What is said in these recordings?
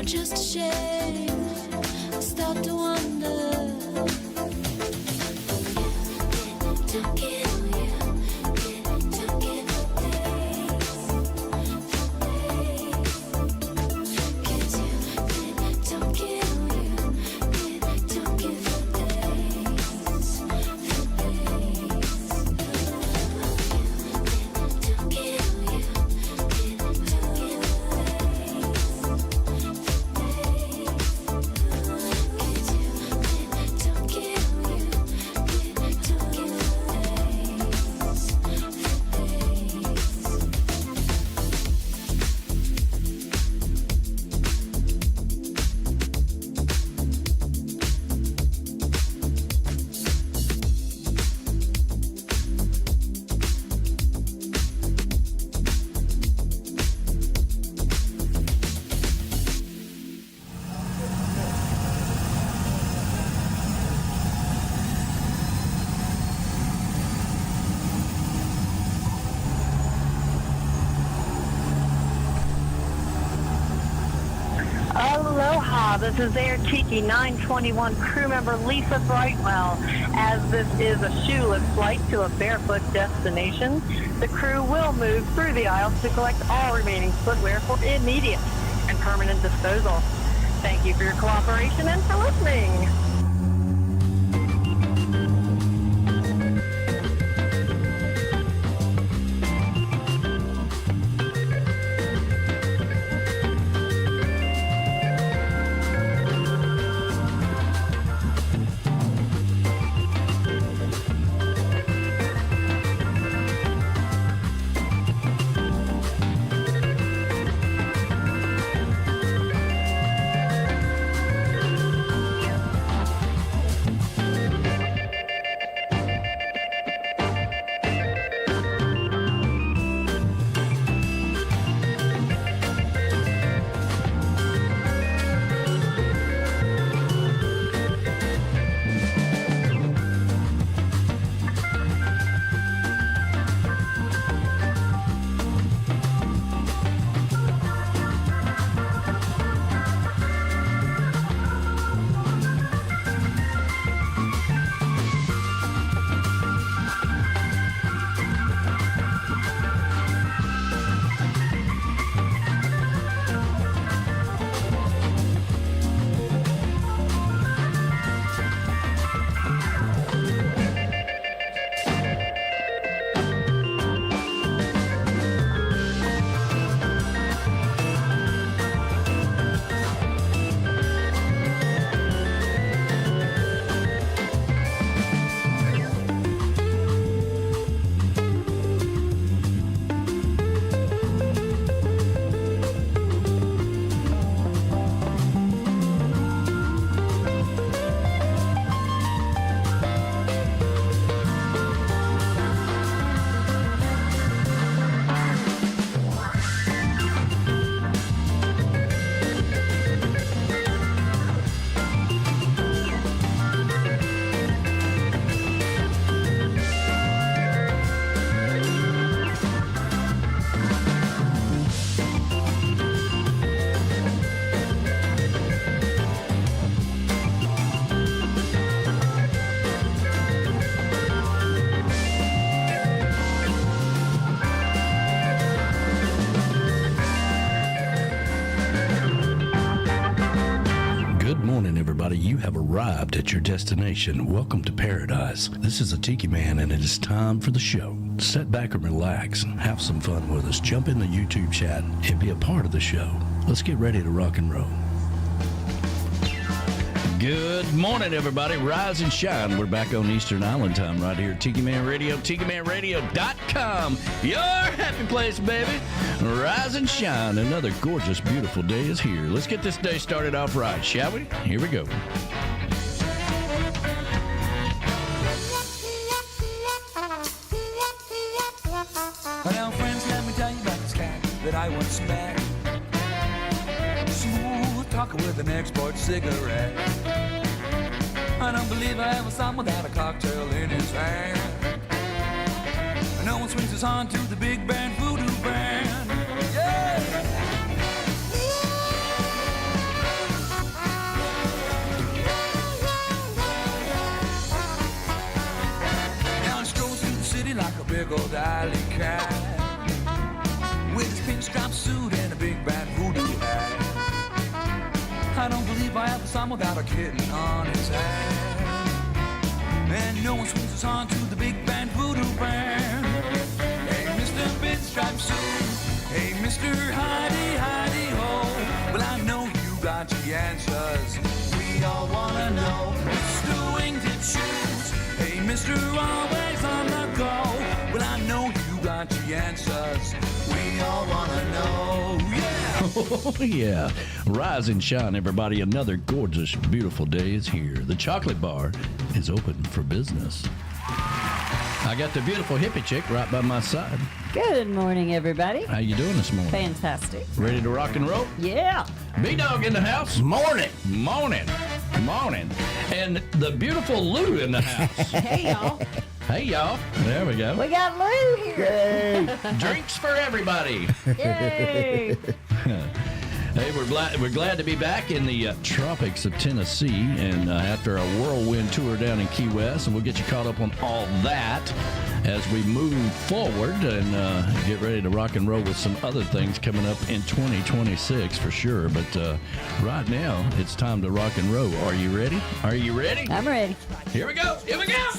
just a shame. I start to wonder. Don't get on you. Don't get for days. Get you. Don't get on you. Don't get for days. Don't get on you. Aloha, this is Air Tiki 921 crew member Lisa Brightwell. As this is a shoeless flight to a barefoot destination, the crew will move through the aisles to collect all remaining footwear for immediate and permanent disposal. Thank you for your cooperation and for listening. You have arrived at your destination. Welcome to paradise. This is the Tiki Man, and it is time for the show. Sit back and relax. Have some fun with us. Jump in the YouTube chat and be a part of the show. Let's get ready to rock and roll. Good morning, everybody. Rise and shine. We're back on Eastern Island time right here at Tiki Man Radio, TikiManRadio.com. Your happy place, baby. Rise and shine. Another gorgeous, beautiful day is here. Let's get this day started off right, shall we? Here we go. Now, friends, let me tell you about this guy that I once met. Smooth talker with an export cigarette. I don't believe I ever saw him without a cocktail in his hand. No one swings his horn to the big band voodoo band. Yeah! believe I have a son without a kitten on his hand. And no one swings us on to the big band voodoo band. Hey, Mr. Pinstripe Sue. Hey, Mr. Heidi, Heidi, ho. Well, I know you got the answers. We all wanna know. Mr. Wingtip Shoes. Hey, Mr. Always on the go. Well, I know you got the answers. We all wanna know. Yeah. Oh, yeah. Rise and shine, everybody. Another gorgeous, beautiful day is here. The chocolate bar is open for business. I got the beautiful hippie chick right by my side. Good morning, everybody. How you doing this morning? Fantastic. Ready to rock and roll? Yeah. B-Dog in the house. Morning. Morning. Morning. And the beautiful Lou in the house. Hey, y'all. Hey, y'all. There we go. We got Lou here. Drinks for everybody. Yay. Hey, we're glad to be back in the tropics of Tennessee, and after a whirlwind tour down in Key West, and we'll get you caught up on all that as we move forward and get ready to rock and roll with some other things coming up in 2026 for sure. But right now, it's time to rock and roll. Are you ready? Are you ready? I'm ready. Here we go. Here we go.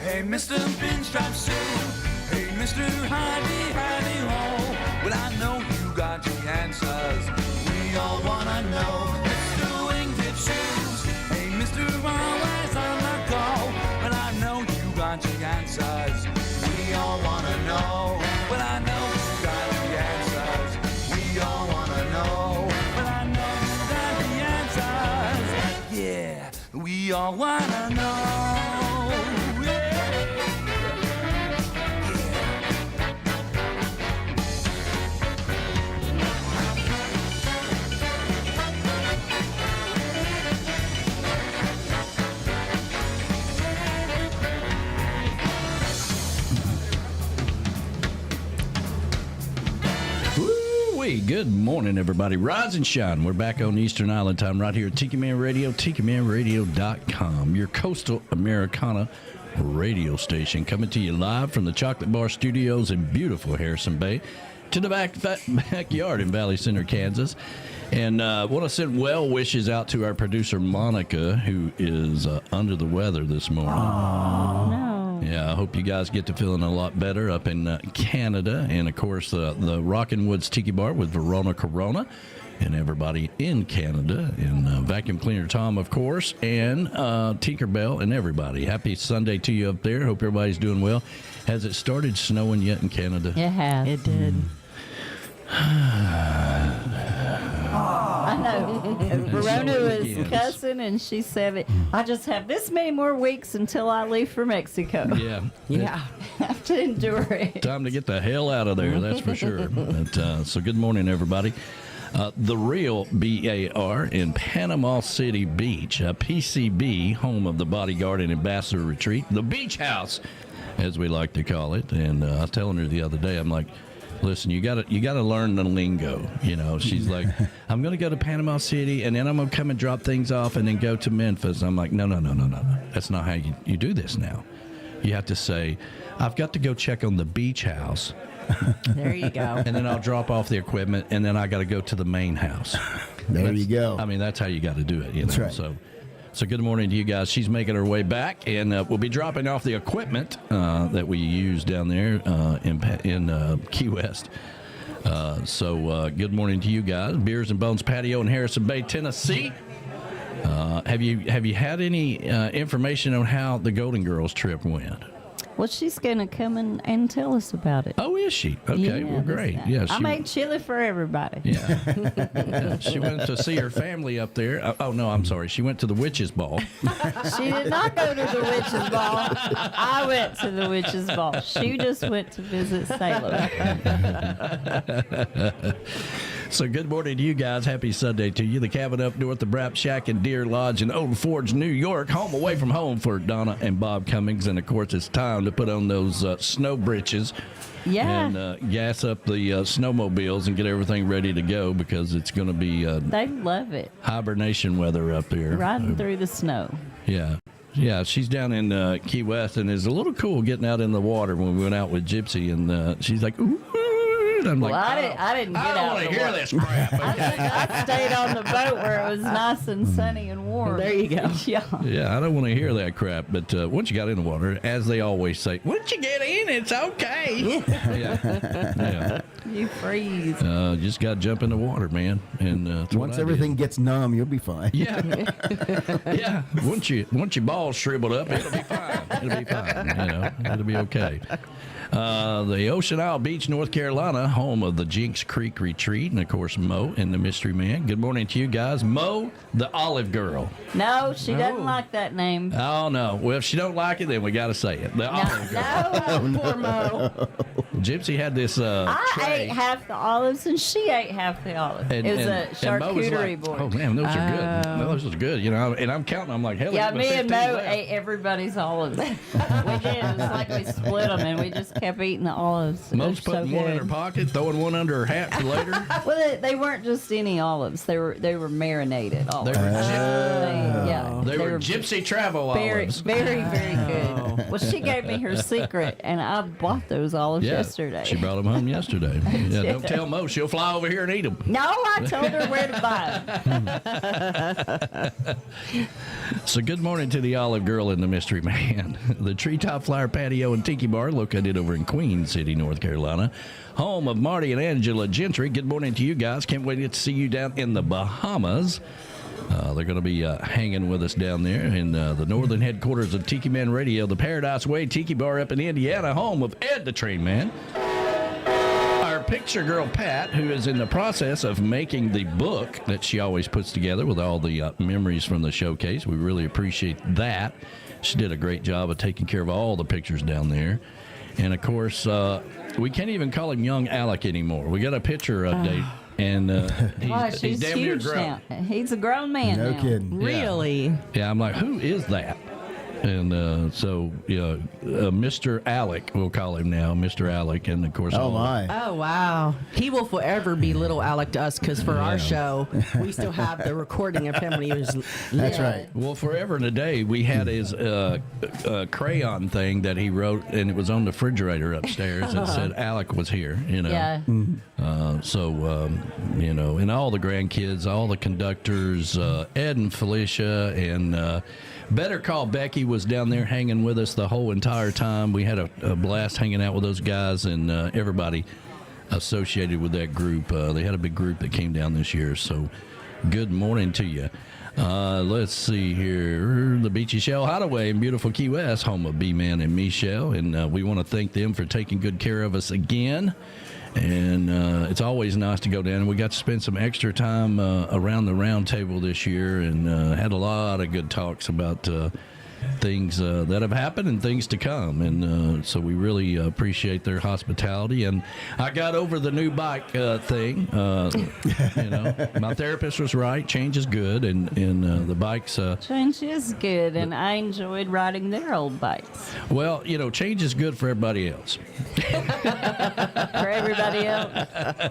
Hey, Mr. Pinstripe Sue. Hey, Mr. Heidi, Heidi, ho. Well, I know you got the answers. We all wanna know. Mr. Wingtip Shoes. Hey, Mr. Always on the go. Well, I know you got the answers. We all wanna know. Well, I know you got the answers. We all wanna know. Well, I know you got the answers. Yeah, we all wanna know. Good morning, everybody. Rise and shine. We're back on Eastern Island time right here at Tiki Man Radio, TikiManRadio.com, your coastal Americana radio station, coming to you live from the Chocolate Bar Studios in beautiful Harrison Bay to the backyard in Valley Center, Kansas. And want to send well wishes out to our producer, Monica, who is under the weather this morning. No. Yeah, I hope you guys get to feeling a lot better up in Canada. And, of course, the Rockin' Woods Tiki Bar with Verona Corona and everybody in Canada. And Vacuum Cleaner Tom, of course, and Tinkerbell and everybody. Happy Sunday to you up there. Hope everybody's doing well. Has it started snowing yet in Canada? It has. It did. I know. Verona was cussing, and she said, I just have this many more weeks until I leave for Mexico. Yeah. Yeah. I have to endure it. Time to get the hell out of there, that's for sure. But, so good morning, everybody. The Real BAR in Panama City Beach, PCB, home of the Bodyguard and Ambassador Retreat, the Beach House, as we like to call it. And I was telling her the other day, I'm like, listen, you gotta learn the lingo. You know, she's like, I'm gonna go to Panama City and then I'm gonna come and drop things off and then go to Memphis. I'm like, no. That's not how you do this now. You have to say, I've got to go check on the beach house. There you go. And then I'll drop off the equipment and then I got to go to the main house. There you go. I mean, that's how you got to do it. You know? That's right. So good morning to you guys. She's making her way back, and we'll be dropping off the equipment that we use down there in Key West. So good morning to you guys. Beers and Bones Patio in Harrison Bay, Tennessee. Have you had any information on how the Golden Girls trip went? Well, she's going to come and tell us about it. Oh, is she? Okay, well, great. Yeah, I made chili for everybody. Yeah. Yeah. She went to see her family up there. Oh, no, I'm sorry. She went to the Witches' Ball. She did not go to the Witches' Ball. I went to the Witches' Ball. She just went to visit Salem. So good morning to you guys. Happy Sunday to you. The cabin up north, the Brap Shack and Deer Lodge in Old Forge, New York. Home away from home for Donna and Bob Cummings. And, of course, it's time to put on those snow britches. Yeah. And gas up the snowmobiles and get everything ready to go because it's going to be They love it. hibernation weather up here. Riding through the snow. Yeah. Yeah, she's down in Key West, and it's a little cool getting out in the water when we went out with Gypsy, and she's like, ooh. And I'm Well, like, I didn't get I don't out. want the to hear water. this crap. I stayed on the boat where it was nice and sunny and warm. There you go. Yeah. Yeah, I don't want to hear that crap. But once you got in the water, as they always say, once you get in, it's okay. Yeah. You freeze. Just got to jump in the water, man. And that's Once what I everything gets numb, you'll be fine. did. Yeah. Once your balls shriveled up, it'll be fine. It'll be fine. It'll be okay. The Ocean Isle Beach, North Carolina, home of the Jinx Creek Retreat, and of course Mo and the Mystery Man. Good morning to you guys. Mo, the Olive Girl. No, she doesn't like that name. Oh no. Well, if she don't like it, then we got to say it. The Olive Girl. No, poor Mo. Gypsy had this I tray. ate half the olives and she ate half the olives. And- It was and- a and Mo was charcuterie like, board. Oh man, those are good. Those are good. And I'm counting. I'm like, hell, Yeah, there's me and 15 Mo left. ate everybody's olives. We did. It was like we split them and we just kept eating the olives. It Mo's was so putting one in her good. pocket, throwing one under her hat for later. Well, they weren't just any olives. They were marinated olives. They were They They were were gypsy travel very, olives. very, very good. Well, she gave me her secret, and I bought those olives yesterday. She brought them home yesterday. Yeah, don't tell Mo. She'll fly over here and eat them. No, I told her where to buy them. So good morning to the Olive Girl and the Mystery Man. The Treetop Flower Patio and Tiki Bar located over in Queen City, North Carolina. Home of Marty and Angela Gentry. Good morning to you guys. Can't wait to see you down in the Bahamas. They're going to be hanging with us down there in the northern headquarters of Tiki Man Radio, the Paradise Way Tiki Bar up in Indiana, home of Ed the Train Man. Our picture girl, Pat, who is in the process of making the book that she always puts together with all the memories from the showcase. We really appreciate that. She did a great job of taking care of all the pictures down there. And, of course, we can't even call him Young Alec anymore. We got a picture update. And Gosh, he's damn near huge grown. now. He's a grown man No now. kidding. Really? Yeah, I'm like, who is that? And so, Mr. Alec, we'll call him now, Mr. Alec, and of course, Oh, my. Oh, wow. He will forever be little Alec to us because for our show, we still have the recording of him when he was That's little. right. Well, forever and a day, we had his crayon thing that he wrote, and it was on the refrigerator upstairs. It said Alec was here, Yeah. and all the grandkids, all the conductors, Ed and Felicia, and Better Call Becky was down there hanging with us the whole entire time. We had a blast hanging out with those guys and everybody associated with that group. They had a big group that came down this year, so good morning to you. Let's see here. The Beachy Shell Hideaway in beautiful Key West, home of B-Man and Michelle, and we want to thank them for taking good care of us again. And it's always nice to go down. And we got to spend some extra time around the round table this year and had a lot of good talks about things that have happened and things to come. And so we really appreciate their hospitality. And I got over the new bike thing. My therapist was right. Change is good. And the bikes. Change is good, and I enjoyed riding their old bikes. Well, change is good for everybody else. For everybody else,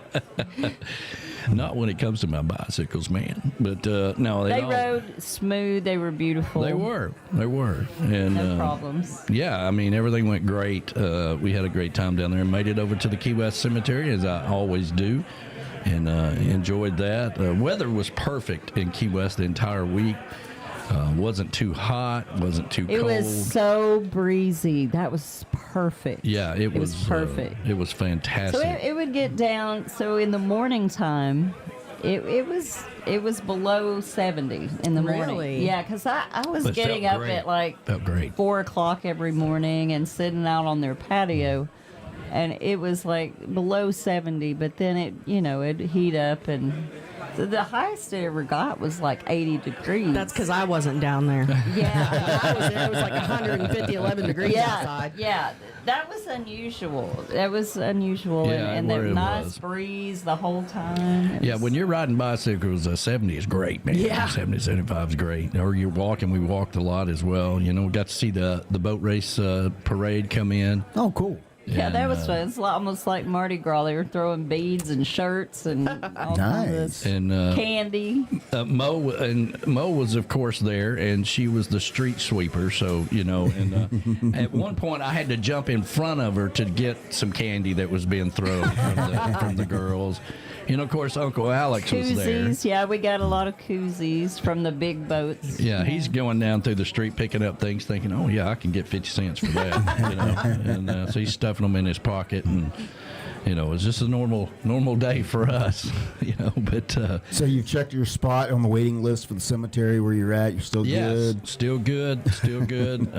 Not when it comes to my bicycles, man. But no, they all, rode smooth. They were beautiful. They were. And No problems. yeah, I mean, everything went great. We had a great time down there and made it over to the Key West Cemetery, as I always do, and enjoyed that. Weather was perfect in Key West the entire week. Wasn't too hot, wasn't too cold. It was so breezy. That was perfect. Yeah, it was perfect. It was fantastic. So it would get down. So in the morning time, it was below 70 in the morning. Really? Yeah, because I was But getting felt up great. at like Felt great. 4 o'clock every morning and sitting out on their patio, and it was like below 70. But then it'd heat up and The highest it ever got was like 80 degrees. That's because I wasn't down there. Yeah. I was there. It was like 150, 11 degrees outside. Yeah, that was unusual. That was unusual, Yeah, and the where it nice was. breeze the whole time. Yeah, when you're riding bicycles, 70 is great, man. Yeah. 70, 75 is great. Or you're walking. We walked a lot as well. You know, we got to see the boat race parade come in. Oh, cool. Yeah, that And, was fun. It's almost like Mardi Gras. They were throwing beads and shirts and all kinds of And candy. Mo was of course there, and she was the street sweeper. So you know, and at one point I had to jump in front of her to get some candy that was being thrown from the girls. You know, of course, Uncle Alex was there. Koozies, yeah, we got a lot of koozies from the big boats. Yeah, he's going down through the street picking up things, thinking, "Oh yeah, I can get 50 cents for that." You know, and so he's stuffing them in his pocket, and you know, it's just a normal day for us. You know, but So you checked your spot on the waiting list for the cemetery where you're at. You're still yes, good. still good.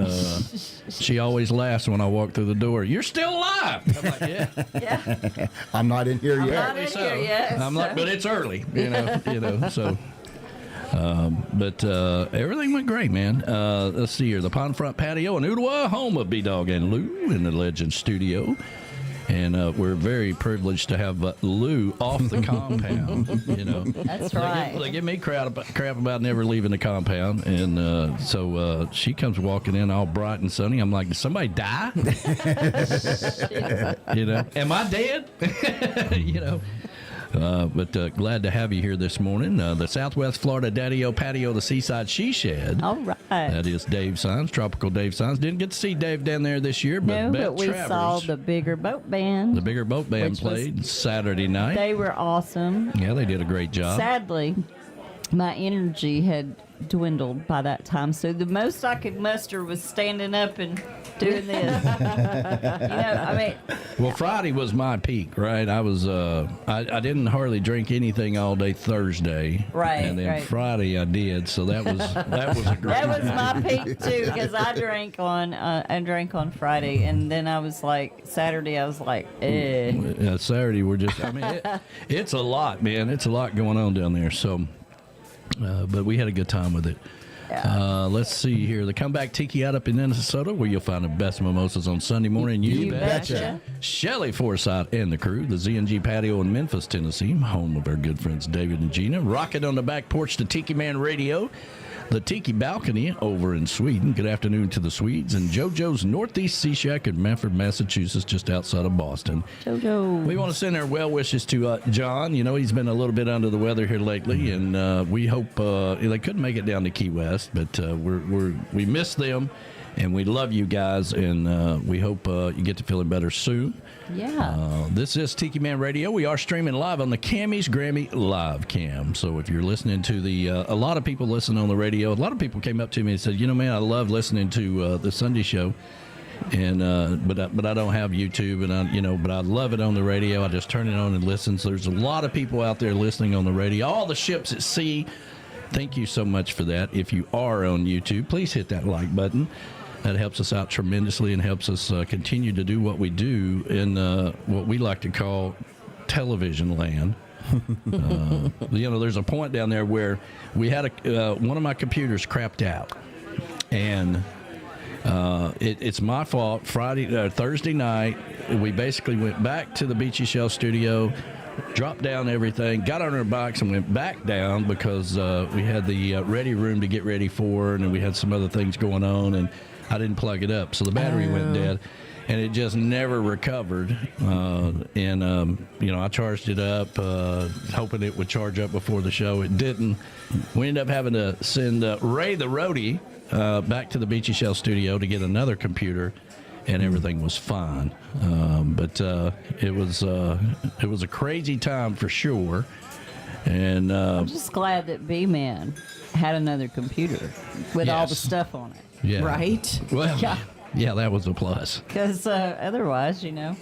She always laughs when I walk through the door. You're still alive. I'm like, yeah. Yeah, I'm not in here I'm yet. not in here yet. I'm like, but it's early. You know. So. But everything went great, man. Let's see here. The Pond Front Patio in Ottawa, home of B-Dog and Lou in the Legend Studio. And we're very privileged to have Lou off the compound, you know. That's right. They give me crap about never leaving the compound. And so she comes walking in all bright and sunny. I'm like, did somebody die? You know, am I dead? You know. But glad to have you here this morning. The Southwest Florida Daddy-O Patio, the Seaside She Shed. All right. That is Dave Signs, Tropical Dave Signs. Didn't get to see Dave down there this year, but No, Beth but we Travers, saw the bigger boat band. the bigger boat band which was- played Saturday night. They were awesome. Yeah, they did a great job. Sadly, my energy had dwindled by that time, so the most I could muster was standing up and doing this. You know, I mean, Well, Friday was my peak, right? I was I didn't hardly drink anything all day Thursday, Right, And then right. Friday I did, so that was a great. that was my peak too, because I drank on Friday, and then I was like Saturday. I was like, eh. Saturday we're just. I mean, it's a lot, man. It's a lot going on down there. So, but we had a good time with it. Let's see here. The Comeback Tiki out up in Minnesota, where you'll find the best mimosas on Sunday morning. You betcha. Shelley Forsythe and the crew. The ZNG Patio in Memphis, Tennessee, home of our good friends David and Gina. Rocket on the back porch to Tiki Man Radio. The Tiki Balcony over in Sweden. Good afternoon to the Swedes. And JoJo's Northeast Sea Shack in Medford, Massachusetts, just outside of Boston. JoJo. We want to send our well wishes to John. You know, he's been a little bit under the weather here lately, and we hope they couldn't make it down to Key West, but we miss them, and we love you guys, and we hope you get to feeling better soon. Yeah. This is Tiki Man Radio. We are streaming live on the Camys Grammy live cam. So if you're listening to a lot of people listen on the radio. A lot of people came up to me and said, you know, man, I love listening to the Sunday show. And but I don't have YouTube, and but I love it on the radio. I just turn it on and listen. So there's a lot of people out there listening on the radio. All the ships at sea. Thank you so much for that. If you are on YouTube, please hit that like button. That helps us out tremendously and helps us continue to do what we do in what we like to call television land. There's a point down there where we had one of my computers crapped out, and it's my fault. Thursday night, we basically went back to the Beachy Shell studio, dropped down everything, got on our bikes, and went back down because we had the ready room to get ready for, and we had some other things going on, and I didn't plug it up, so the battery went dead, and it just never recovered. I charged it up, hoping it would charge up before the show. It didn't. We ended up having to send Ray the roadie back to the Beachy Shell studio to get another computer, and everything was fine. But it was a crazy time for sure. And I'm just glad that B-Man had another computer with all the Yes. stuff on it. yeah, Right? Well, Yeah. yeah, that was a plus. Because otherwise, Well,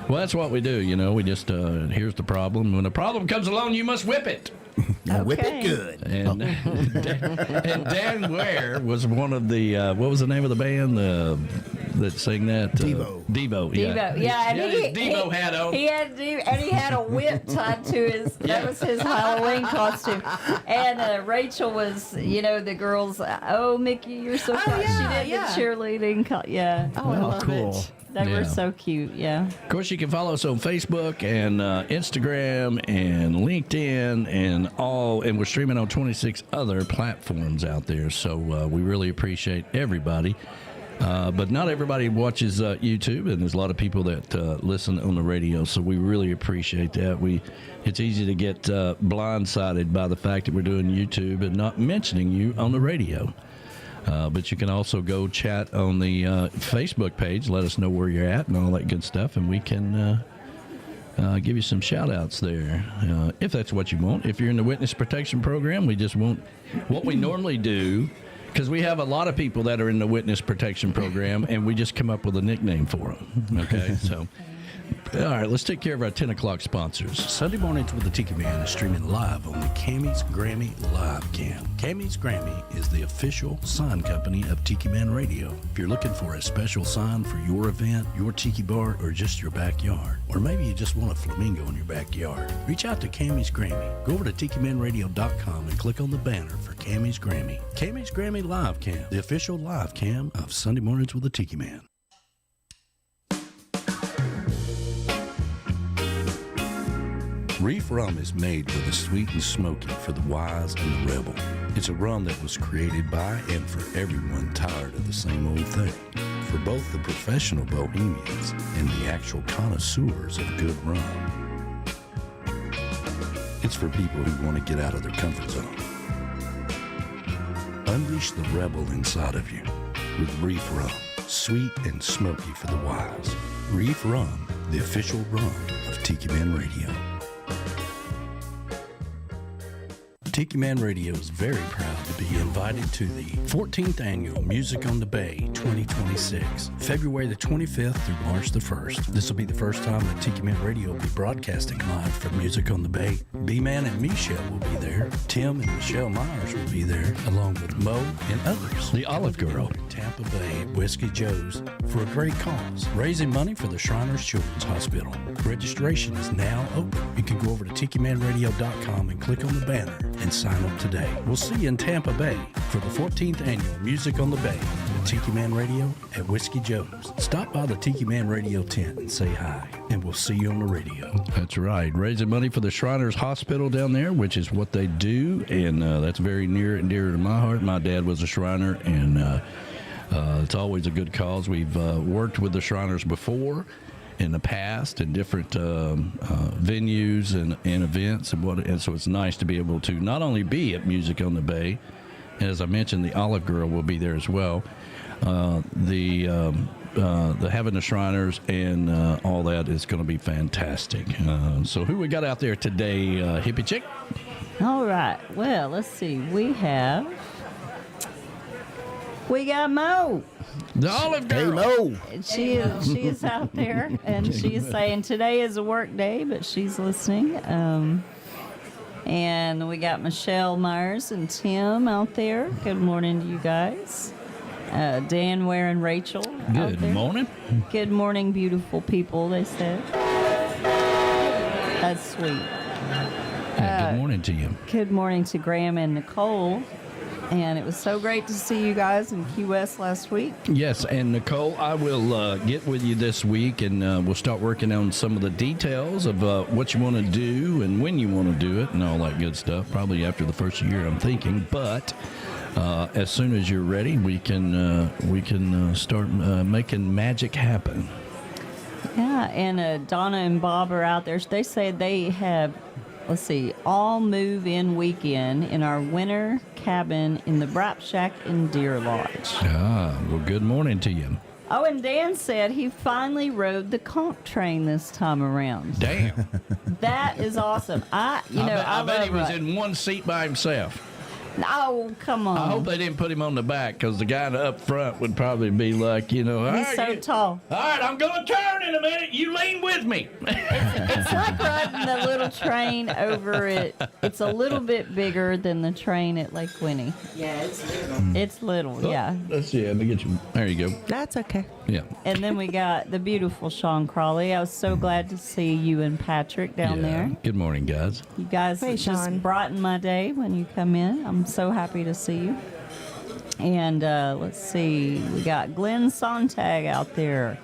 that's what we do. We just here's the problem. When a problem comes along, you must whip it. Now whip Okay. it good. And and Dan Ware was one of the what was the name of the band? that sang that? Devo. Devo, yeah. Devo, yeah, and He had his Devo hat on. He had a whip tied to his. That was his Halloween costume. And Rachel was, the girls. Oh, Mickey, you're so fun. Yeah, She did the cheerleading. Yeah. Oh, I love cool. it. They were so cute. Yeah. Of course, you can follow us on Facebook and Instagram and LinkedIn and we're streaming on 26 other platforms out there. So we really appreciate everybody. But not everybody watches YouTube, and there's a lot of people that listen on the radio, so we really appreciate that. It's easy to get blindsided by the fact that we're doing YouTube and not mentioning you on the radio. But you can also go chat on the Facebook page, let us know where you're at and all that good stuff, and we can give you some shout-outs there, if that's what you want. If you're in the Witness Protection Program, we just want what we normally do, because we have a lot of people that are in the Witness Protection Program, and we just come up with a nickname for them, okay? So, all right, let's take care of our 10 o'clock sponsors. Sunday Mornings with the Tiki Man is streaming live on the Camys Grammy Live Cam. Camys Grammy is the official sign company of Tiki Man Radio. If you're looking for a special sign for your event, your tiki bar, or just your backyard, or maybe you just want a flamingo in your backyard, reach out to Camys Grammy. Go over to TikiManRadio.com and click on the banner for Camys Grammy. Camys Grammy Live Cam, the official live cam of Sunday Mornings with the Tiki Man. Reif Rum is made with a sweet and smoky for the wise and the rebel. It's a rum that was created by and for everyone tired of the same old thing. For both the professional bohemians and the actual connoisseurs of good rum. It's for people who want to get out of their comfort zone. Unleash the rebel inside of you with Reif Rum, sweet and smoky for the wise. Reif Rum, the official rum of Tiki Man Radio. Tiki Man Radio is very proud to be invited to the 14th Annual Music on the Bay 2026, February the 25th through March the 1st. This will be the first time that Tiki Man Radio will be broadcasting live from Music on the Bay. B-Man and Michelle will be there. Tim and Michelle Myers will be there, along with Mo and others. The Olive Girl. Tampa Bay Whiskey Joe's for a great cause, raising money for the Shriners Children's Hospital. Registration is now open. You can go over to TikiManRadio.com and click on the banner and sign up today. We'll see you in Tampa Bay for the 14th Annual Music on the Bay with Tiki Man Radio at Whiskey Joe's. Stop by the Tiki Man Radio tent and say hi, and we'll see you on the radio. That's right. Raising money for the Shriners Hospital down there, which is what they do, and that's very near and dear to my heart. My dad was a Shriner, and it's always a good cause. We've worked with the Shriners before in the past in different venues and events, and so it's nice to be able to not only be at Music on the Bay, as I mentioned, the Olive Girl will be there as well. The having the Shriners and all that is going to be fantastic. So who we got out there today, Hippie Chick? All right. Well, let's see. We got Mo. The Olive Girl. Hey, Mo. She is out there, and she is saying today is a work day, but she's listening. And we got Michelle Myers and Tim out there. Good morning to you guys. Dan, Ware, and Rachel. Good morning. Good morning, beautiful people, they said. That's sweet. Yeah, good morning to you. Good morning to Graham and Nicole. And it was so great to see you guys in Key West last week. Yes, and Nicole, I will get with you this week, and we'll start working on some of the details of what you want to do and when you want to do it and all that good stuff. Probably after the first year, I'm thinking. But as soon as you're ready, we can start making magic happen. Yeah, and Donna and Bob are out there. They say they have, all move-in weekend in our winter cabin in the Brap Shack in Deer Lodge. Well, good morning to you. Oh, and Dan said he finally rode the conch train this time around. Damn. That is awesome. I bet he was love in one seat by himself. Oh, come on. I hope they didn't put him on the back, because the guy up front would probably be like, He's so tall. All right, I'm going to turn in a minute. You lean with me. It's like riding the little train over at, it's a little bit bigger than the train at Lake Winnie. Yeah, it's little. It's little, yeah. Let's see. Let me get you. There you go. That's okay. Yeah. And then we got the beautiful Sean Crawley. I was so glad to see you and Patrick down there. Good morning, guys. You guys Hey, just Sean. brighten my day when you come in. I'm so happy to see you. And let's see, we got Glenn Sontag out there.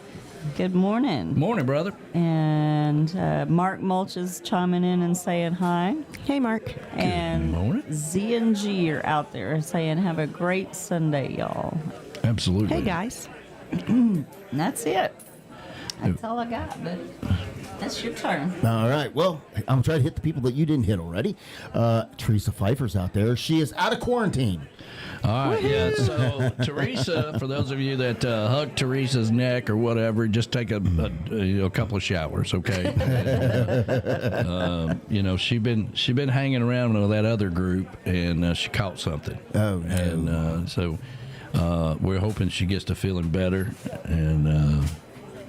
Good morning. Morning, brother. And Mark Mulch is chiming in and saying hi. Hey, Mark. And morning. Z and G are out there saying, have a great Sunday, y'all. Absolutely. Hey, guys. And that's it. That's all I got, but that's your turn. All right. Well, I'm trying to hit the people that you didn't hit already. Teresa Pfeiffer's out there. She is out of quarantine. All right, yeah. So Teresa, for those of you that hug Teresa's neck or whatever, just take a couple of showers, okay? She been hanging around with that other group, and she caught something. Oh, no. And so we're hoping she gets to feeling better, and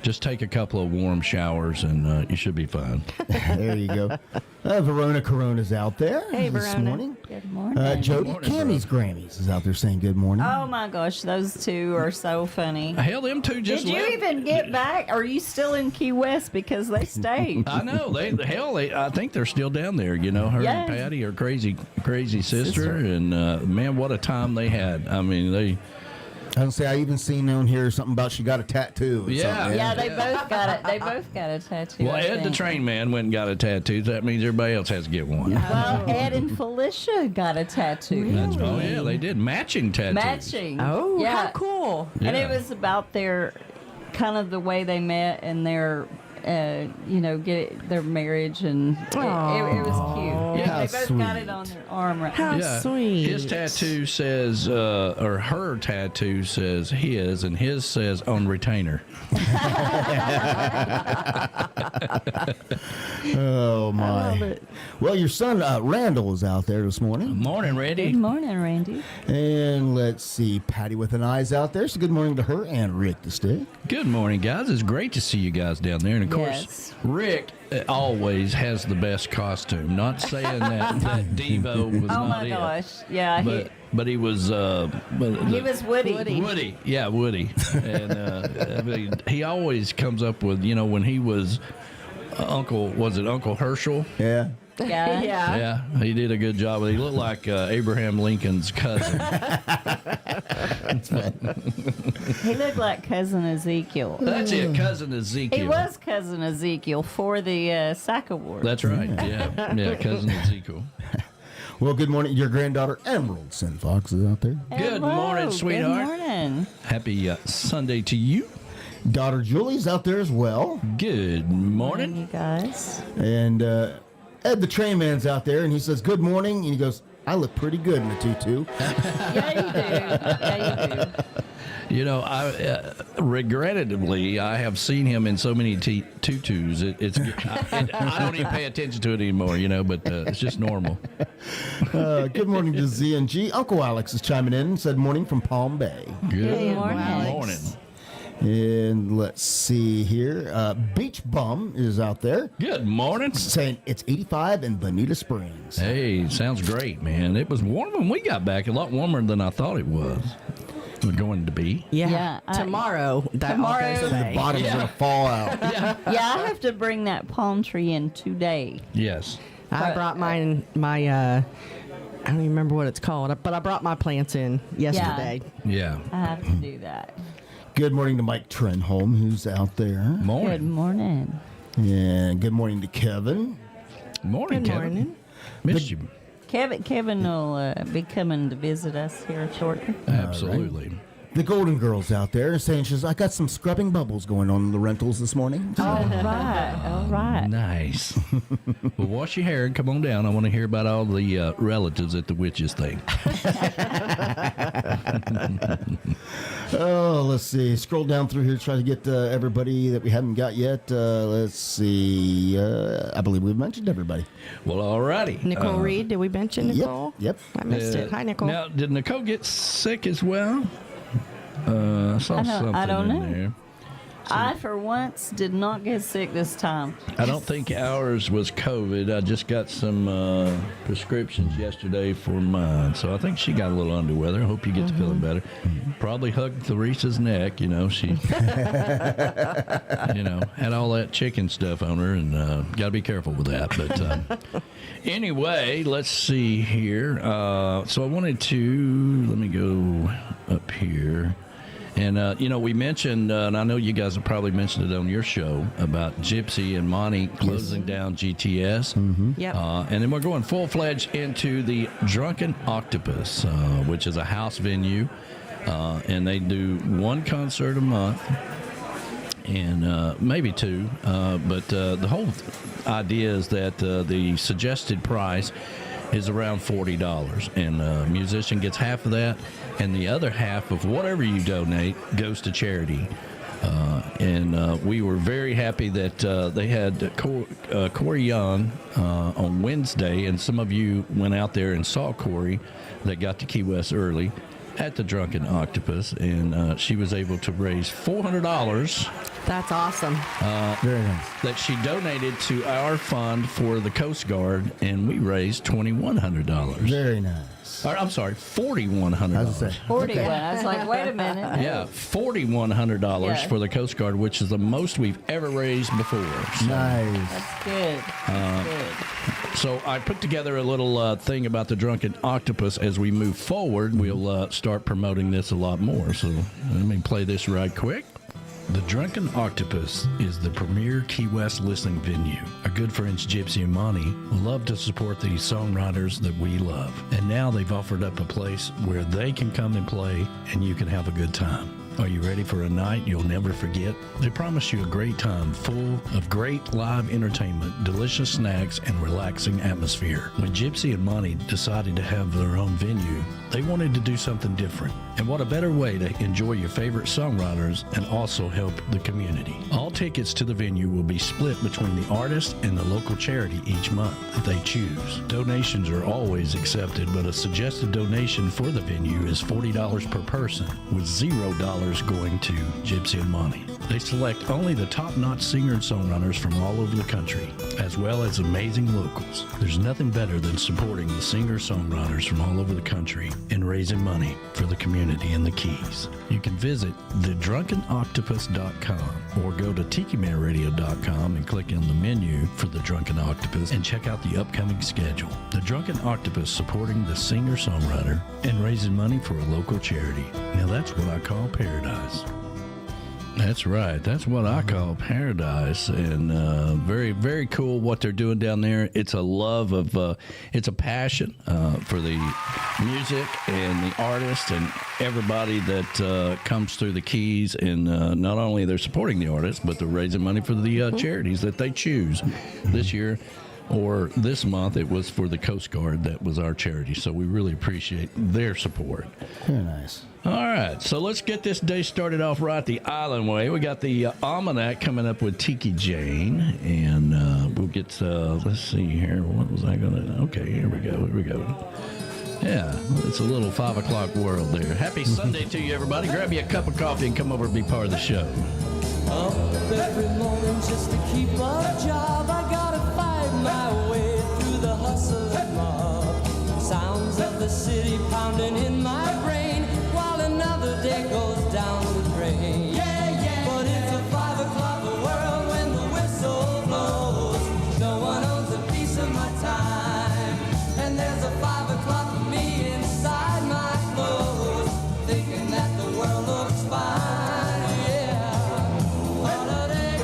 just take a couple of warm showers, and you should be fine. There you go. Verona Corona's out there Hey, this Verona. morning. Good morning. Jody morning, Camys Grammys is out there saying good morning. Oh my gosh, those two are so funny. Hell, them two just Did you left. even get back? Are you still in Key West because they stayed? I know I think they're still down there. Her Yeah. and Patty, her crazy sister, and man, what a time they had. I mean, they. I don't say I even seen on here something about she got a tattoo. Or Yeah. something. Yeah, they both got it. They both got a tattoo. Well, I Ed the think. train man went and got a tattoo. That means everybody else has to get one. Well, Ed and Felicia got a tattoo. Oh yeah, they did matching tattoos. Matching. Oh, yeah. how cool. And it Yeah. was about their kind of the way they met and their, get their marriage, and it was cute. Yeah, they both sweet. got it on their arm. Right. How sweet. His tattoo says, or her tattoo says his, and his says on retainer. Oh my. Well, your son Randall is out there this morning. Morning, Randy. Good morning, Randy. And let's see, Patty with an eye's out there. So good morning to her and Rick the Stick. Good morning, guys. It's great to see you guys down there. And of course, Yes. Rick always has the best costume. Not saying that Devo was Oh not my it. gosh. Yeah, But he was. he was Woody. Woody, yeah, Woody, and I mean, he always comes up with, when he was Uncle Herschel? Yeah. Yeah. Yeah, he did a good job. He looked like Abraham Lincoln's cousin. He looked like Cousin Ezekiel. That's it, cousin Ezekiel. He was Cousin Ezekiel for the SAC Award. That's right. Yeah, cousin Ezekiel. Well, good morning. Your granddaughter Emerald Sin Fox is out there. Good Hello, morning, sweetheart. Good morning. Happy Sunday to you. Daughter Julie's out there as well. Good Morning, morning. you guys. And Ed the Train Man's out there, and he says, good morning. And he goes, I look pretty good in a tutu. Yeah, you do. Yeah, you do. I regrettably, I have seen him in so many tutus. I don't even pay attention to it anymore, but it's just normal. Good morning to Z and G. Uncle Alex is chiming in and said, morning from Palm Bay. Good morning. morning. And let's see here. Beach Bum is out there Good morning. saying it's 85 in Bonita Springs. Hey, sounds great, man. It was warm when we got back. A lot warmer than I thought it was. We're going to be. Yeah. Yeah, Tomorrow. That tomorrow- all goes The away. bottom's going to fall out. Yeah, I have to bring that palm tree in today. Yes. I brought my I don't even remember what it's called, but I brought my plants in yesterday. Yeah. I have to do that. Good morning to Mike Trenholm, who's out there. Good Morning. morning. And good morning to Kevin. Morning, Good Kevin. morning. Missed you. Kevin will be coming to visit us here shortly. Absolutely. The Golden Girl's out there saying, she says, I got some scrubbing bubbles going on in the rentals this morning. All right. All right. Nice. Well, wash your hair and come on down. I want to hear about all the relatives at the witches thing. Oh, let's see. Scroll down through here, try to get everybody that we haven't got yet. Let's see. I believe we've mentioned everybody. Well, all righty. Nicole Reed, did we mention Yep. Nicole? Yep. I missed it. Hi, Nicole. Now, did Nicole get sick as well? I saw I don't- something I don't in know. there. I, for once, did not get sick this time. I don't think ours was COVID. I just got some prescriptions yesterday for mine. So I think she got a little under weather. I hope you get to feeling better. Probably hugged Clarissa's neck. You know, she had all that chicken stuff on her, and got to be careful with that. But anyway, let's see here. So I wanted to, let me go up here. And, we mentioned, and I know you guys have probably mentioned it on your show, about Gypsy and Monty closing down GTS. Yep. And then we're going full-fledged into the Drunken Octopus, which is a house venue. And they do one concert a month, and maybe two. But the whole idea is that the suggested price is around $40, and a musician gets half of that, and the other half of whatever you donate goes to charity. And we were very happy that they had Corey Young on Wednesday, and some of you went out there and saw Corey that got to Key West early at the Drunken Octopus, and she was able to raise $400. That's awesome. Very nice. That she donated to our fund for the Coast Guard, and we raised $2,100. Very nice. Or, I'm sorry, $4,100. I was gonna say, 41. okay. I was like, wait a minute. Yeah, $4,100 Yeah. for the Coast Guard, which is the most we've ever raised before. So, Nice. That's good. That's good. so I put together a little thing about the Drunken Octopus. As we move forward, we'll start promoting this a lot more. So let me play this right quick. The Drunken Octopus is the premier Key West listening venue. Our good friends Gypsy and Monty love to support these songwriters that we love. And now they've offered up a place where they can come and play and you can have a good time. Are you ready for a night you'll never forget? They promise you a great time full of great live entertainment, delicious snacks, and relaxing atmosphere. When Gypsy and Monty decided to have their own venue, they wanted to do something different. And what a better way to enjoy your favorite songwriters and also help the community. All tickets to the venue will be split between the artist and the local charity each month that they choose. Donations are always accepted, but a suggested donation for the venue is $40 per person, with $0 going to Gypsy and Monty. They select only the top-notch singer and songwriters from all over the country, as well as amazing locals. There's nothing better than supporting the singer-songwriters from all over the country and raising money for the community in the Keys. You can visit thedrunkenoctopus.com or go to tikimanradio.com and click on the menu for the Drunken Octopus and check out the upcoming schedule. The Drunken Octopus supporting the singer-songwriter and raising money for a local charity. Now that's what I call paradise. That's right. That's what I call paradise, and very, very cool what they're doing down there. It's a love of, it's a passion for the music and the artists and everybody that comes through the Keys. And not only they're supporting the artists, but they're raising money for the charities that they choose. This year, or this month, it was for the Coast Guard. That was our charity. So we really appreciate their support. Very nice. All right, so let's get this day started off right the island way. We got the Almanac coming up with Tiki Jane, and we'll get, let's see here, what was I going to, okay, here we go. Yeah, it's a little 5 o'clock world there. Happy Sunday to you, everybody. Grab you a cup of coffee and come over and be part of the show. Up every morning just to keep a job. I gotta fight my way through the hustle and mob. Sounds of the city pounding in my brain while another day goes down the drain. But it's a 5 o'clock world when the whistle blows. No one owns a piece of my time, and there's a 5 o'clock for me inside my clothes, thinking that the world looks fine. Yeah. Holiday.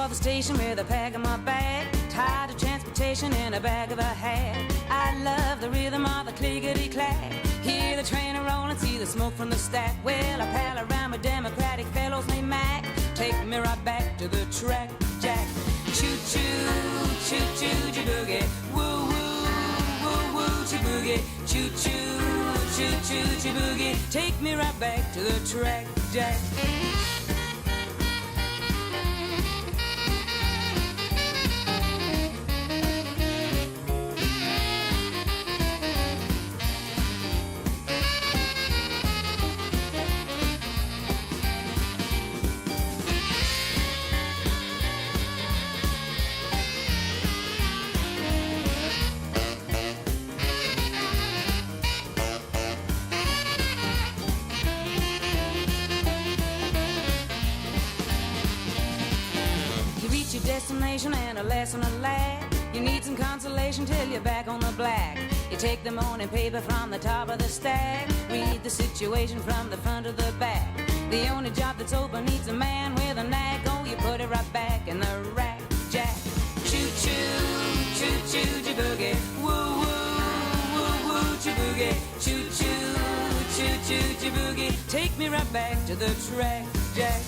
for the station with a pack of my bag, tired of transportation in a bag of a hat. I love the rhythm of the clickety-clack, hear the train a-rollin', see the smoke from the stack. Well, I pal around with Democratic fellows named Mac, take me right back to the track, Jack. Choo-choo, choo-choo, boogie, woo-woo, woo-woo, boogie, choo-choo, choo-choo, boogie, take me right back to the track, Jack. Destination and a lesson of lag. You need some consolation till you're back on the black. You take the morning paper from the top of the stack, read the situation from the front to the back. The only job that's open needs a man with a knack. Oh, you put it right back in the rack, Jack. Choo-choo, choo-choo, boogie, woo-woo, woo-woo, boogie, choo-choo, choo-choo, boogie, take me right back to the track, Jack.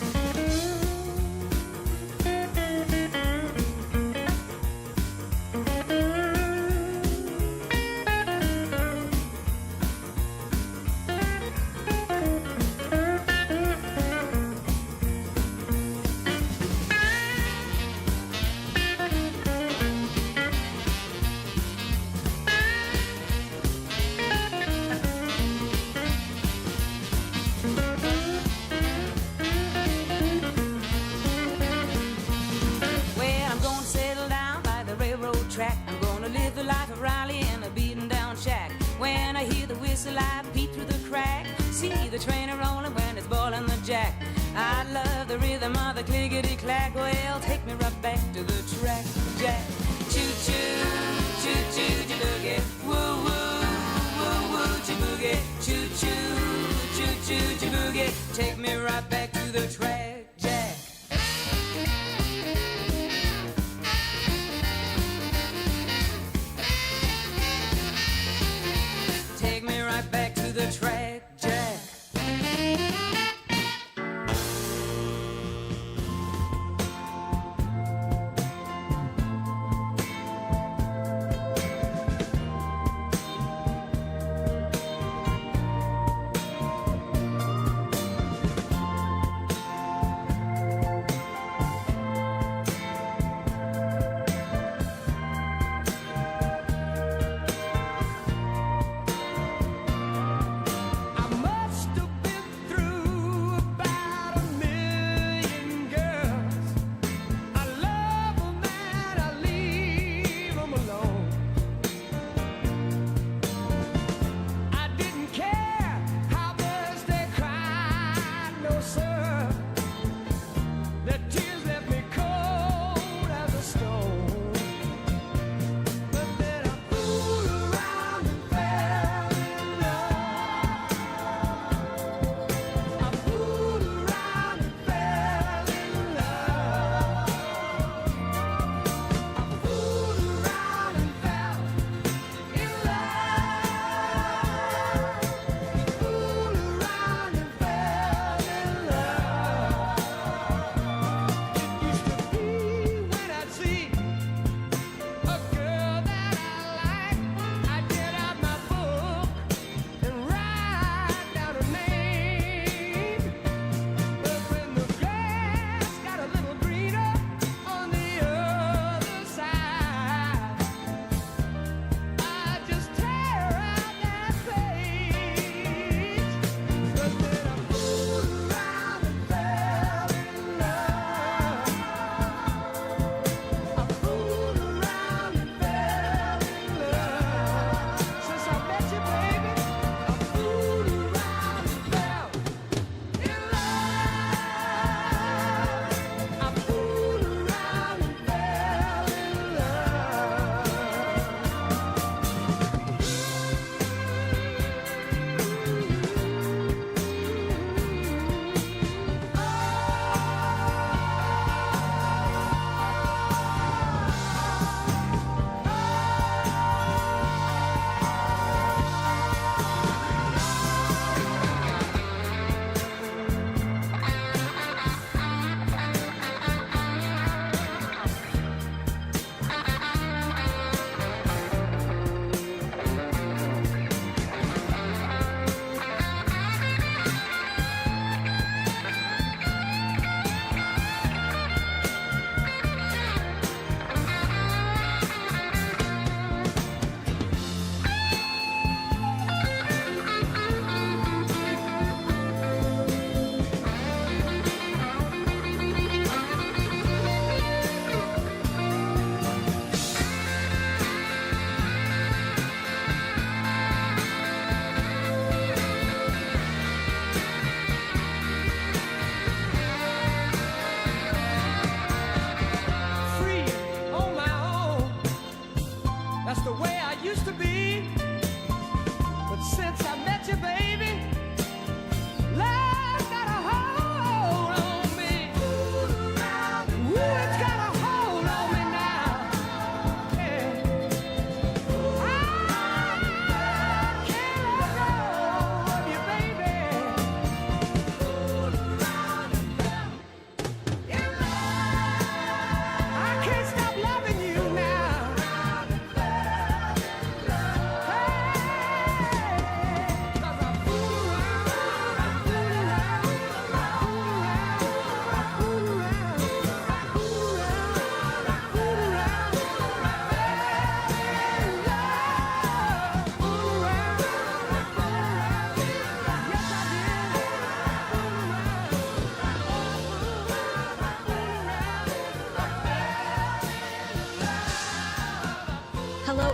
I peek through the crack, see the train a-rolling when it's boiling the jack. I love the rhythm of the clickety-clack. Well, take me right back to the track, Jack. Choo-choo, choo-choo, boogie, woo-woo, woo-woo, boogie, choo-choo, choo-choo, boogie, take me right back to the track, Jack. Take me right back to the track, Jack.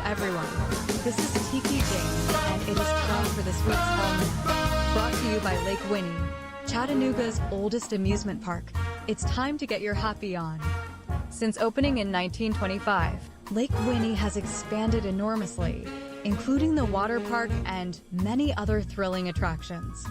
everyone. This is Tiki Jane, and it is time for this week's Almanac, brought to you by Lake Winnie, Chattanooga's oldest amusement park. It's time to get your happy on. Since opening in 1925, Lake Winnie has expanded enormously, including the water park and many other thrilling attractions.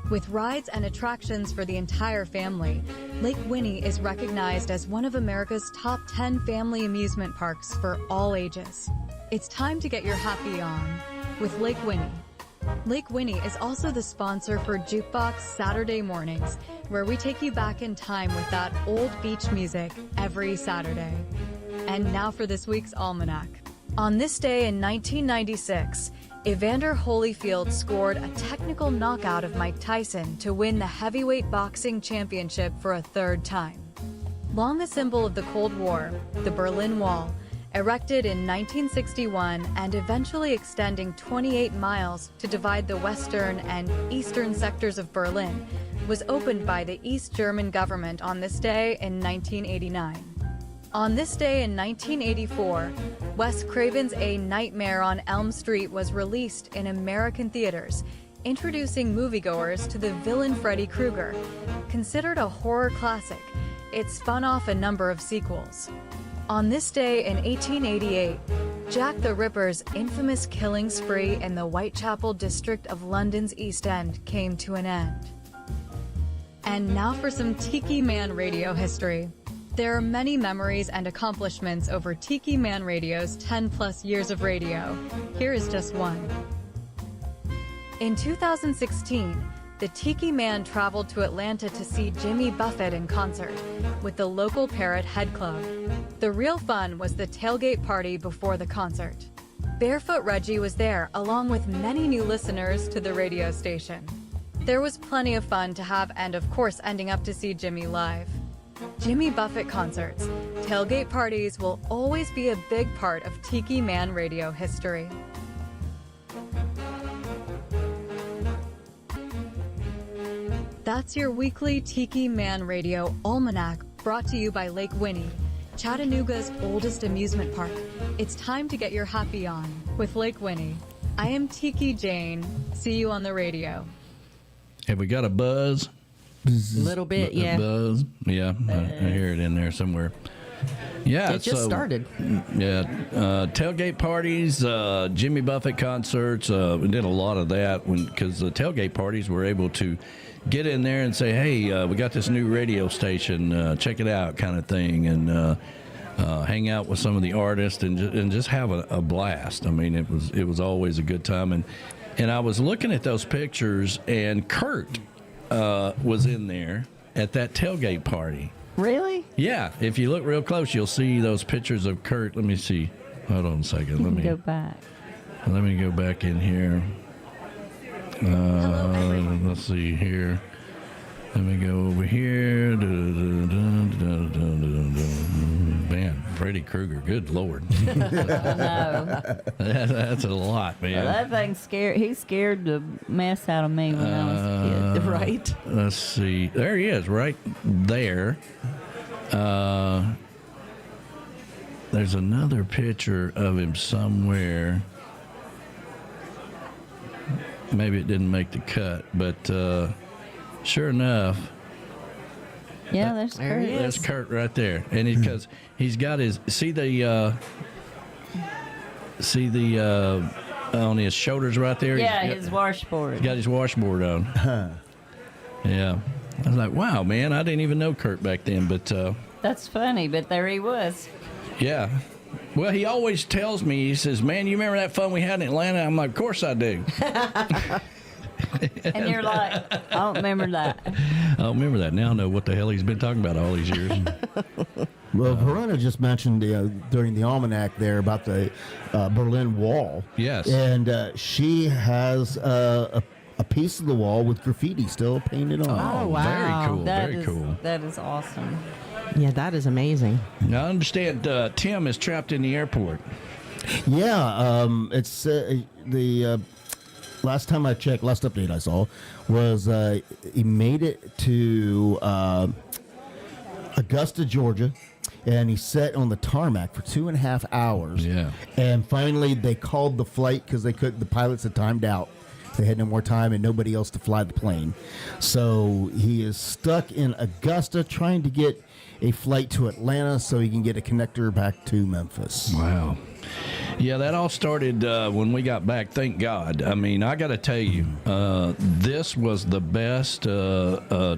With rides and attractions for the entire family, Lake Winnie is recognized as one of America's top 10 family amusement parks for all ages. It's time to get your happy on with Lake Winnie. Lake Winnie is also the sponsor for Jukebox Saturday mornings, where we take you back in time with that old beach music every Saturday. And now for this week's Almanac. On this day in 1996, Evander Holyfield scored a technical knockout of Mike Tyson to win the heavyweight boxing championship for a third time. Long a symbol of the Cold War, the Berlin Wall, erected in 1961 and eventually extending 28 miles to divide the western and eastern sectors of Berlin, was opened by the East German government on this day in 1989. On this day in 1984, Wes Craven's A Nightmare on Elm Street was released in American theaters, introducing moviegoers to the villain Freddy Krueger. Considered a horror classic, it spun off a number of sequels. On this day in 1888, Jack the Ripper's infamous killing spree in the Whitechapel district of London's East End came to an end. And now for some Tiki Man Radio history. There are many memories and accomplishments over Tiki Man Radio's 10-plus years of radio. Here is just one. In 2016, the Tiki Man traveled to Atlanta to see Jimmy Buffett in concert with the local Parrot Head Club. The real fun was the tailgate party before the concert. Barefoot Reggie was there, along with many new listeners to the radio station. There was plenty of fun to have and, of course, ending up to see Jimmy live. Jimmy Buffett concerts, tailgate parties will always be a big part of Tiki Man Radio history. That's your weekly Tiki Man Radio Almanac, brought to you by Lake Winnie, Chattanooga's oldest amusement park. It's time to get your happy on with Lake Winnie. I am Tiki Jane. See you on the radio. Have we got a buzz? A little bit, yeah. Buzz. Yeah, I hear it in there somewhere. Yeah, it just started. Yeah, tailgate parties, Jimmy Buffett concerts. We did a lot of that because the tailgate parties were able to get in there and say, "Hey, we got this new radio station. Check it out," kind of thing, and hang out with some of the artists and just have a blast. I mean, it was always a good time. And I was looking at those pictures, and Kurt was in there at that tailgate party. Really? Yeah. If you look real close, you'll see those pictures of Kurt. Let me see. Hold on a second. Let me go back. Let me go back in here. Let's see here. Let me go over here. Man, Freddy Krueger, good Lord. I know. That's a lot, man. Well, that thing scared. He scared the mess out of me when I was a kid. Right. Let's see. There he is, right there. There's another picture of him somewhere. Maybe it didn't make the cut, but sure enough. Yeah, there's Kurt. That's Kurt right there, and because he's got his on his shoulders right there. Yeah, his washboard. He's got his washboard on. Yeah, I was like, wow, man, I didn't even know Kurt back then, but that's funny. But there he was. Yeah. Well, he always tells me, he says, "Man, you remember that fun we had in Atlanta?" I'm like, "Of course I do." And you're like, "I don't remember that." I don't remember that. Now I know what the hell he's been talking about all these years. Well, Verona just mentioned during the Almanac there about the Berlin Wall. Yes. And she has a piece of the wall with graffiti still painted on. Oh, wow. Very cool. Very cool. That is awesome. Yeah, that is amazing. Now, I understand Tim is trapped in the airport. Yeah, it's the last time I checked, last update I saw was he made it to Augusta, Georgia, and he sat on the tarmac for 2.5 hours. Yeah. And finally, they called the flight because they couldn't. The pilots had timed out. They had no more time and nobody else to fly the plane. So he is stuck in Augusta trying to get a flight to Atlanta so he can get a connector back to Memphis. Wow. Yeah, that all started when we got back, thank God. I mean, I got to tell you, this was the best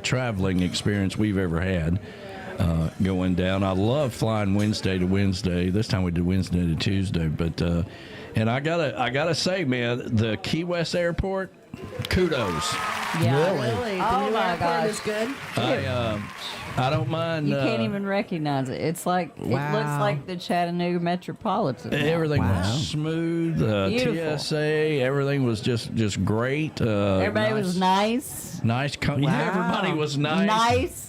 traveling experience we've ever had going down. I love flying Wednesday to Wednesday. This time we did Wednesday to Tuesday. But and I gotta say, man, the Key West Airport, kudos. Yeah, really. The Oh new my airport gosh. is good. I don't mind. You can't even recognize it. It's like it looks Wow. like the Chattanooga Metropolitan. now. Everything Wow. was smooth. Beautiful. TSA, everything was just great. Everybody was nice. Nice. Yeah, everybody was nice. Nice.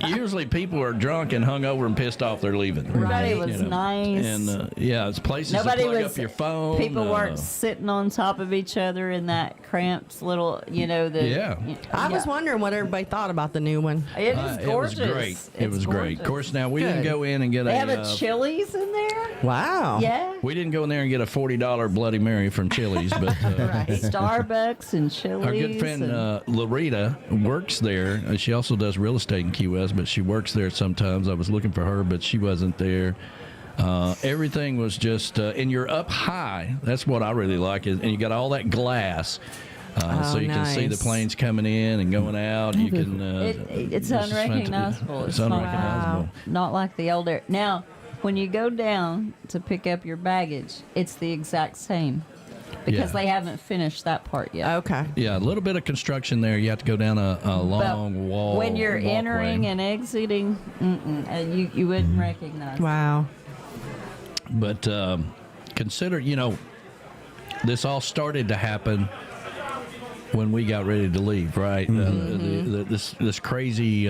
Usually people are drunk and hungover and pissed off they're leaving. Everybody was nice. And yeah, it's places Nobody to plug was. up your phone. People weren't sitting on top of each other in that cramped little, Yeah. I was wondering what everybody thought about the new one. It is gorgeous. It was great. It was great. Of gorgeous. course, now we Good. didn't go in and get They a. have a Chili's in there. Wow. Yeah. We didn't go in there and get a $40 Bloody Mary from Chili's, but Starbucks and Chili's. our good friend and- Larita works there. She also does real estate in Key West, but she works there sometimes. I was looking for her, but she wasn't there. Everything was just, and you're up high. That's what I really like, and you got all that glass. So you can see the nice. planes coming in and going out. You can. it's unrecognizable. It's unrecognizable. Not like the old air. Now, when you go down to pick up your baggage, it's the exact same because Yeah. they haven't finished that part yet. Okay. Yeah, a little bit of construction there. You have to go down a long wall. When you're walkway. entering and exiting, you wouldn't recognize. Wow. But consider, this all started to happen when we got ready to leave, right? This crazy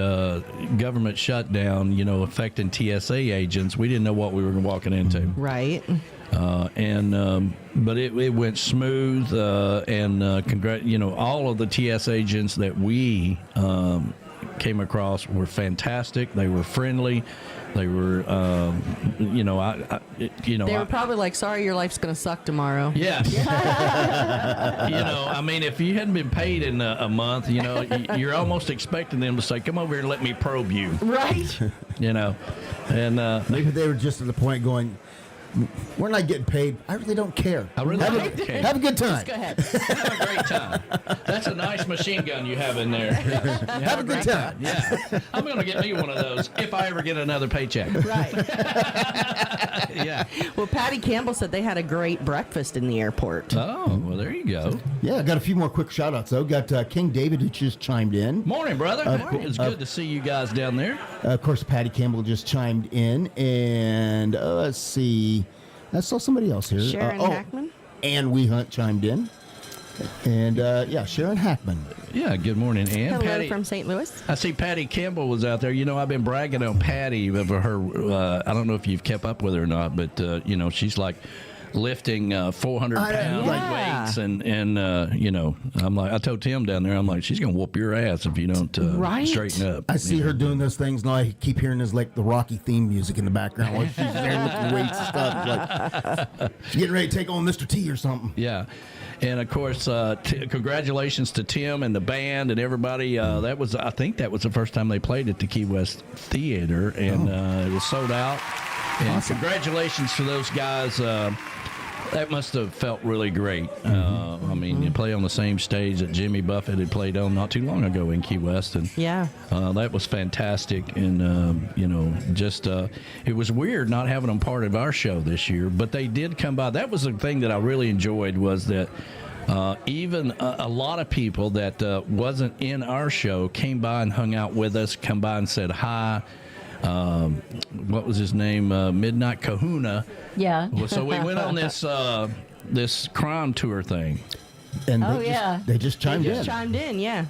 government shutdown, affecting TSA agents. We didn't know what we were walking into. Right. But it went smooth, and all of the TS agents that we came across were fantastic. They were friendly. They were, They were probably like, sorry, your life's going to suck tomorrow. Yes. If you hadn't been paid in a month, you're almost expecting them to say, come over here and let me probe you. Right. And maybe they were just at the point going, we're not getting paid. I really don't care. I really don't care. Have a good time. Just go ahead. Have a great time. That's a nice machine gun you have in there. Yes. Have a good time. Yeah. I'm going to get me one of those if I ever get another paycheck. Right. Yeah. Well, Patty Campbell said they had a great breakfast in the airport. Oh, well, there you go. Yeah, I got a few more quick shout outs, though. Got King David, who just chimed in. Morning, brother. It's good to see you guys down there. Of course, Patty Campbell just chimed in. And let's see. I saw somebody else here. Sharon Hackman. Ann We Hunt chimed in. And, Sharon Hackman. Yeah, good morning, Ann. Hello Patty, from St. Louis. I see Patty Campbell was out there. I've been bragging on Patty for her. I don't know if you've kept up with her or not, but, she's like lifting 400-pound weights. And I'm like, I told Tim down there, I'm like, she's going to whoop your ass if you don't straighten up. I see her doing those things now. I keep hearing this like the Rocky theme music in the background while she's there lifting weights and stuff. Like she's getting ready to take on Mr. T or something. Yeah. And of course, congratulations to Tim and the band and everybody. I think that was the first time they played at the Key West Theater, and it was sold out. And Awesome. Congratulations to those guys. That must have felt really great. You play on the same stage that Jimmy Buffett had played on not too long ago in Key West, and that was fantastic. And it was weird not having them part of our show this year, but they did come by. That was the thing that I really enjoyed was that even a lot of people that wasn't in our show came by and hung out with us, come by and said hi. What was his name? Midnight Kahuna. Yeah. So we went on this crime tour thing. And they just chimed in. Chimed in, yeah.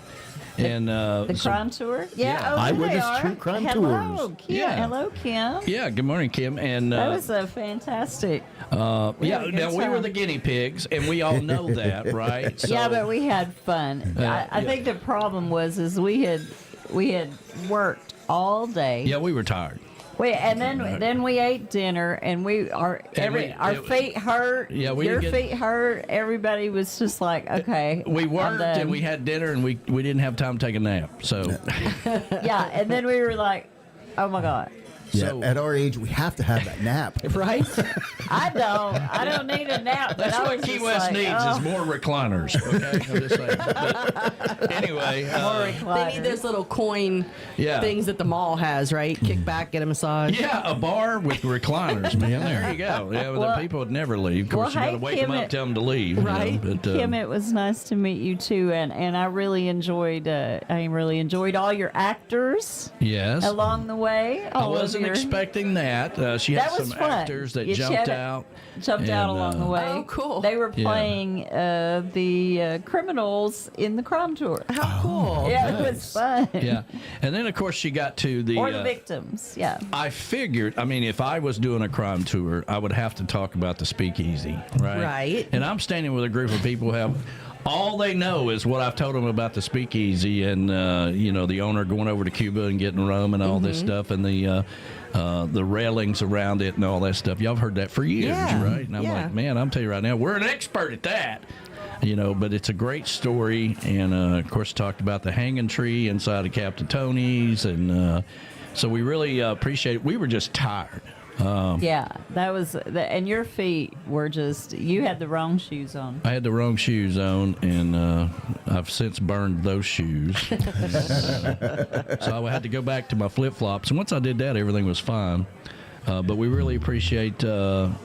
And the crime tour? Yeah. Eyewitness they are. True Crime Hello, Tours. Kim. Yeah. Hello, Kim. Yeah, good morning, Kim. And That was a fantastic. we had a good were time. the guinea pigs, and we all know that, right? So, Yeah, but we had fun. I think the problem was we had worked all day. Yeah, we were tired. And then we ate dinner, and our feet hurt. Yeah, your feet hurt. Everybody was just like, okay. We worked and we had dinner, and we didn't have time to take a nap. So yeah, and then we were like, oh my God. Yeah, So, at our age, we have to have that nap. Right? I don't need a nap. that's what Key West needs is more recliners. Okay, I'm just saying. But anyway, more recliners. They need those little coin Yeah. things that the mall has, right? Kick back, get a massage. yeah, a bar with recliners, man. There you go. Yeah, well, the people would never leave. Of course, you got to wake them up, tell them to leave. Right. You know, but, Kim, it was nice to meet you too, and I really enjoyed. I really enjoyed all your actors yes. along the way. I wasn't expecting that. She had That was some fun. actors that She jumped had out. Jumped out along the way. Oh, cool. They were Yeah. playing the criminals in the crime tour. How cool. Yeah, it was fun. Yeah, and then of course she got to the. Or the victims. Yeah. I figured. I mean, if I was doing a crime tour, I would have to talk about the speakeasy, right? Right. And I'm standing with a group of people who have. All they know is what I've told them about the speakeasy and, the owner going over to Cuba and getting rum and all this stuff and the railings around it and all that stuff. Y'all have heard that for years, right? And I'm like, man, I'm telling you right now, we're an expert at that. But it's a great story. And, of course, talked about the hanging tree inside of Captain Tony's. And so we really appreciate it. We were just tired. Yeah, that was, and your feet were just, you had the wrong shoes on. I had the wrong shoes on, and I've since burned those shoes. So I had to go back to my flip-flops. And once I did that, everything was fine. But we really appreciate Kim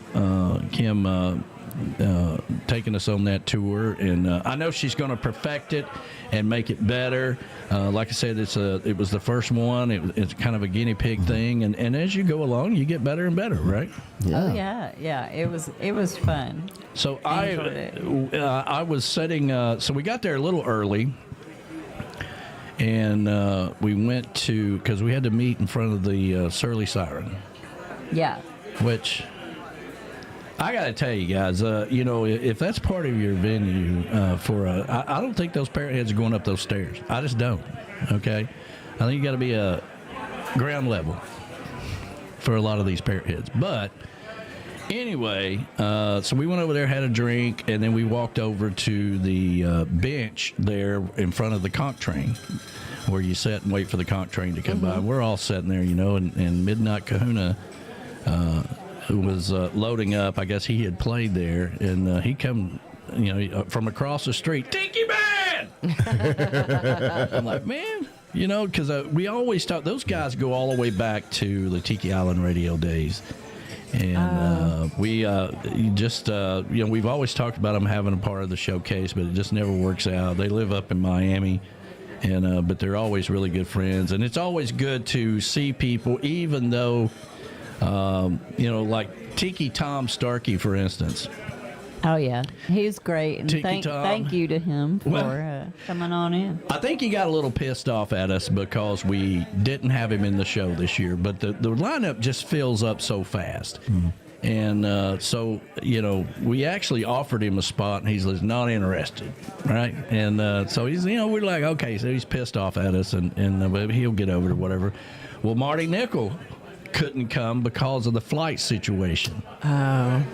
taking us on that tour. And I know she's going to perfect it and make it better. Like I said, it was the first one. It's kind of a guinea pig thing. And as you go along, you get better and better, right? Yeah. Oh, yeah. It was fun. So I was setting, so we got there a little early. And we went to, because we had to meet in front of the Surly Siren. Yeah. Which, I got to tell you guys, if that's part of your venue I don't think those parrot heads are going up those stairs. I just don't, okay? I think you got to be a ground level for a lot of these parrot heads. But anyway, so we went over there, had a drink, and then we walked over to the bench there in front of the conch train where you sit and wait for the conch train to come by. We're all sitting there, and Midnight Kahuna was loading up. I guess he had played there, and he come, from across the street, Tiki Man! I'm like, man, because we always talk, those guys go all the way back to the Tiki Island radio days. And we've always talked about them having a part of the showcase, but it just never works out. They live up in Miami, and but they're always really good friends. And it's always good to see people, even though, like Tiki Tom Starkey, for instance. Oh, yeah. He's great. And thank you to him for coming on in. I think he got a little pissed off at us because we didn't have him in the show this year, but the lineup just fills up so fast. Mm-hmm. And so, we actually offered him a spot, and he's not interested, right? And so he's, we're like, okay, so he's pissed off at us, and he'll get over it or whatever. Well, Marty Nickel couldn't come because of the flight situation. Oh.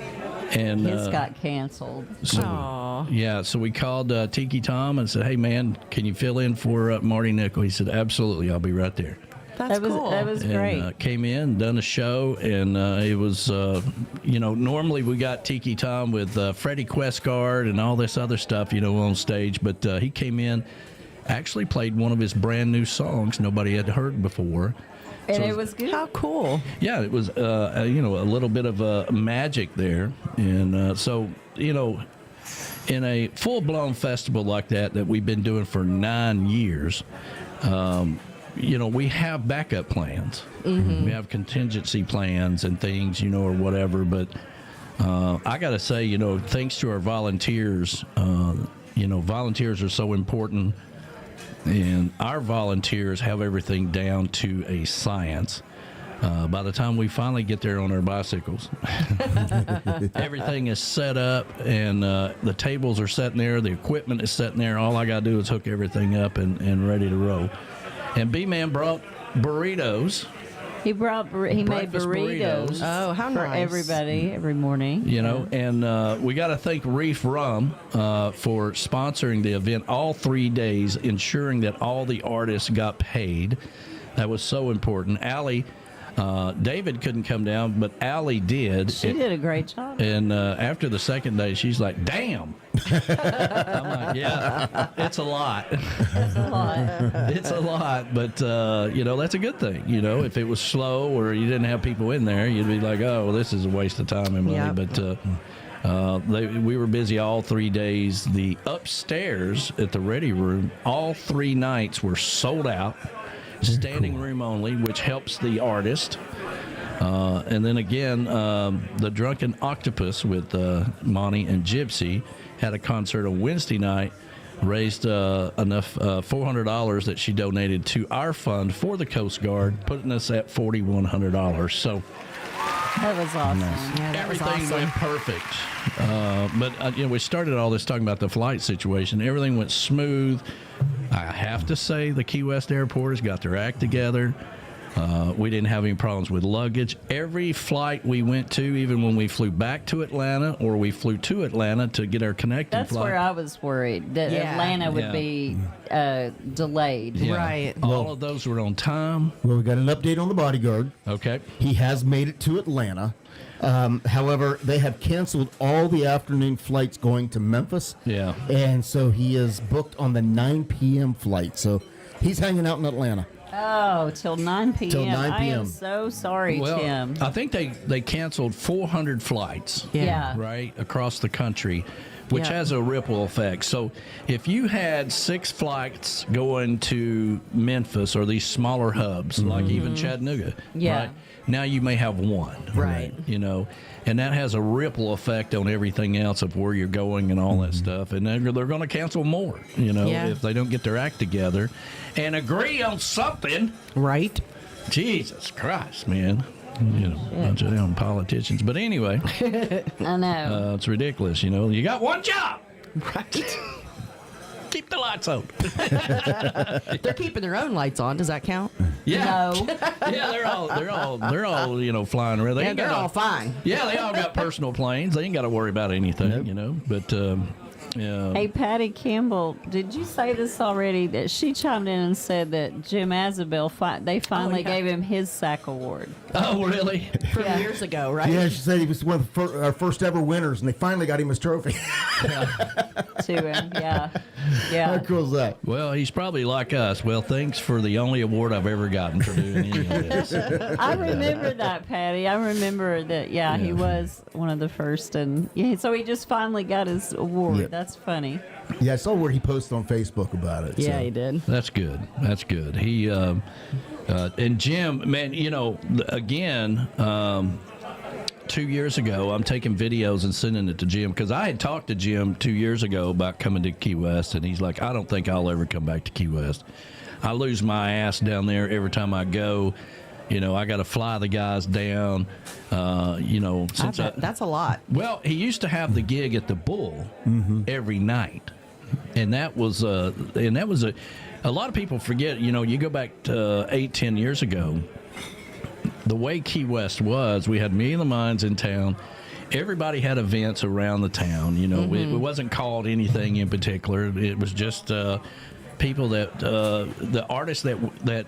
And his got canceled. So we called Tiki Tom and said, hey, man, can you fill in for Marty Nickel? He said, absolutely, I'll be right there. That was great. And came in, done a show, and it was, normally we got Tiki Tom with Freddie Questcard and all this other stuff, on stage, but he came in, actually played one of his brand new songs nobody had heard before. And it was good. How cool. Yeah, it was, a little bit of magic there. And so, in a full-blown festival like that we've been doing for 9 years, we have backup plans. Mm-hmm. We have contingency plans and things, or whatever. But I got to say, thanks to our volunteers, volunteers are so important. And our volunteers have everything down to a science. By the time we finally get there on our bicycles, everything is set up, and the tables are sitting there, the equipment is sitting there. All I got to do is hook everything up and ready to roll. And B-Man brought burritos. He made Breakfast burritos. Oh, how for nice. everybody every morning. You know, and we got to thank Reif Rum for sponsoring the event all 3 days, ensuring that all the artists got paid. That was so important. Allie, David couldn't come down, but Allie did. She did a great job. And after the second day, she's like, damn. I'm like, yeah, it's a lot. That's a lot. It's a lot, but, you know, that's a good thing. You know, if it was slow or you didn't have people in there, you'd be like, oh, well, this is a waste of time and money. Yep. But we were busy all 3 days. The upstairs at the Ready Room, all 3 nights were sold out. Standing room only, which helps the artist. And then again, the Drunken Octopus with Monty and Gypsy had a concert on Wednesday night, raised enough $400 that she donated to our fund for the Coast Guard, putting us at $4,100. So That was awesome. Yeah, that everything was awesome. went perfect. But you know, we started all this talking about the flight situation. Everything went smooth. I have to say the Key West Airport has got their act together. We didn't have any problems with luggage. Every flight we went to, even when we flew back to Atlanta or we flew to Atlanta to get our connecting That's flight. where I was worried that Yeah. Atlanta would Yeah. be delayed. Yeah. Right. All of those were on time. Well, we got an update on the bodyguard. Okay. He has made it to Atlanta. However, they have canceled all the afternoon flights going to Memphis. Yeah. And so he is booked on the 9 p.m. flight. So he's hanging out in Atlanta. Oh, till 9 p.m. Till 9 I am p.m. so sorry, Well, Tim. I think they canceled 400 flights. Yeah. Right across the country, which Yeah. has a ripple effect. So if you had 6 flights going to Memphis or these smaller hubs, like even Chattanooga, Yeah. right? Now you may have 1. Right. You know, and that has a ripple effect on everything else of where you're going and all that stuff. And they're going to cancel more, you know, Yeah. if they don't get their act together and agree on something. Right. Jesus Christ, man. You know, bunch of them politicians. But anyway, I know. it's ridiculous, you know. You got one job. Right. Keep the lights on. They're keeping their own lights on. Does that count? Yeah. No. Yeah, they're all, you know, flying around. They Yeah, ain't they're got all fine. Yeah, they all got personal planes. They ain't got to worry about anything, you know. But yeah. Hey, Patty Campbell, did you say this already? That she chimed in and said that Jim Azabel, they finally yeah. gave him his SAC award. Oh, really? From Yeah. years ago, right? Yeah, she said he was one of our first ever winners, and they finally got him his trophy. To him. Yeah. How Yeah. cool is that? Well, he's probably like us. Well, thanks for the only award I've ever gotten for doing any of this. I remember that, Patty. I remember that, yeah, he was one of the first. And yeah, so he just finally got his award. Yep. That's funny. Yeah, I saw where he posted on Facebook about it. Yeah, so. he did. That's good. That's good. He and Jim, man, you know, again, 2 years ago, I'm taking videos and sending it to Jim because I had talked to Jim 2 years ago about coming to Key West, and he's like, I don't think I'll ever come back to Key West. I lose my ass down there every time I go. You know, I got to fly the guys down. You know, since That's a lot. well, he used to have the gig at the Bull every night, and that was a lot of people forget. You know, you go back to 8-10 years ago. The way Key West was, we had Meeting of the Minds in town. Everybody had events around the town. You know, it wasn't called anything in particular. It was just people that the artists that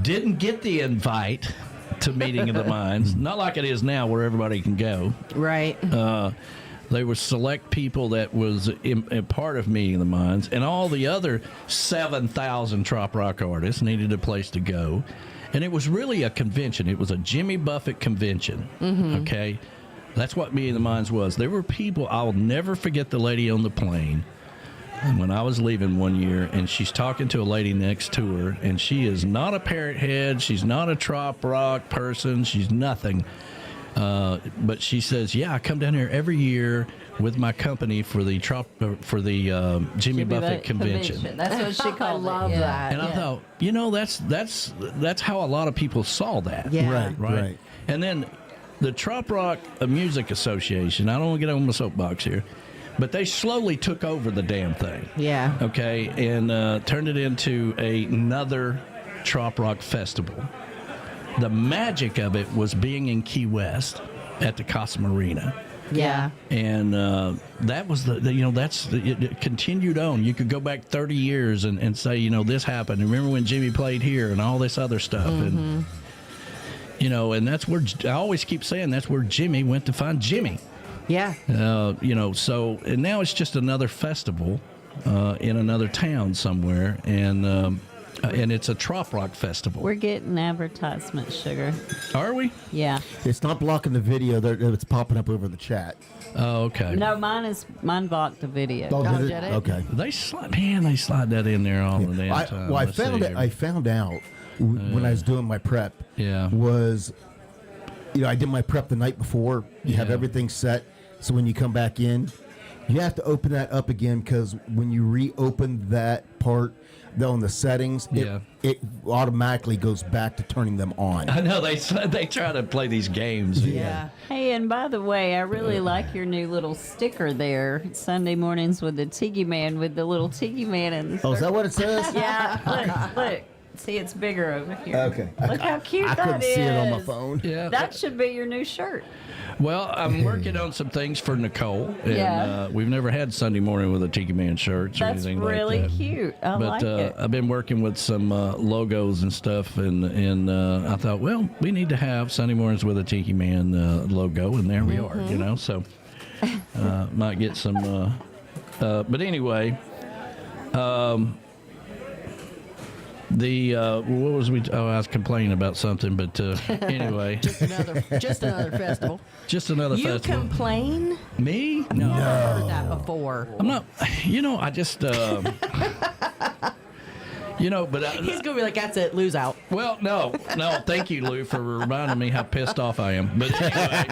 didn't get the invite to Meeting of the Minds. Not like it is now, where everybody can go. Right. They would select people that was a part of Meeting of the Minds, and all the other 7,000 trop rock artists needed a place to go. And it was really a convention. It was a Jimmy Buffett convention. Okay, that's what Meeting of the Minds was. There were people. I'll never forget the lady on the plane when I was leaving one year, and she's talking to a lady next to her, and she is not a parrot head. She's not a trop rock person. She's nothing. But she says, "Yeah, I come down here every year with my company for the Jimmy Buffett convention." That's what she called it. I love yeah. that. And I thought, you know, that's how a lot of people saw that. Yeah. Right. And then the Trop Rock Music Association, I don't want to get on my soapbox here, But they slowly took over the damn thing. Yeah. Okay, and turned it into another trop rock festival. The magic of it was being in Key West at the Casa Marina. Yeah. And that was it continued on. You could go back 30 years and say, this happened. Remember when Jimmy played here and all this other stuff. And, and that's where, I always keep saying, that's where Jimmy went to find Jimmy. Yeah. So, and now it's just another festival in another town somewhere. And it's a trop rock festival. We're getting advertisement, Sugar. Are we? Yeah. It's not blocking the video. It's popping up over the chat. Oh, okay. No, mine blocked the video. Oh, did did it? Okay. They slide that in there all the damn time. Well, Let's see here. I found out when I was doing my prep. Yeah. Was, I did my prep the night before. You have everything set. So when you come back in, you have to open that up again because when you reopen that part on the settings, it automatically goes back to turning them on. I know they try to play these games. Yeah. Hey, and by the way, I really like your new little sticker there. Sunday mornings with the Tiki Man, with the little Tiki Man in the Oh, is that what it says? Yeah, look. See, it's bigger over here. Okay. Look how cute I that couldn't is. see it on my phone. Yeah. That should be your new shirt. Well, I'm working on some things for Nicole. And, we've never had Sunday morning with a Tiki Man shirts or That's anything really like that. cute. I But like it. I've been working with some logos and stuff, and I thought, well, we need to have Sunday mornings with a Tiki Man logo, and there we are, So might get some. But anyway, what was we? Oh, I was complaining about something, but anyway, Just another festival. just another You festival. complain? Me? No. I've heard that before. I'm not. I just. But He's gonna be like, "That's it, lose out." well, no. Thank you, Lou, for reminding me how pissed off I am. But anyway,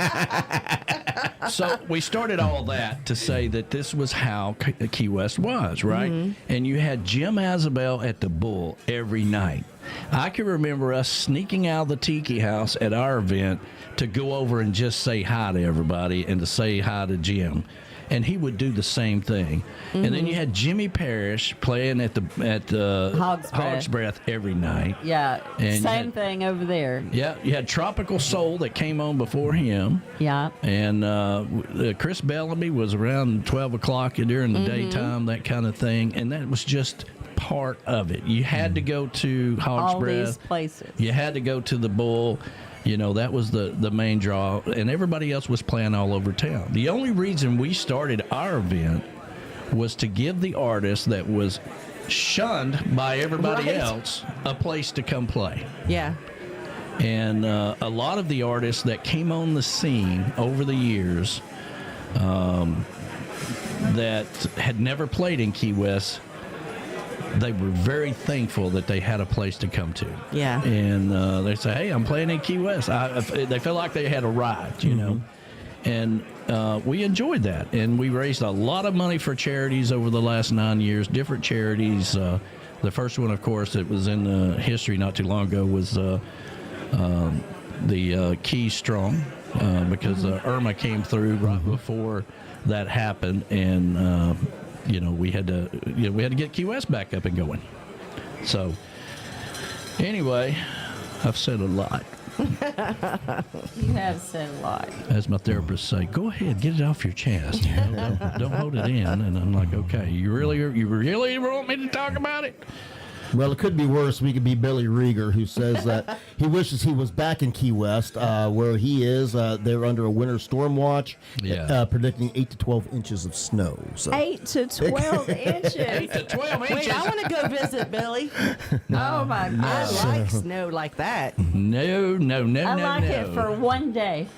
so we started all that to say that this was how Key West was, right? And you had Jim Azabel at the Bull every night. I can remember us sneaking out of the Tiki House at our event to go over and just say hi to everybody and to say hi to Jim. And he would do the same thing. And then you had Jimmy Parrish playing at Hog's Breath every night. Yeah, And same thing over there. Yeah, you had Tropical Soul that came on before him. Yeah. And Chris Bellamy was around 12 o'clock during the daytime, that kind of thing. And that was just part of it. You had to go to Hog's All Breath. these places. You had to go to the Bull. That was the main draw, and everybody else was playing all over town. The only reason we started our event was to give the artist that was shunned by everybody else a place to come play. Yeah. And a lot of the artists that came on the scene over the years that had never played in Key West, they were very thankful that they had a place to come to. Yeah. And they say, hey, I'm playing in Key West. They felt like they had arrived, know. And we enjoyed that. And we raised a lot of money for charities over the last 9 years, different charities. The first one, of course, that was in history not too long ago was the Key Strong, because Irma came through right before that happened. And we had to get Key West back up and going. So, anyway, I've said a lot. You have said a lot. As my therapist say, go ahead, get it off your chest. Don't hold it in. And I'm like, okay, you really want me to talk about it? Well, it could be worse. We could be Billy Rieger, who says that he wishes he was back in Key West, where he is. They're under a winter storm watch, predicting 8 to 12 inches of snow. So. 8 to 12 inches. 8 to 12 inches. Wait, I want to go visit Billy. Oh my I gosh. like snow like that. No. I like it for one day.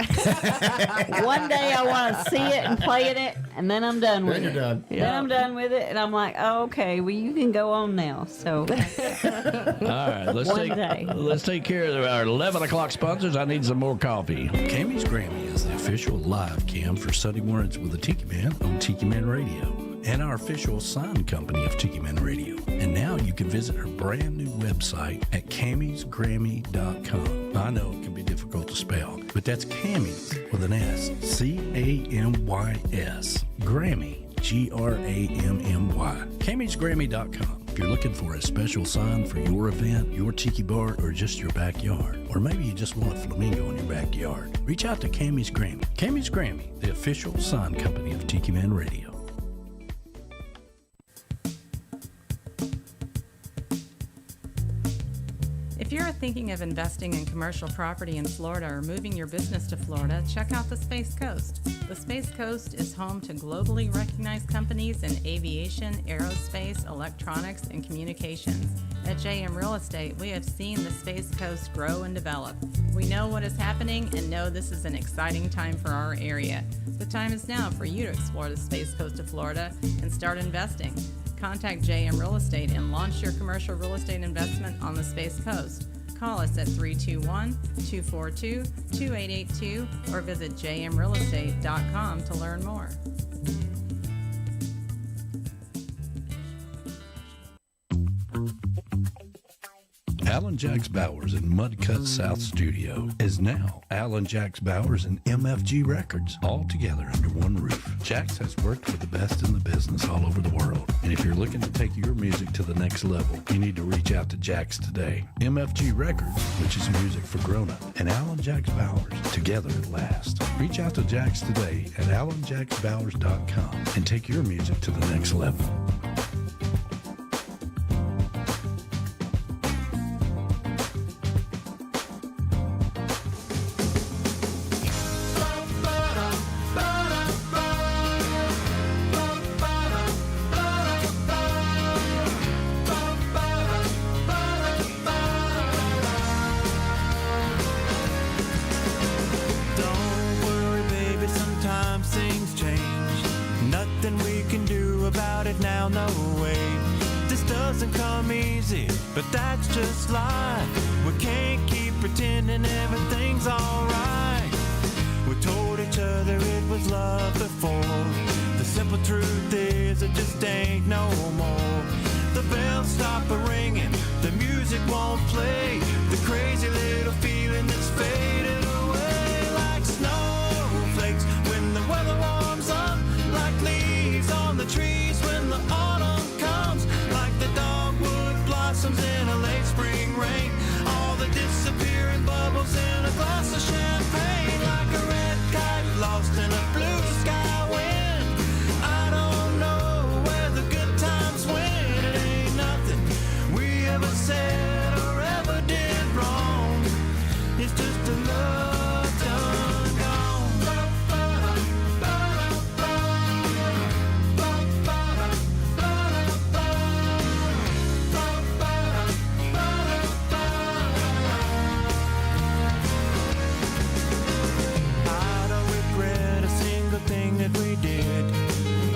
One day I want to see it and play in it, and then I'm done with it. Then you're done. Then I'm done with it, and I'm like, oh, okay, well, you can go on now. So. All right, let's take care of our 11 o'clock sponsors. I need some more coffee. Camys Grammy is the official live cam for Sunday mornings with the Tiki Man on Tiki Man Radio, and our official sign company of Tiki Man Radio. And now you can visit her brand new website at camysgrammy.com. I know it can be difficult to spell, but that's Camys with an S, Camys, Grammy.com. CamysGrammy.com. If you're looking for a special sign for your event, your tiki bar, or just your backyard, or maybe you just want a flamingo in your backyard, reach out to Camys Grammy. Camys Grammy, the official sign company of Tiki Man Radio. If you're thinking of investing in commercial property in Florida or moving your business to Florida, check out the Space Coast. The Space Coast is home to globally recognized companies in aviation, aerospace, electronics, and communications. At JM Real Estate, we have seen the Space Coast grow and develop. We know what is happening and know this is an exciting time for our area. The time is now for you to explore the Space Coast of Florida and start investing. Contact JM Real Estate and launch your commercial real estate investment on the Space Coast. Call us at 321-242-2882 or visit jmrealestate.com to learn more. Alan Jacks Bowers in Mudcut South Studio is now Alan Jacks Bowers and MFG Records, all together under one roof. Jacks has worked with the best in the business all over the world, and if you're looking to take your music to the next level, you need to reach out to Jacks today. MFG Records, which is music for grown-up, and Alan Jacks Bowers, together at last. Reach out to Jacks today at alanjacksbowers.com and take your music to the next level. But that's just life. We can't keep pretending everything's alright. We told each other it was love before. The simple truth is it just ain't no more. The bells stop ringing, the music won't play. The crazy little feeling that's faded away. Like snowflakes when the weather warms up. Like leaves on the trees when the autumn comes. Like the dogwood blossoms in a late spring rain. All the disappearing bubbles in a glass of champagne. Like a red kite lost in a blue sky wind. I don't know where the good times went. It ain't nothing we ever said or ever did wrong. It's just a love done gone. Thing that we did,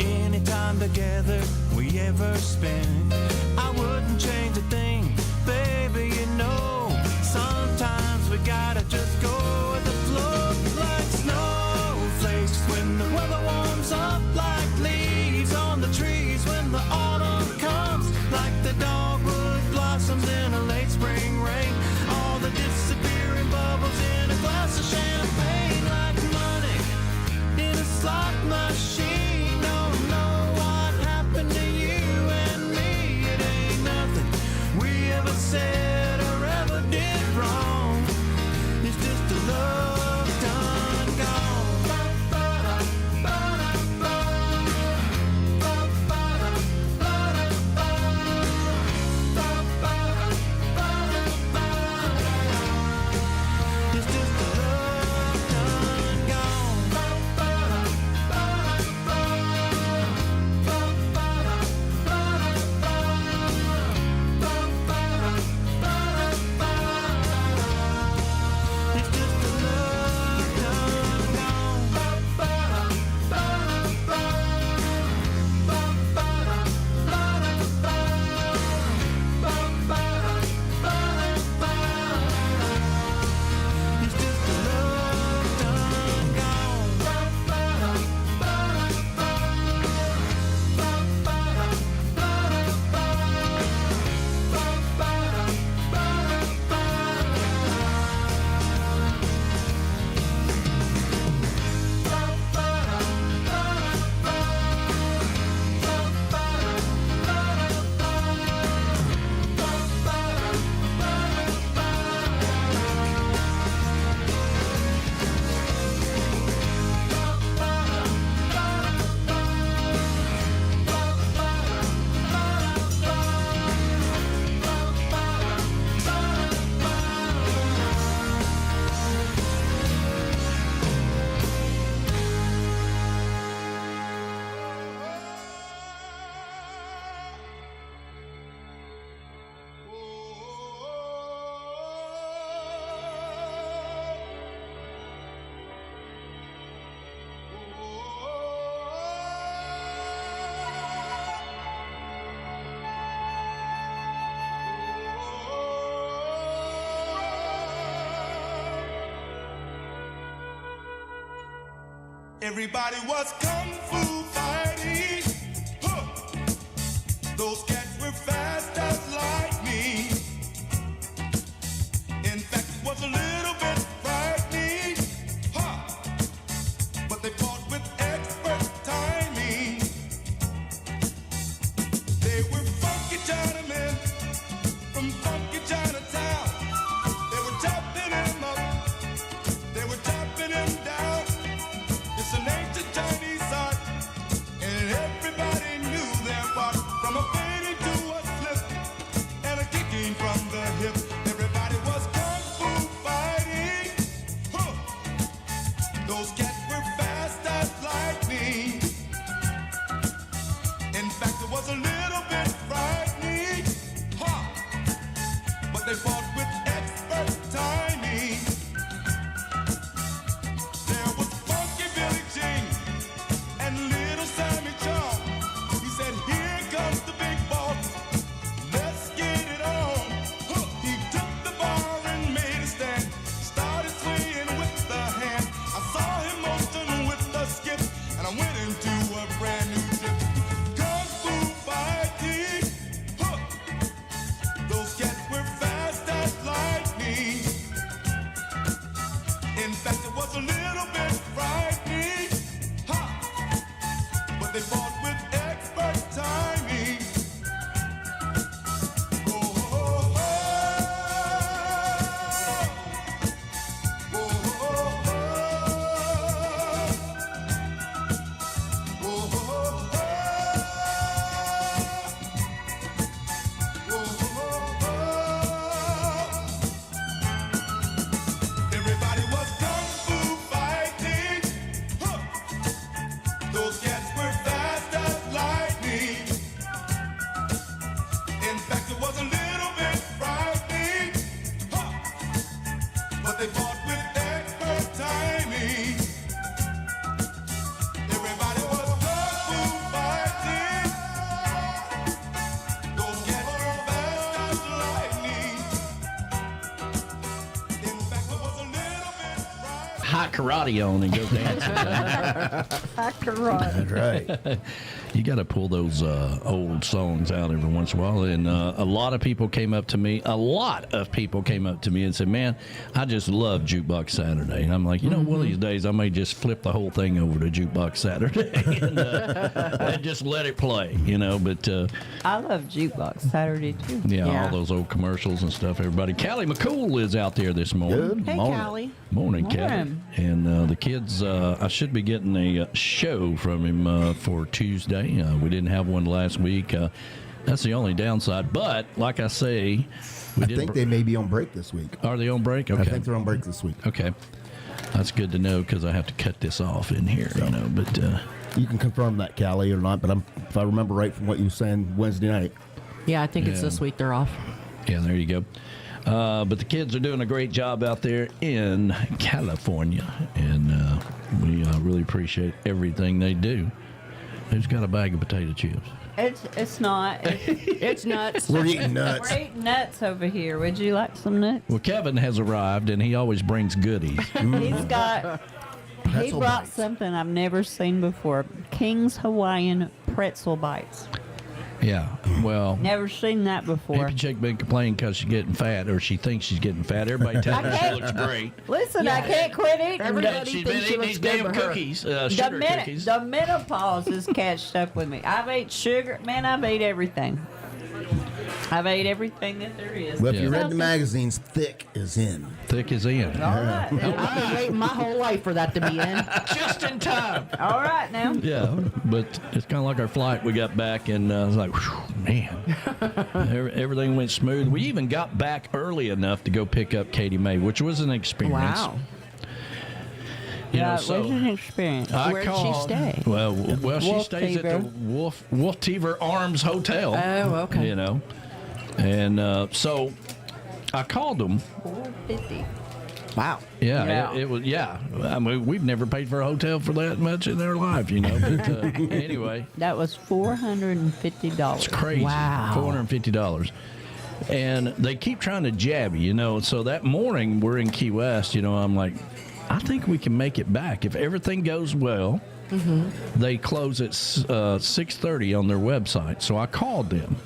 any time together we ever spent, I wouldn't change a thing, baby, you know. Sometimes we gotta just go with the flow. Like snowflakes when the weather warms up. Like leaves on the trees when the autumn comes. Like the dogwood blossoms in a late spring rain. All the disappearing bubbles in a glass of champagne. Like money in a slot machine. Don't know what happened to you and me. It ain't nothing we ever said or ever did wrong. It's just a love done gone. It's just a love done gone. Everybody was kung fu fighting. Huh. Those cats were fast as lightning. In fact, it was a little bit frightening. Huh. But they fought with expert timing. They were funky Chinamen from funky Chinatown. They were chopping him up. They were chopping him down. It's an ancient Chinese art, and everybody knew their part. From a fading to a slip, and a kicking from the hip. Everybody was kung fu fighting. Huh. Those cats were fast as lightning. In fact, it was a little bit frightening. Huh. But they fought with expert timing. There was Funky Billy Jean and Little Sammy John. He said, here comes the big boss. Let's get it on. Huh. He took the bar and made a stand. Started swaying with the hand. I saw him motion with the skip, and I went into a brand new dip. Kung fu fighting. Huh. Those cats were fast as lightning. In fact, it was a little bit frightening. Ha! But they fought with expert timing. Oh, oh, oh. Oh, oh, oh. Oh, oh, oh. Everybody was kung fu fighting. Huh. Those cats were fast as lightning. In fact, it was a little bit frightening. Huh. But they fought with expert timing. Everybody was kung fu fighting. Those cats were fast as lightning. In fact, it was a little bit frightening. Hot karate on and go dancing. That's right. You got to pull those old songs out every once in a while. And a lot of people came up to me. A lot of people came up to me and said, man, I just love Jukebox Saturday. And I'm like, you know, one of these days I may just flip the whole thing over to Jukebox Saturday and just let it play, you know. But I love Jukebox Saturday, too. yeah, all those old commercials and stuff, everybody. Callie McCool is out there this morning. Good Hey, morning. Callie. Morning, Callie. Morning. And the kids, I should be getting a show from him for Tuesday. We didn't have one last week. That's the only downside. But like I say, I think they may be on break this week. Are they on break? Okay. I think they're on break this week. Okay. That's good to know because I have to cut this off in here, you know. But You can confirm that, Callie, or not, but if I remember right from what you were saying Wednesday night. Yeah, I think it's this week they're off. yeah, there you go. But the kids are doing a great job out there in California, and we really appreciate everything they do. Who's got a bag of potato chips? It's not. It's nuts. We're eating nuts. We're eating nuts over here. Would you like some nuts? Well, Kevin has arrived, and he always brings goodies. He's got. He Pretzel brought bites. something I've never seen before. King's Hawaiian pretzel bites. Yeah, well, Never seen that before. Hippie Chick been complaining because she's getting fat, or she thinks she's getting fat. Everybody tells her she looks great. Listen, I can't quit eating. Everybody She's been thinks she eating looks these good damn for her. cookies, The sugar cookies. the menopause has catched up with me. I've ate sugar. Man, I've ate everything. I've ate everything that there is. Well, if you Yeah. read the magazines, thick is in. Thick is in. All right, now. I've been waiting my whole life for that to be in. Just in time. All right now. Yeah, but it's kind of like our flight. We got back and it's like, whew, man, everything went smooth. We even got back early enough to go pick up Katie May, which was an experience. Wow. You know, Yeah, so it was an experience. I Where'd she called- stay? Well, she Wolf stays at the Teaver. Wolf Teaver Arms Hotel. Oh, okay. You know, and so I called them. $4.50. Wow. Yeah, Yeah. It was. Yeah, I mean, we've never paid for a hotel for that much in our life, you know. But anyway, That was $450. it's crazy. Wow. $450. And they keep trying to jab you, you know. So that morning we're in Key West, you know. I'm like, I think we can make it back if everything goes well. They close at 6:30 on their website. So I called them.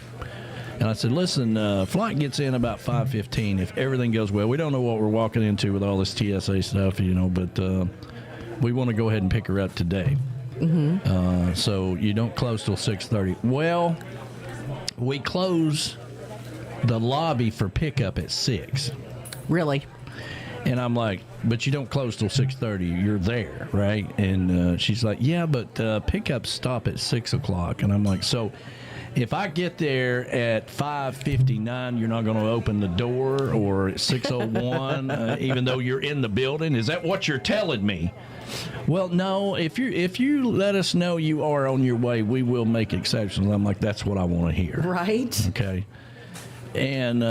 And I said, listen, flight gets in about 5:15 if everything goes well. We don't know what we're walking into with all this TSA stuff, but we want to go ahead and pick her up today. So you don't close till 6:30. Well, we close the lobby for pickup at 6. Really? And I'm like, but you don't close till 6:30. You're there, right? And she's like, yeah, but pickups stop at 6 o'clock. And I'm like, so if I get there at 5:59, you're not going to open the door, or at 6:01, even though you're in the building? Is that what you're telling me? Well, no. If you let us know you are on your way, we will make exceptions. I'm like, that's what I want to hear. Right. Okay. And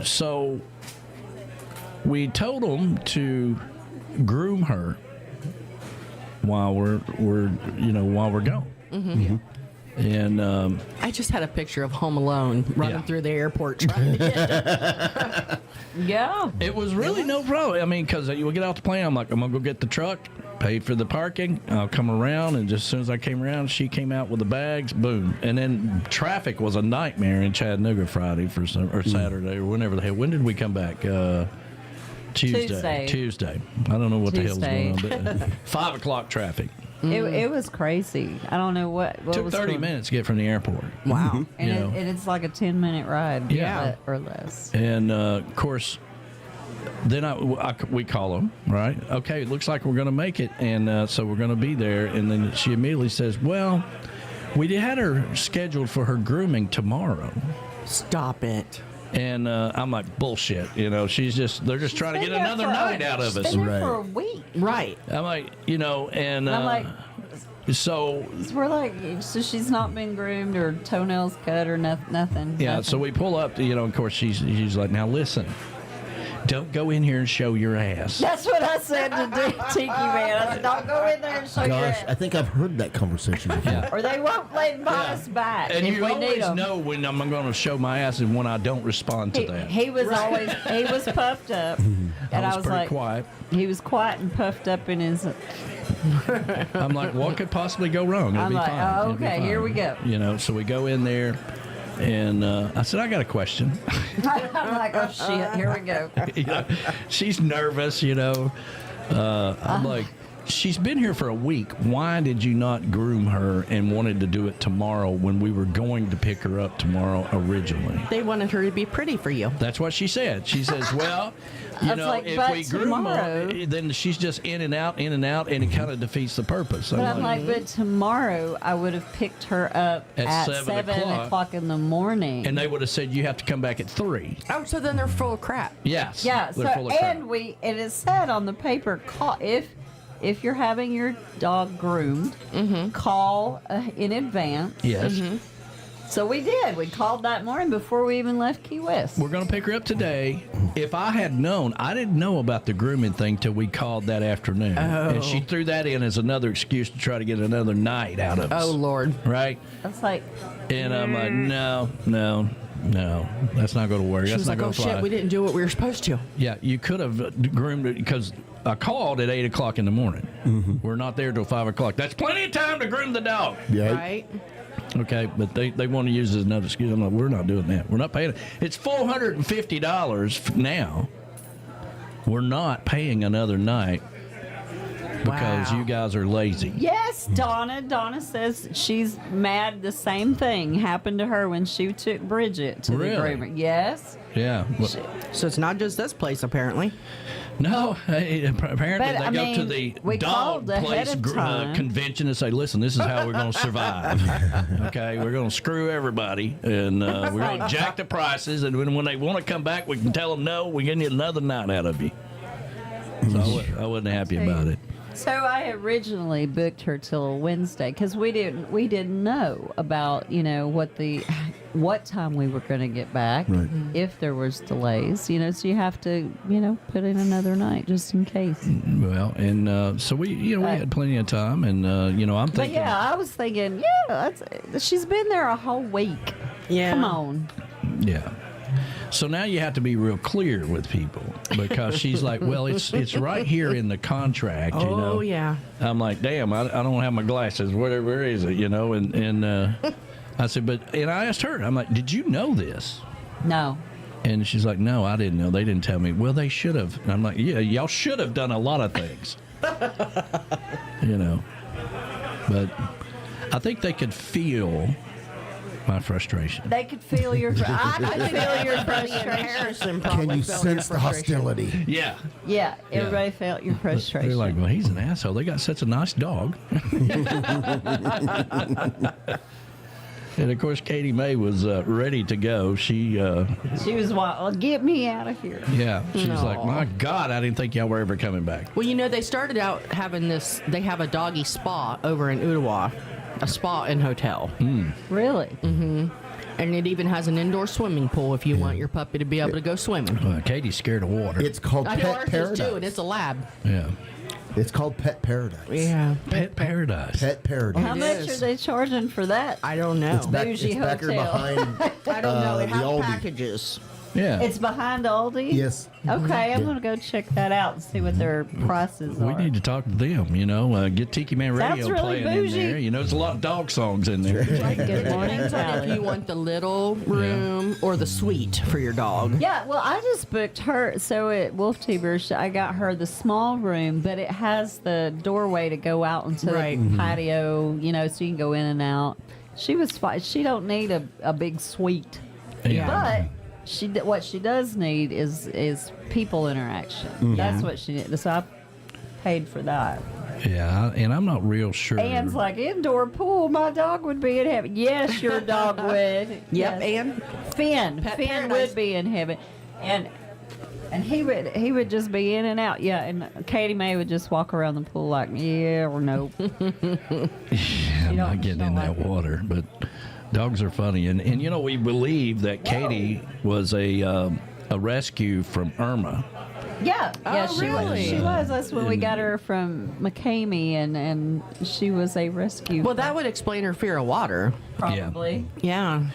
so we told them to groom her while we're gone. And I just had a picture of Home Alone running through the airport trying to get Yeah. It was really no problem. I mean, because you would get off the plane, I'm like, I'm going to go get the truck, pay for the parking, I'll come around, and just as soon as I came around, she came out with the bags, boom. And then traffic was a nightmare in Chattanooga Friday or Saturday or whenever the hell. When did we come back? Tuesday. I don't know what the hell's going on, but 5 o'clock traffic. It was crazy. I don't know what took was 30 minutes to get from the airport. Wow. And it's like a 10-minute ride, or less. And of course, then we call them, right? Okay, it looks like we're going to make it, and so we're going to be there. And then she immediately says, well, we had her scheduled for her grooming tomorrow. Stop it. And I'm like, bullshit. They're just trying to get another night out of us. She's been there for a week. Right. I'm like, and I'm like, so we're like, so she's not been groomed or toenails cut or nothing. Yeah. Nothing. So we pull up, of course she's like, now listen, don't go in here and show your ass. That's what I said to Tiki Man. I said, don't go in there and show your ass. I think I've heard that conversation before. Or they won't let us back. And if you we always need 'em. know when I'm going to show my ass and when I don't respond to that. He was he was puffed up. And I was pretty like, quiet. He was quiet and puffed up in his. I'm like, what could possibly go wrong? It'll I'm be like, fine. oh, It'll be okay, fine. here we go. So we go in there, and I said, I got a question. I'm like, oh shit, here we go. She's nervous, I'm like, she's been here for a week. Why did you not groom her and wanted to do it tomorrow when we were going to pick her up tomorrow originally? They wanted her to be pretty for you. That's what she said. She says, well, if we groom her, then she's just in and out, and it kind of defeats the purpose. I'm like, but tomorrow I would have picked her up at 7 o'clock in the morning. And they would have said, you have to come back at 3. Oh, so then they're full of crap. Yes. Yeah, they're full of crap. and it is said on the paper, call if you're having your dog groomed, call in advance. Yes. So we did. We called that morning before we even left Key West. We're going to pick her up today. If I had known, I didn't know about the grooming thing till we called that afternoon. Oh. And she threw that in as another excuse to try to get another night out of us. Oh, Lord. Right? That's like... And I'm like, no, that's not going to work. She was like, oh, shit, we didn't do what we were supposed to. Yeah, you could have groomed it because I called at 8 o'clock in the morning. We're not there till 5 o'clock. That's plenty of time to groom the dog. Yeah. Right? Okay, but they want to use it as another excuse. I'm like, we're not doing that. We're not paying it. It's $450 now. We're not paying another night because you guys are lazy. Yes, Donna. Donna says she's mad. The same thing happened to her when she took Bridget to the groomer. Yes. Yeah. So it's not just this place, apparently. No, apparently they go to the dog place convention and say, listen, this is how we're going to survive. Okay, we're going to screw everybody, and we're going to jack the prices, and when they want to come back, we can tell them, no, we're going to get another night out of you. So I wasn't happy about it. So I originally booked her till Wednesday because we didn't know about what time we were going to get back, if there was delays, so you have to put in another night just in case. Well, and so we had plenty of time, and I'm thinking. But yeah, I was thinking, she's been there a whole week. Yeah, come on. Yeah. So now you have to be real clear with people because she's like, well, it's right here in the contract, you know. Oh, yeah. I'm like, damn, I don't have my glasses. Where is it, you know? And I said, and I asked her, I'm like, did you know this? No. And she's like, no, I didn't know. They didn't tell me. Well, they should have. And I'm like, yeah, y'all should have done a lot of things. You know. But I think they could feel my frustration. They could feel your. I could feel your frustration. Can you sense the hostility? Yeah. Yeah, everybody felt your frustration. They're like, well, he's an asshole. They got such a nice dog. And of course, Katie May was ready to go. She was wild. Well, get me out of here. Yeah, she's like, my God, I didn't think y'all were ever coming back. Well, you know, they started out having this. They have a doggy spa over in Ottawa, a spa and hotel. Really? Mm-hmm. And it even has an indoor swimming pool if you want your puppy to be able to go swimming. Katie's scared of water. It's called I know Pet ours is Paradise. too, and it's a lab. Yeah. It's called Pet Paradise. Yeah. Pet Paradise. Pet Paradise. How much are they charging for that? I don't know. It's back, Bougie it's back here hotel. behind I don't know. They the have Aldi. packages. Yeah. It's behind Aldi? Yes. Okay, I'm Yeah. going to go check that out and see what their prices We are. need to talk to them, you know, get Tiki Man Sounds Radio really playing bougie. in there. You know, there's a lot of dog songs in there. Good morning, Depends on if Sally. you want the little room or the suite for your dog. Yeah, well, I just booked her. So at Wolf Teeber's, I got her the small room, but it has the doorway to go out into the patio, you know, so you can go in and out. She was fine. She don't need a big suite. Yeah. But what she does need is people interaction. That's what she needs. So I paid for that. Yeah, and I'm not real sure. Anne's like, indoor pool, my dog would be in heaven. Yes, your dog would. Yep, Yes. Anne. Finn Pet Finn Paradise. would be in heaven. And he would just be in and out. Yeah, and Katie May would just walk around the pool like, yeah or no. I'm not getting in that water, but dogs are funny. And you know, we believe that Katie was a rescue from Irma. Yeah, she really? was. She was. That's when we got her from Camy, and she was a rescue. Well, that would explain her fear of water. probably. Yeah.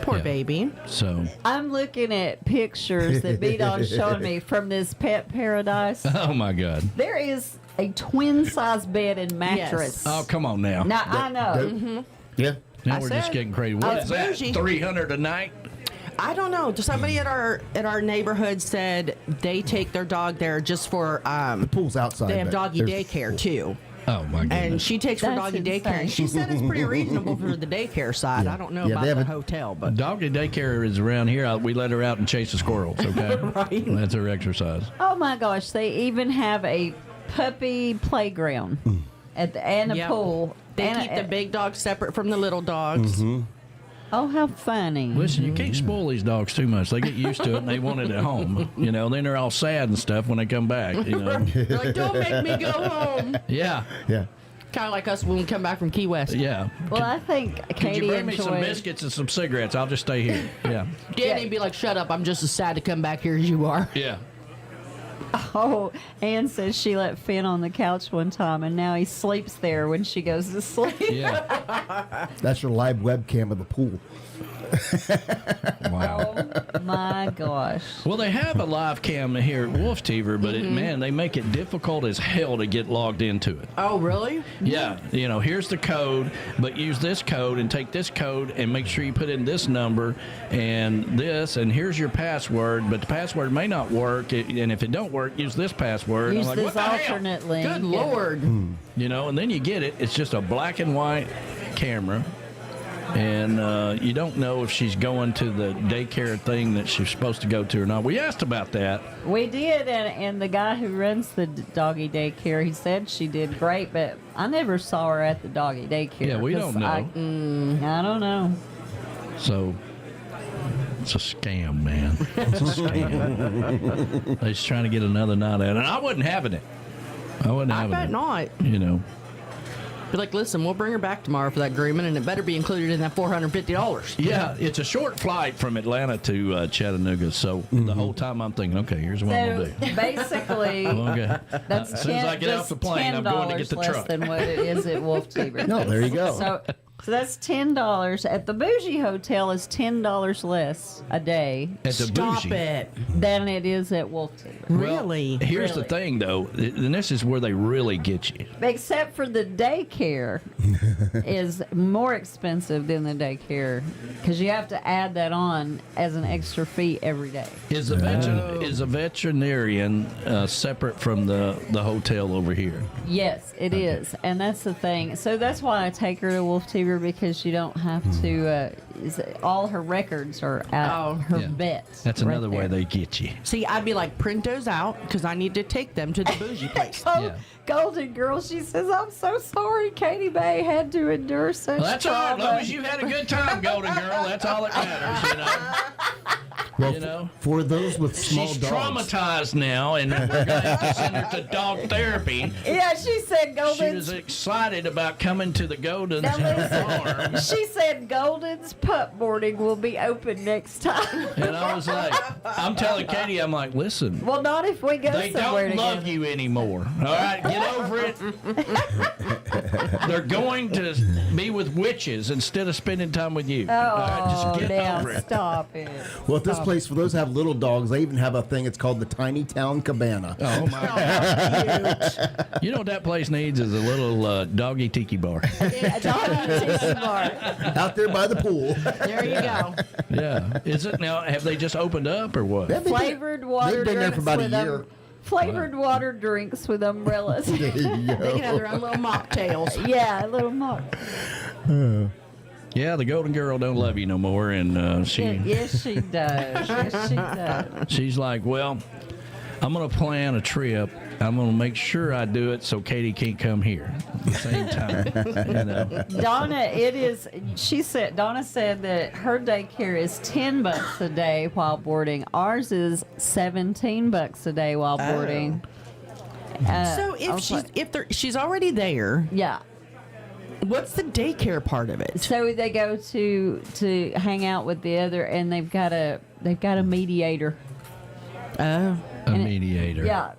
Poor Yeah. baby. So, I'm looking at pictures that B-Dog's showing me from this Pet Paradise. oh my God. There is a twin-size bed and mattress. Oh, come on now. Now, I know. Yeah. Now I we're just said- getting crazy. What Oh, is that? bougie. 300 a night? I don't know. Somebody at our neighborhood said they take their dog there just for The pool's outside. they have but doggy there's- daycare too. Oh my goodness. And she takes for That's doggy daycare. insane. And she said it's pretty reasonable for the daycare side. Yeah. I don't know Yeah, about they the have a- hotel, but Doggy daycare is around here. We let her out and chase the squirrels, okay? Right. That's her exercise. Oh, my gosh. They even have a puppy playground and a Yep. pool. they and keep the big dogs separate from the little dogs. Oh, how funny. Listen, you can't spoil these dogs too much. They get used to it and they want it at home. You know, then they're all sad and stuff when they come back, you know. They're like, don't make me go home. Yeah. Yeah. Kind of like us when we come back from Key West. Yeah. Well, I think Could Katie you bring me some enjoyed. biscuits and some cigarettes? I'll just stay here. Yeah. Danny would be like, shut up. I'm just as sad to come back here as you are. Yeah. Oh, Ann says she let Finn on the couch one time, and now he sleeps there when she goes to sleep. Yeah. That's your live webcam of the pool. Wow. Oh, my gosh. Well, they have a live cam here at Wolf TV, but man, they make it difficult as hell to get logged into it. Oh, really? Yeah, you know, here's the code, but use this code and take this code and make sure you put in this number and this, and here's your password, but the password may not work, and if it don't work, use this password. Use I'm like, this what the hell? alternate link. Good Lord. You know, and then you get it. It's just a black and white camera. And you don't know if she's going to the daycare thing that she's supposed to go to or not. We asked about that. We did, and the guy who runs the doggy daycare, he said she did great, but I never saw her at the doggy daycare. Yeah, we 'cause don't know. I don't know. So it's a scam, man. It's a scam. They're just trying to get another night at it. And I wasn't having it. I wasn't I having bet it. not. You know. Be like, listen, we'll bring her back tomorrow for that agreement, and it better be included in that $450. Yeah, it's a short flight from Atlanta to Chattanooga. So the whole time I'm thinking, okay, here's what I'm So going to do. basically, Okay. that's as soon as I get off the plane, I'm going to get the less truck. than what it is at Wolf TV. No, there you go. So So that's $10. At the Bougie Hotel is $10 less a day At the Stop bougie. it. than it is at Wolf Teeter. Really? Here's the Really. thing, though, and this is where they really get you. Except for the daycare is more expensive than the daycare because you have to add that on as an extra fee every day. Is a veterinarian separate from the hotel over here? Yes, it is, and that's the thing. So that's why I take her to Wolf Teeter because you don't have to. All her records are at her Yeah. vet. That's right another way there. they get you. See, I'd be like, print those out because I need to take them to the bougie place. Oh, Golden Girl, she says, "I'm so sorry Katie Mae had to endure such Well, that's all right. As trauma." long as you had a good time, Golden Girl, that's all that matters, you know. Well, You know? for those with small She's dogs, traumatized now, and we're going to have to send her to dog therapy. Yeah, she said She was Golden's. excited about coming to the Goldens Now farm. She said Golden's pup boarding will be open next time. And I was like, I'm telling Katie, I'm like, listen, Well, not if we go they somewhere don't love together. you anymore. All right, get over it. They're going to be with witches instead of spending time with you. All right, Oh, just get now over it. stop it. well, at this Stop place, for those who have little dogs, they even have a thing. It's called the Tiny Town Cabana. Oh my God! You know what that place needs is a little doggy tiki bar. it. Doggy tissue bar. Out there by the pool. There you go. Yeah, is it now? Have they just opened up or what? Flavored water They've been there drinks for about a with year. flavored water drinks with umbrellas. There you They go. can have their own little mocktails. Yeah, a little more. Yeah, the Golden Girl don't love you no more, and Yes, she does. Yes, she does. she's like, well, I'm gonna plan a trip. I'm gonna make sure I do it so Katie can't come here at the same time. You know? Donna, Donna said that her daycare is $10 a day while boarding. Ours is $17 a day while boarding. So she's already there, Yeah. what's the daycare part of it? So they go to hang out with the other, and they've got a mediator. Oh, A mediator. Yeah.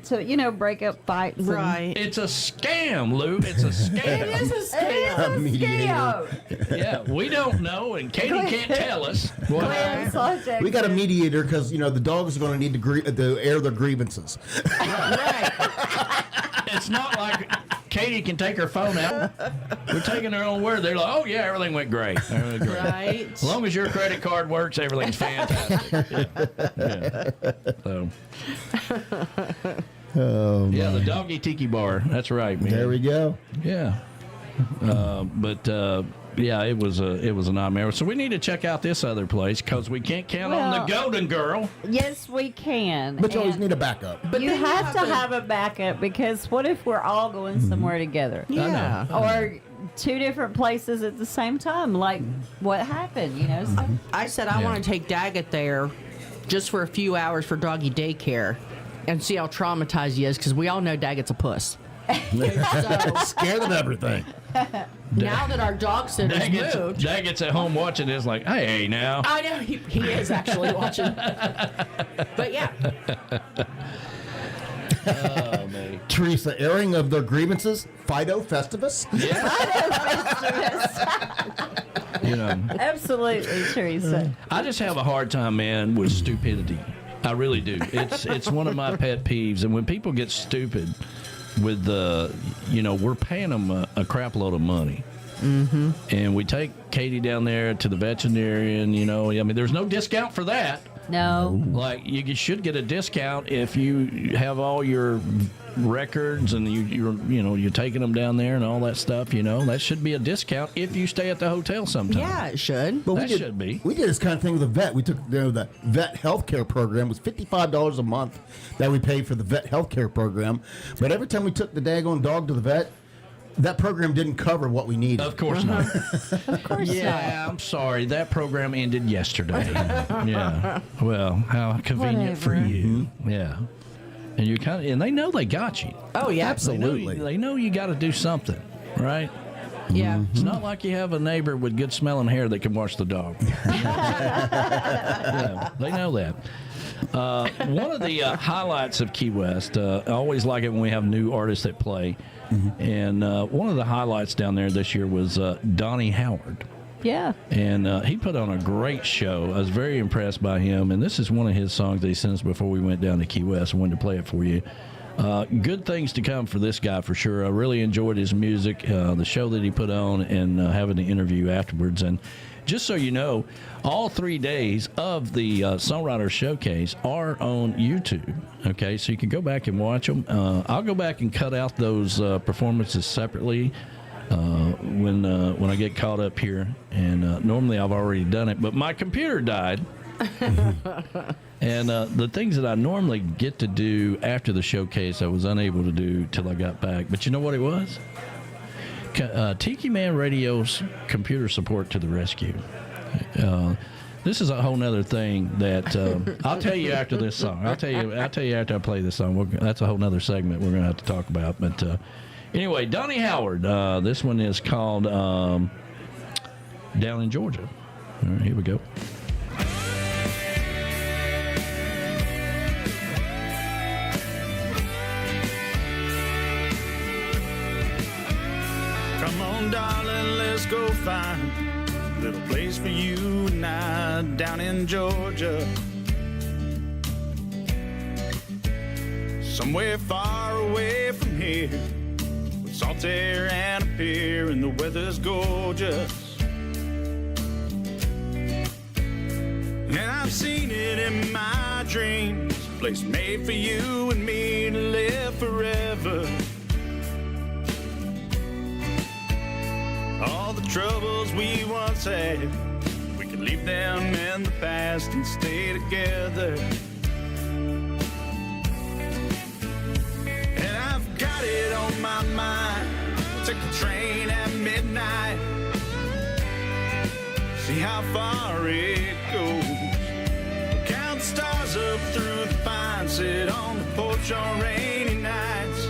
So break up fights. and- right. It's a scam, Lou. It's a scam. It is a scam. A mediator. Scam. Yeah, we don't know, and Katie can't tell us. Glenn Sajak We got a says- mediator because the dogs are going to need to air their grievances. It's not like Katie can take her phone out. We're taking their own word. They're like, oh, yeah, everything went great. Everything went great. Right. As long as your credit card works, everything's fantastic. Yeah. So, Oh, yeah, the doggy tiki bar. That's right, man. there we go. Yeah. Yeah, it was a nightmare. So we need to check out this other place because we can't count on the Golden Girl. Yes, we can. But you always And need a backup. But you then have to have a backup because what if we're all going somewhere together? Yeah. Or two different places at the same time, like what happened, So, I said I want to take Daggett there just for a few hours for doggy daycare and see how traumatized he is because we all know Daggett's a puss. Scared of everything. Now that our dog sitter's moved. Daggett's at home watching this like, hey, now. I know, he is actually watching. But yeah. Oh, man. Teresa, airing of their grievances, Fido Festivus. absolutely, Teresa. I just have a hard time, man, with stupidity. I really do. It's one of my pet peeves. And when people get stupid with we're paying them a crap load of money. Mm-hmm. And we take Katie down there to the veterinarian, there's no discount for that. No. Like, you should get a discount if you have all your records and you're taking them down there and all that stuff, That should be a discount if you stay at the hotel sometime. Yeah, it should. But should be. We did this kind of thing with the vet. We took the vet healthcare program. It was $55 a month that we paid for the vet healthcare program. But every time we took the daggone dog to the vet, that program didn't cover what we needed. Of course not. Of course Yeah, I'm sorry. That program ended yesterday. Yeah. Well, how convenient for Whatever. you. Yeah. And you and they know they got you. Oh, yeah. Absolutely. They know you got to do something, right? Yeah. It's not like you have a neighbor with good smelling hair that can wash the dog. Yeah, they know that. One of the highlights of Key West, I always like it when we have new artists that play. And one of the highlights down there this year was Donnie Howard. Yeah. And he put on a great show. I was very impressed by him. And this is one of his songs that he sent us before we went down to Key West. I wanted to play it for you. Good things to come for this guy for sure. I really enjoyed his music, the show that he put on, and having the interview afterwards. And just so you know, all 3 days of the Songwriter Showcase are on YouTube. Okay, so you can go back and watch them. I'll go back and cut out those performances separately when I get caught up here. And normally I've already done it, but my computer died. And the things that I normally get to do after the showcase, I was unable to do till I got back. But you know what it was? Tiki Man Radio's computer support to the rescue. This is a whole nother thing that I'll tell you after this song. I'll tell you after I play this song. That's a whole nother segment we're going to have to talk about. But anyway, Donnie Howard. This one is called Down in Georgia. All right, here we go. Come on, darling, let's go find a little place for you and I down in Georgia. Somewhere far away from here, with salt air and a pier, and the weather's gorgeous. And I've seen it in my dreams, a place made for you and me to live forever. All the troubles we once had, we could leave them in the past and stay together. And I've got it on my mind, we'll take the train at midnight, see how far it goes. We'll count the stars up through the pines, sit on the porch on rainy nights,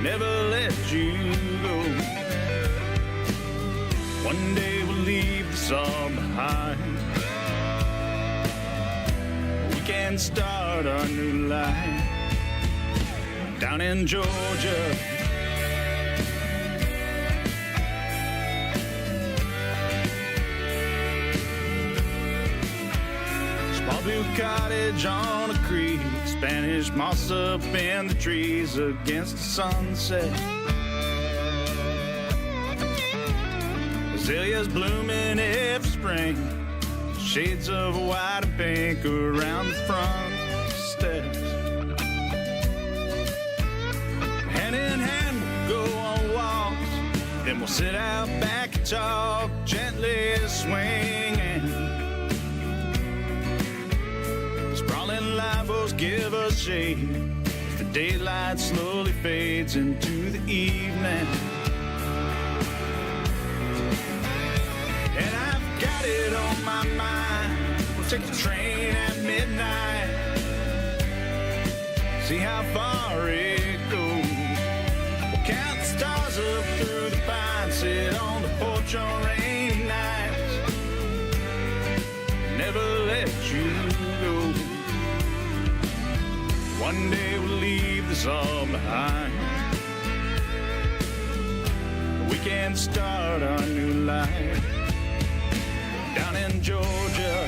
never let you go. One day we'll leave this all behind, we can start our new life down in Georgia. Small blue cottage on a creek, Spanish moss up in the trees against the sunset. Azaleas blooming every spring, shades of white and pink around the front steps. Hand in hand we'll go on walks, then we'll sit out back and talk, gently swinging. Sprawling live oaks give us shade, the daylight slowly fades into the evening. And I've got it on my mind, we'll take the train at midnight, see how far it goes. We'll count the stars up through the pines, sit on the porch on rainy nights, never let you go. One day we'll leave this all behind, we can start our new life down in Georgia.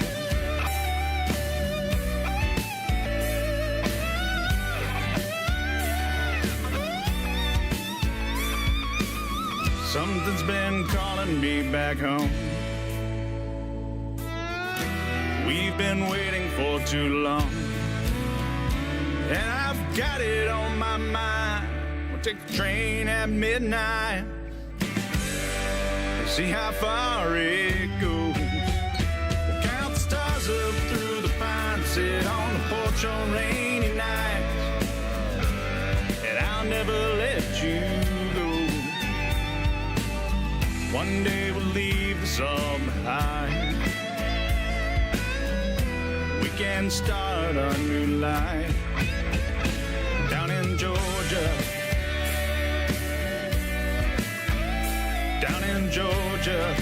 Something's been calling me back home, we've been waiting for too long. And I've got it on my mind, we'll take the train at midnight, see how far it goes. We'll count the stars up through the pines, sit on the porch on rainy nights, and I'll never let you go. One day we'll leave this all behind, we can start our new life down in Georgia. Down in Georgia.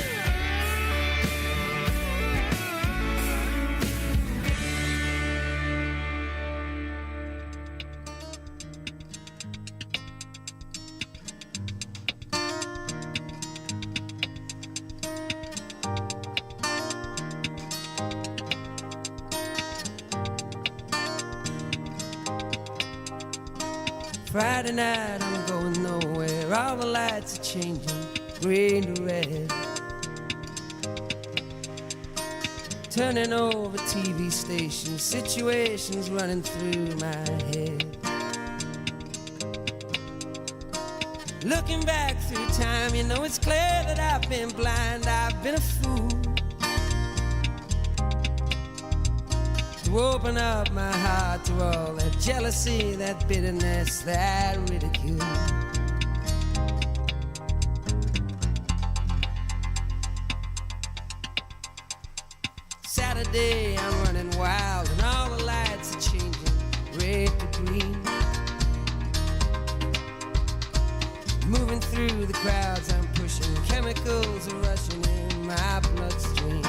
Friday night, I'm going nowhere. All the lights are changing, green to red. Turning over TV stations, situations running through my head. Looking back through time, you know it's clear that I've been blind, I've been a fool to open up my heart to all that jealousy, that bitterness, that ridicule. Saturday, I'm running wild and all the lights are changing red to green. Moving through the crowds I'm pushing, chemicals are rushing in my bloodstream.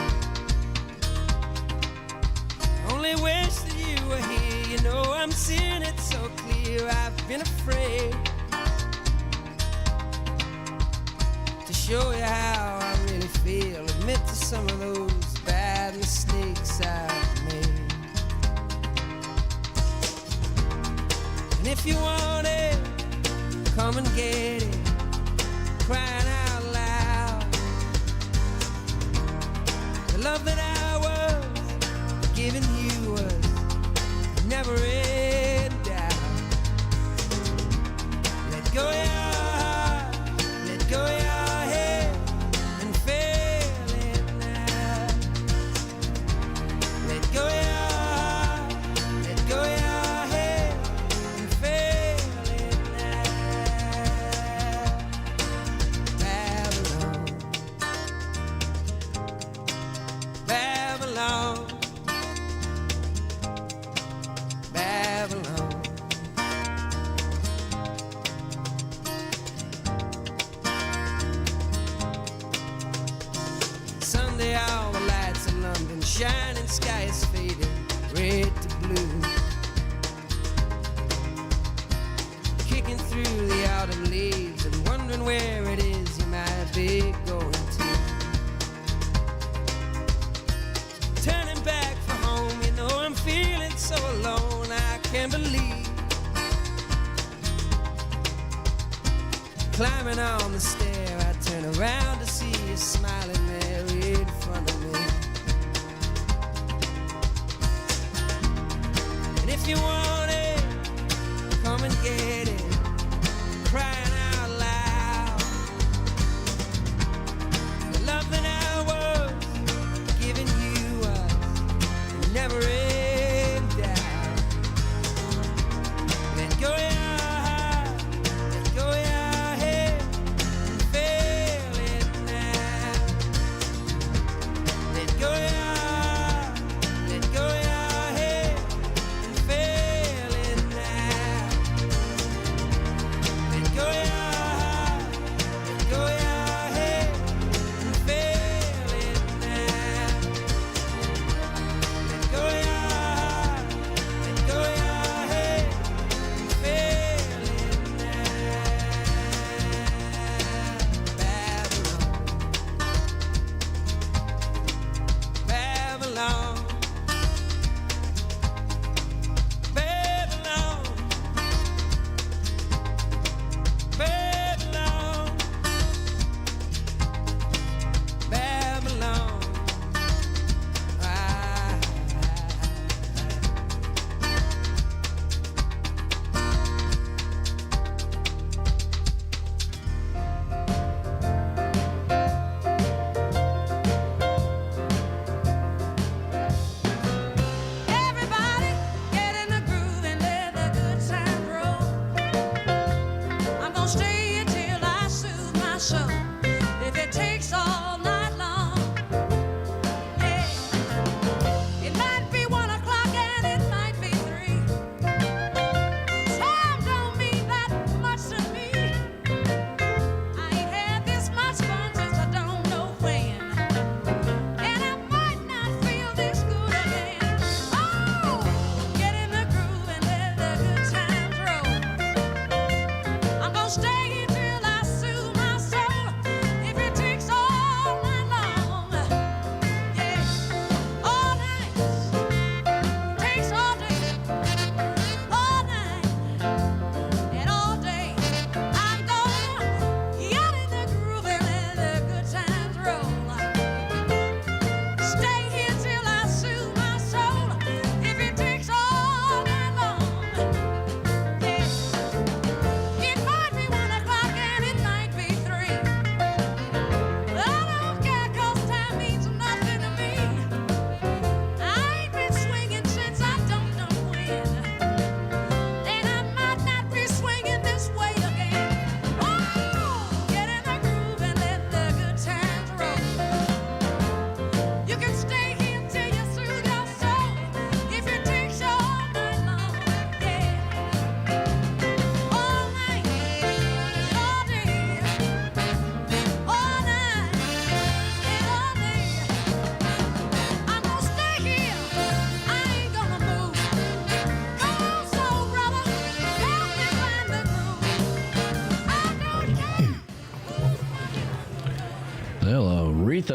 Only wish that you were here, you know I'm seeing it so clear. I've been afraid to show you how I really feel, admit to some of those bad mistakes I've made. And if you want it, come and get it, crying out loud. The love that I was giving you was never in doubt. Let go your heart, let go your head, and feel it now. Let go your heart, let go your head, and feel it now. Babylon, Babylon, Babylon. Sunday, all the lights in London, shining sky is fading, red to blue. Kicking through the autumn leaves and wondering where it is you might be going to. Turning back for home, you know I'm feeling so alone, I can't believe. Climbing on the stair, I turn around to see you smiling there in front of me. And if you want it, come and get it, crying out loud. The love that I was giving you was never in doubt. Let go your heart, let go your head, and feel it now. Let go your heart, let go your head, and feel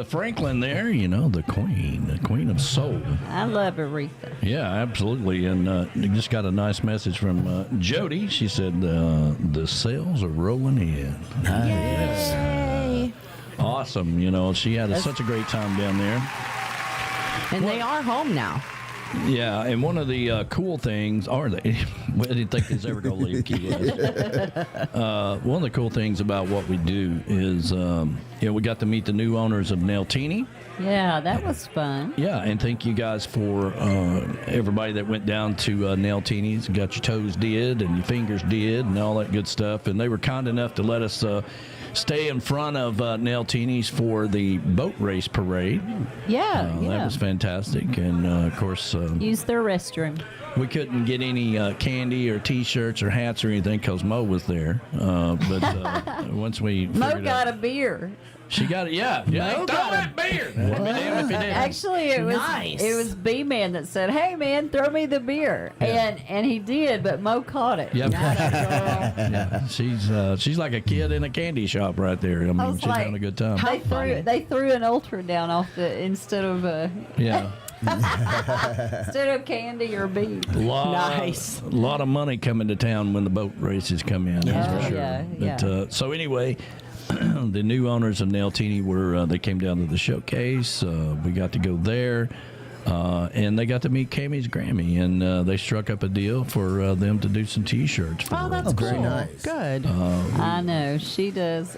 Aretha Franklin there, you know, the queen of soul. I love Aretha. Yeah, absolutely. And we just got a nice message from Jody. She said the sales are rolling in. Yay. Awesome. You know, she had such a great time down there. And they are home now. Yeah, and one of the cool things, I didn't think this was ever going to leave Key West. One of the cool things about what we do is, we got to meet the new owners of Neltini. Yeah, that was fun. Yeah, and thank you guys for everybody that went down to Neltini's, got your toes did and your fingers did and all that good stuff. And they were kind enough to let us stay in front of Neltini's for the boat race parade. Yeah, that was fantastic. And, of course... use their restroom. We couldn't get any candy or T-shirts or hats or anything because Mo was there. But once we Mo got a beer. She got it. Yeah. Throw that beer. I'd be damned if he did. Actually, it was nice. It was B-Man that said, "Hey, man, throw me the beer," and he did, but Mo caught it. Yep. Yeah. She's like a kid in a candy shop right there. I mean, she's having a good time. They threw an Ultra down off instead of instead of candy or beer. Nice. A lot of money coming to town when the boat races come in. That's for sure. But, so anyway. The new owners of Neltini they came down to the showcase. We got to go there, and they got to meet Camy Grammy, and they struck up a deal for them to do some T-shirts. Oh, that's cool. Very nice. Good. I know she does.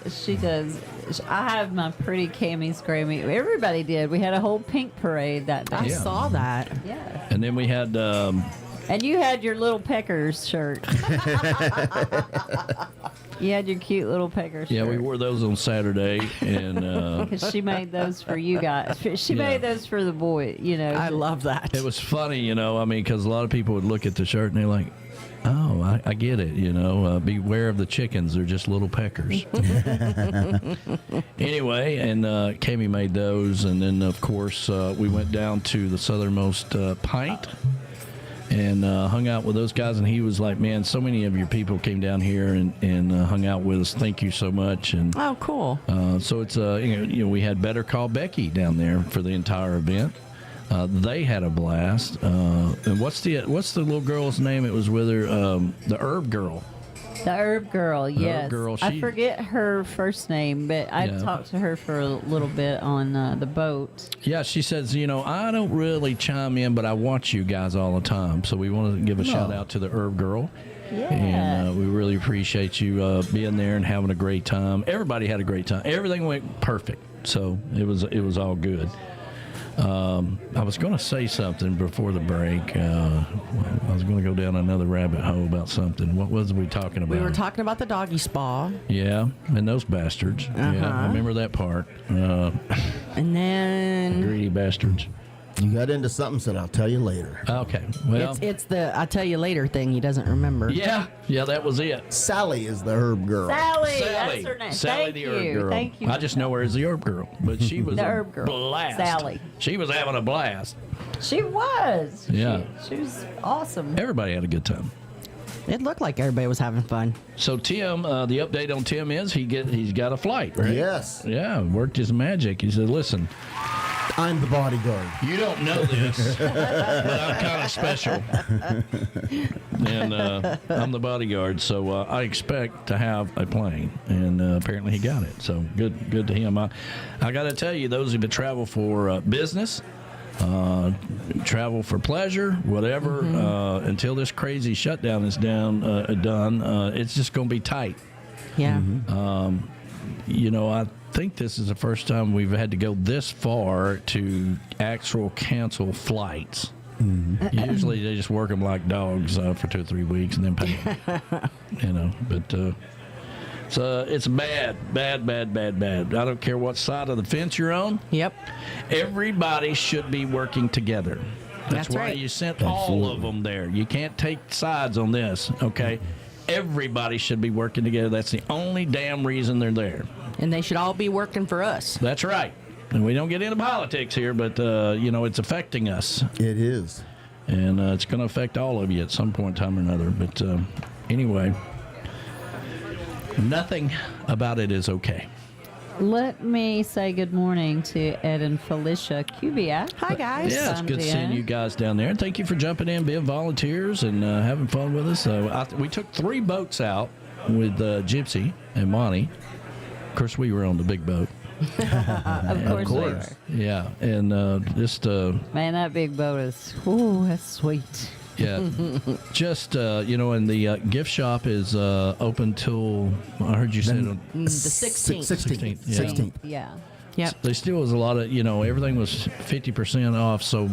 I have my pretty Camys Grammy. Everybody did. We had a whole pink parade that day. I saw that. Yeah. And then we had. And you had your little Peckers shirt. You had your cute little Peckers shirt. Yeah, we wore those on Saturday, and because she made those for you guys. She made those for the boy. You know, I love that. It was funny, you know. I mean, because a lot of people would look at the shirt and they're like, "Oh, I get it." You know, beware of the chickens; they're just little peckers. Anyway, and Camy made those, and then of course we went down to the southernmost pint. And hung out with those guys, and he was like, "Man, so many of your people came down here and hung out with us. Thank you so much." And oh, cool. So it's we had Better Call Becky down there for the entire event. They had a blast. And what's the little girl's name? It was with her, the Herb Girl. The Herb Girl, yes. Herb Girl, I forget her first name, but I talked to her for a little bit on the boat. Yeah, she says, I don't really chime in, but I watch you guys all the time. So we want to give a shout out to the Herb Girl. Yeah. And we really appreciate you being there and having a great time. Everybody had a great time. Everything went perfect. So it was all good. I was going to say something before the break. I was going to go down another rabbit hole about something. What was we talking about? We were talking about the doggy spa. Yeah, and those bastards. Yeah, I remember that part. And then... Greedy bastards. You got into something, said I'll tell you later. Okay, well... It's the I'll tell you later thing he doesn't remember. Yeah, that was it. Sally is the Herb Girl. Sally, that's her name. Sally the Herb Girl. Thank you. I just know her as the Herb Girl, but she was the a Herb Girl. blast. Sally. She was having a blast. She was. Yeah. She was awesome. Everybody had a good time. It looked like everybody was having fun. So Tim, the update on Tim is he's got a flight, right? Yes. Yeah, worked his magic. He said, "Listen, I'm the bodyguard. You don't know this, but I'm kind of special, and I'm the bodyguard. So I expect to have a plane, and apparently he got it. So good to him. I got to tell you, those who travel for business." Travel for pleasure, whatever, until this crazy shutdown is done, it's just going to be tight. Yeah. I think this is the first time we've had to go this far to actual cancel flights. Usually they just work them like dogs for 2 or 3 weeks and then pay them. But it's bad. I don't care what side of the fence you're on. Yep. Everybody should be working together. That's why right. you sent all of them there. You can't take sides on this, okay? Everybody should be working together. That's the only damn reason they're there. And they should all be working for us. That's right. And we don't get into politics here, but, it's affecting us. It is. And it's going to affect all of you at some point in time or another. But anyway, nothing about it is okay. Let me say good morning to Ed and Felicia Kubiak. Hi, guys. Yeah, it's good seeing you guys down there. Thank you for jumping in, being volunteers, and having fun with us. We took 3 boats out with Gypsy and Monty. Of course, we were on the big boat. Of course we were. Yeah, and just... Man, that big boat is... Ooh, that's sweet. Yeah, just, and the gift shop is open till, I heard you said... The 16th. 16th. Yeah. 16th. Yeah. Yep. There still was a lot of, everything was 50% off, so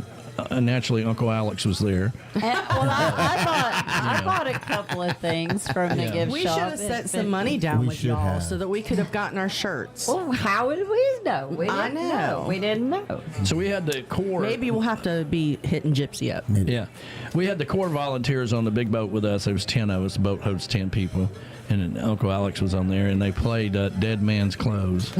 naturally Uncle Alex was there. I bought a couple of things from the gift We shop. should have set some money down with y'all so that we could have gotten our shirts. Well, how would we know? We I didn't know. We didn't know. So we had the core... Maybe we'll have to be hitting Gypsy up. Maybe. Yeah. We had the core volunteers on the big boat with us. There was 10 of us. The boat holds 10 people. And then Uncle Alex was on there, and they played Dead Man's Clothes.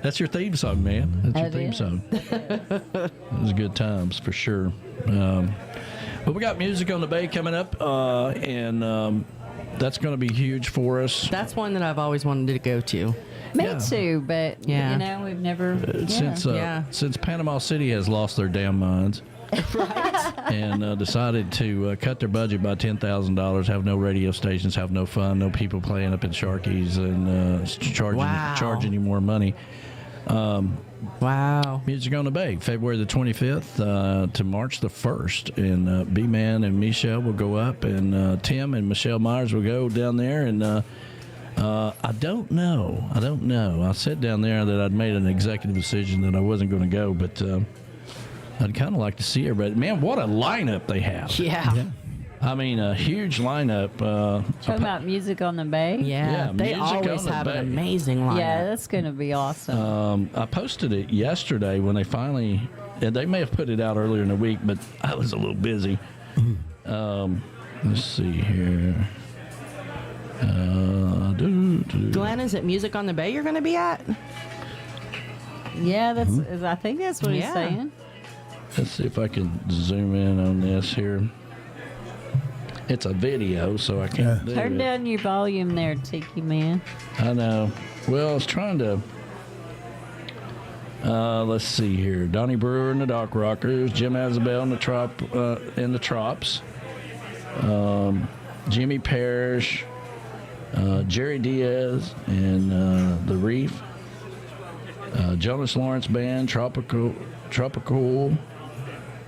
That's your theme song, man. That's your theme song. It was good times, for sure. But we got Music on the Bay coming up, and that's going to be huge for us. That's one that I've always wanted to go to. Me too, but we've never. Since Panama City has lost their damn minds. And decided to cut their budget by $10,000, have no radio stations, have no fun, no people playing up in Sharky's, and charging you more money. Wow. Music on the Bay, February the 25th to March the 1st. And B-Man and Michelle will go up, and Tim and Michelle Myers will go down there. And I don't know. I said down there that I'd made an executive decision that I wasn't going to go, but I'd kind of like to see everybody. Man, what a lineup they have. Yeah. I mean, a huge lineup. Talking about Music on the Bay? Yeah, they always have an amazing lineup. Yeah, that's going to be awesome. I posted it yesterday when they finally, and they may have put it out earlier in the week, but I was a little busy. Let's see here. Glenn, is it Music on the Bay you're going to be at? Yeah, I think that's what he's saying. Let's see if I can zoom in on this here. It's a video, so I can't do Turn it. down your volume there, Tiki Man. I know. Well, I was trying to... let's see here. Donnie Brewer and the Dock Rockers, Jim Azabel and the Trops, Jimmy Parrish, Jerry Diaz and the Reif, Jonas Lawrence Band, Tropical.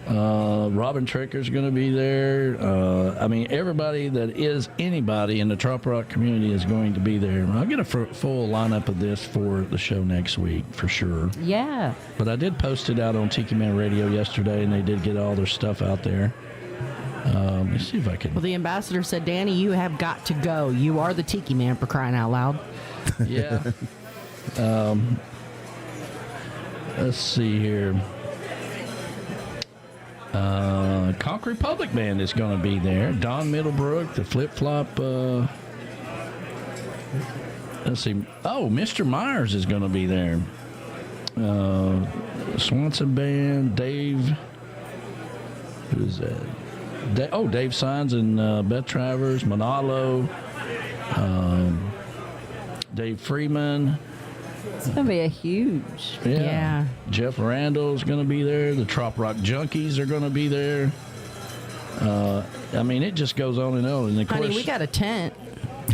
Robin Tricker's going to be there. I mean, everybody that is anybody in the trop rock community is going to be there. I'll get a full lineup of this for the show next week, for sure. Yeah. But I did post it out on Tiki Man Radio yesterday, and they did get all their stuff out there. Let me see if I can... Well, the ambassador said, Danny, you have got to go. You are the Tiki Man, for crying out loud. Yeah. Let's see here. Concrete Public Band is going to be there. Don Middlebrook, the Flip Flop. Let's see. Oh, Mr. Myers is going to be there. Swanson Band, Dave. Who is that? Dave Signs and Beth Travers, Manalo, Dave Freeman. It's going to be a huge. Yeah. Jeff Randall's going to be there. The Trop Rock Junkies are going to be there. I mean, it just goes on and on. And of course, honey, we got a tent.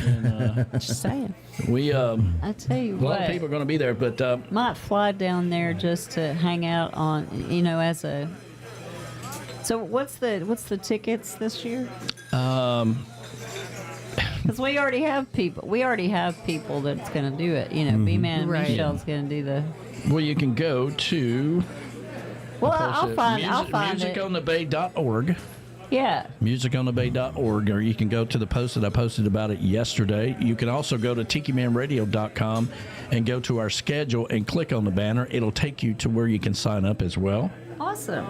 And, just saying. I tell you a lot what. of people are going to be there, but might fly down there just to hang out on, as a. So what's the tickets this year? Because we already have people. We already have people that's going to do it. B-Man and Michelle's going to do the. Well, you can go to. Well, I'll find it. Musiconthebay.org. Yeah. Musiconthebay.org, or you can go to the post that I posted about it yesterday. You can also go to tikimanradio.com and go to our schedule and click on the banner. It'll take you to where you can sign up as well. Awesome.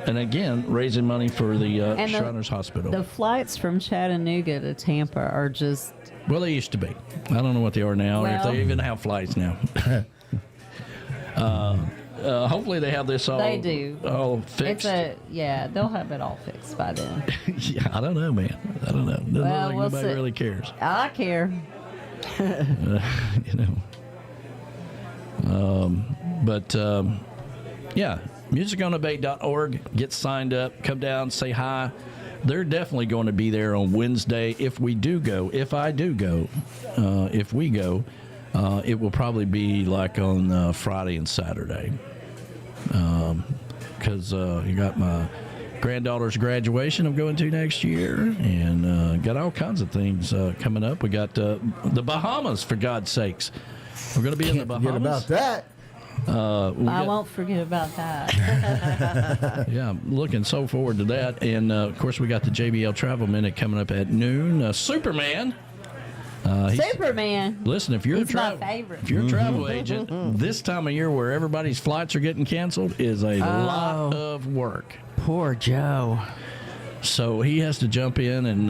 And again, raising money for the Shriners Hospital. The flights from Chattanooga to Tampa are just... Well, they used to be. I don't know what they are now, or if they even have flights now. Hopefully they have this all, they do. All fixed. They'll have it all fixed by then. Yeah, I don't know, man. I don't know. Doesn't look like nobody really cares. I care. Yeah, musiconabate.org. Get signed up. Come down, say hi. They're definitely going to be there on Wednesday if we do go. If I do go, if we go, it will probably be like on Friday and Saturday. Because you got my granddaughter's graduation I'm going to next year, and got all kinds of things coming up. We got the Bahamas, for God's sakes. We're going to be in the Bahamas. Forget about that. I won't forget about that. Yeah, I'm looking so forward to that. And, of course, we got the JBL Travel Minute coming up at noon. Superman. Superman. Listen, if you're He's my favorite. if you're a travel agent, this time of year where everybody's flights are getting canceled is a lot of work. Poor Joe. So he has to jump in and,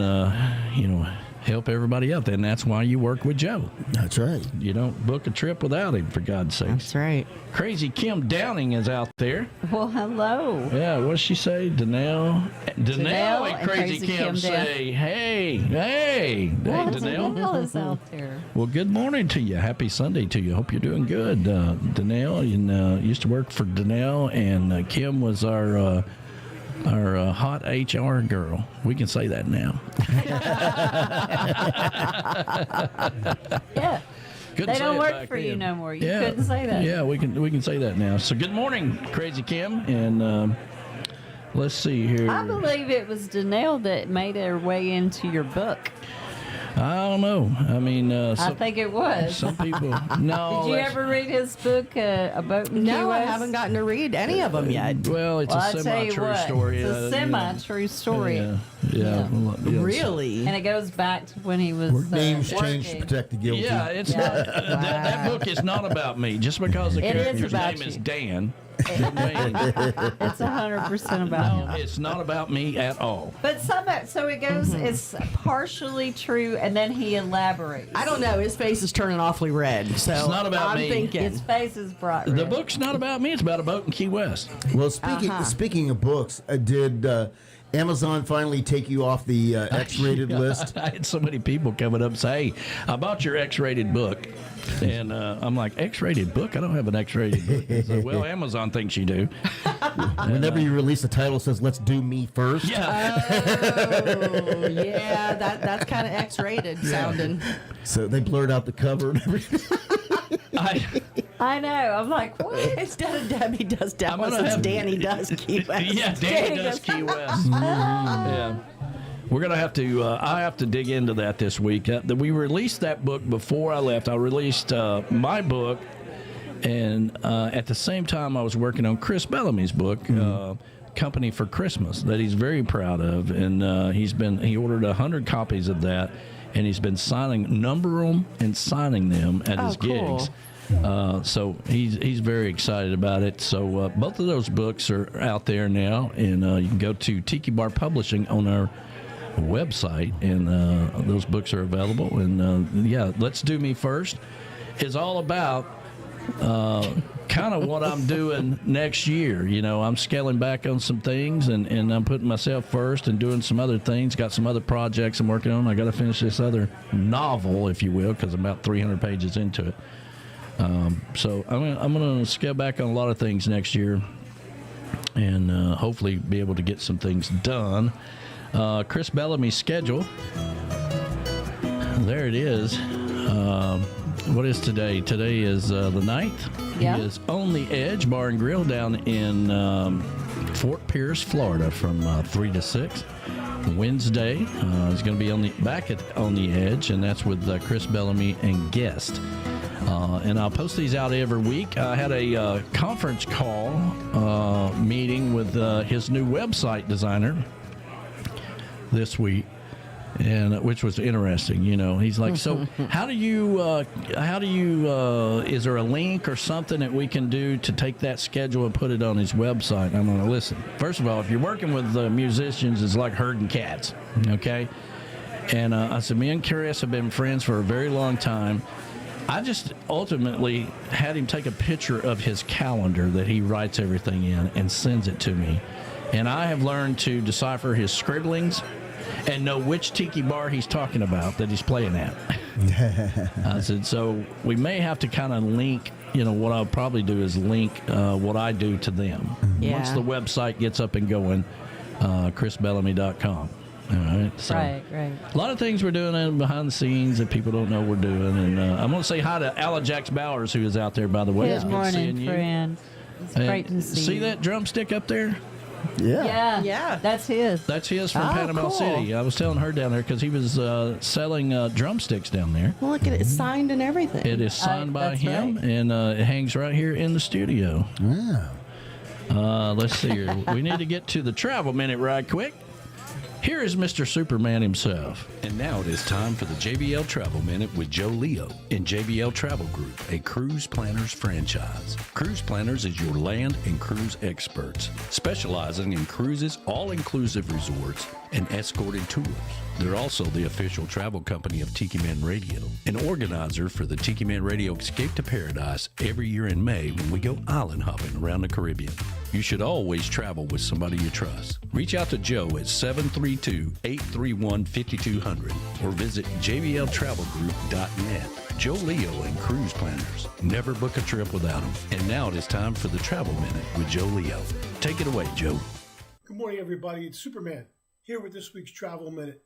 help everybody out. And that's why you work with Joe. That's right. You don't book a trip without him, for God's sake. That's right. Crazy Kim Downing is out there. Well, hello. Yeah, what does she say? Danelle and Crazy Kim say, hey, Well, Danelle. Danelle is out there. Well, good morning to you. Happy Sunday to you. Hope you're doing good. Danelle, used to work for Danelle, and Kim was our hot HR girl. We can say that now. Yeah. Couldn't They say don't it work back for you then. no more. You couldn't say that. Yeah, we can say that now. So good morning, Crazy Kim, and let's see here. I believe it was Danelle that made her way into your book. I don't know. I mean, I think it was. Some people. No. Did you ever read his book, A Boat in Key No, I West? haven't gotten to read any of them yet. Well, it's I'll a tell you semi-true what, story. It's a semi-true story. Yeah. Really? And it goes back to when he was Names working. changed to protect the guilty. Yeah, it's not. That book is not about me. Just because the It is character's about name you. is Dan. It's 100% about him. It's not about me at all. But so it goes. It's partially true, and then he elaborates. I don't know. His face is turning awfully red. So It's not about I'm me. thinking. His face is bright red. The book's not about me. It's about a boat in Key West. Well, speaking of books, did Amazon finally take you off the X-rated list? I had so many people coming up and say, hey, I bought your X-rated book. And I'm like, X-rated book? I don't have an X-rated book. They said, well, Amazon thinks you do. Whenever you release a title that says, let's do me first. Yeah. Oh, yeah, that's kind of X-rated sounding. So they blurred out the cover and everything. I know. I'm like, what? Instead of Debbie does Dallas, gonna it's have- Danny does Key West. Yeah, Danny does Key West. Yeah. We're going to have to, I have to dig into that this week. We released that book before I left. I released my book, and at the same time I was working on Chris Bellamy's book, Company for Christmas, that he's very proud of. And he ordered 100 copies of that, and he's been numbering them and signing them at his gigs. So he's very excited about it. So both of those books are out there now, and you can go to Tiki Bar Publishing on our website, and those books are available. And Let's Do Me First is all about kind of what I'm doing next year. I'm scaling back on some things, and I'm putting myself first and doing some other things. Got some other projects I'm working on. I got to finish this other novel, if you will, because I'm about 300 pages into it. So I'm going to scale back on a lot of things next year, and hopefully be able to get some things done. Chris Bellamy's schedule. There it is. What is today? Today is the 9th. Yeah. He is on the Edge Bar and Grill down in Fort Pierce, Florida, from 3 to 6. Wednesday, he's going to be on the Edge, and that's with Chris Bellamy and guest. And I'll post these out every week. I had a conference call meeting with his new website designer this week, and which was interesting. He's like, so how do you is there a link or something that we can do to take that schedule and put it on his website? I'm going to listen. First of all, if you're working with musicians, it's like herding cats, okay? And I said, me and Chris have been friends for a very long time. I just ultimately had him take a picture of his calendar that he writes everything in and sends it to me. And I have learned to decipher his scribblings and know which tiki bar he's talking about that he's playing at. I said, so we may have to kind of link, what I'll probably do is link what I do to them. Yeah. Once the website gets up and going, chrisbellamy.com. All right. So Right. a lot of things we're doing behind the scenes that people don't know we're doing. And I'm going to say hi to Alan Jax Bowers, who is out there, by the way. Good It's morning, seeing you. friend. It's great to see you. that drumstick up there? Yeah. That's his. That's his from Oh, Panama cool. City. I was telling her down there because he was selling drumsticks down there. Well, look at it. It's signed and everything. It is signed by that's him, right. and it hangs right here in the studio. Let's see here. We need to get to the travel minute right quick. Here is Mr. Superman himself. And now it is time for the JBL Travel Minute with Joe Leo in JBL Travel Group, a cruise planners franchise. Cruise Planners is your land and cruise experts, specializing in cruises, all-inclusive resorts, and escorted tours. They're also the official travel company of Tiki Man Radio, an organizer for the Tiki Man Radio Escape to Paradise every year in May when we go island hopping around the Caribbean. You should always travel with somebody you trust. Reach out to Joe at 732-831-5200 or visit jbltravelgroup.net. Joe Leo and Cruise Planners. Never book a trip without them. And now it is time for the Travel Minute with Joe Leo. Take it away, Joe. Good morning, everybody. It's Superman here with this week's Travel Minute.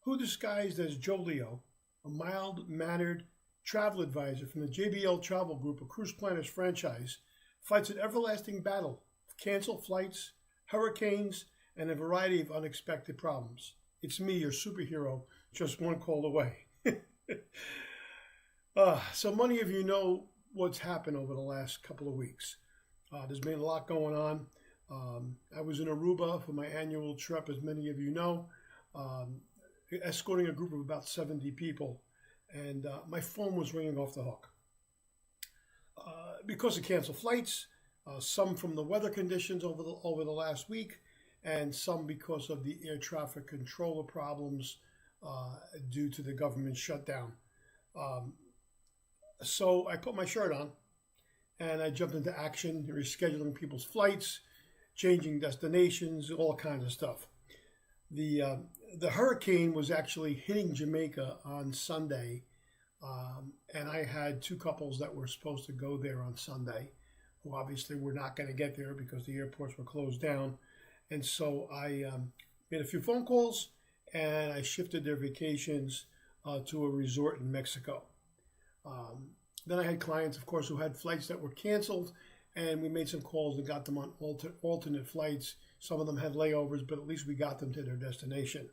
Who disguised as Joe Leo, a mild-mannered travel advisor from the JBL Travel Group, a cruise planners franchise, fights an everlasting battle of canceled flights, hurricanes, and a variety of unexpected problems. It's me, your superhero, just one call away. So many of you know what's happened over the last couple of weeks. There's been a lot going on. I was in Aruba for my annual trip, as many of you know, escorting a group of about 70 people, and my phone was ringing off the hook. Because of canceled flights, some from the weather conditions over the last week, and some because of the air traffic controller problems due to the government shutdown. So I put my shirt on, and I jumped into action, rescheduling people's flights, changing destinations, all kinds of stuff. The hurricane was actually hitting Jamaica on Sunday, and I had two couples that were supposed to go there on Sunday, who obviously were not going to get there because the airports were closed down. And so I made a few phone calls, and I shifted their vacations to a resort in Mexico. Then I had clients, of course, who had flights that were canceled, and we made some calls and got them on alternate flights. Some of them had layovers, but at least we got them to their destination.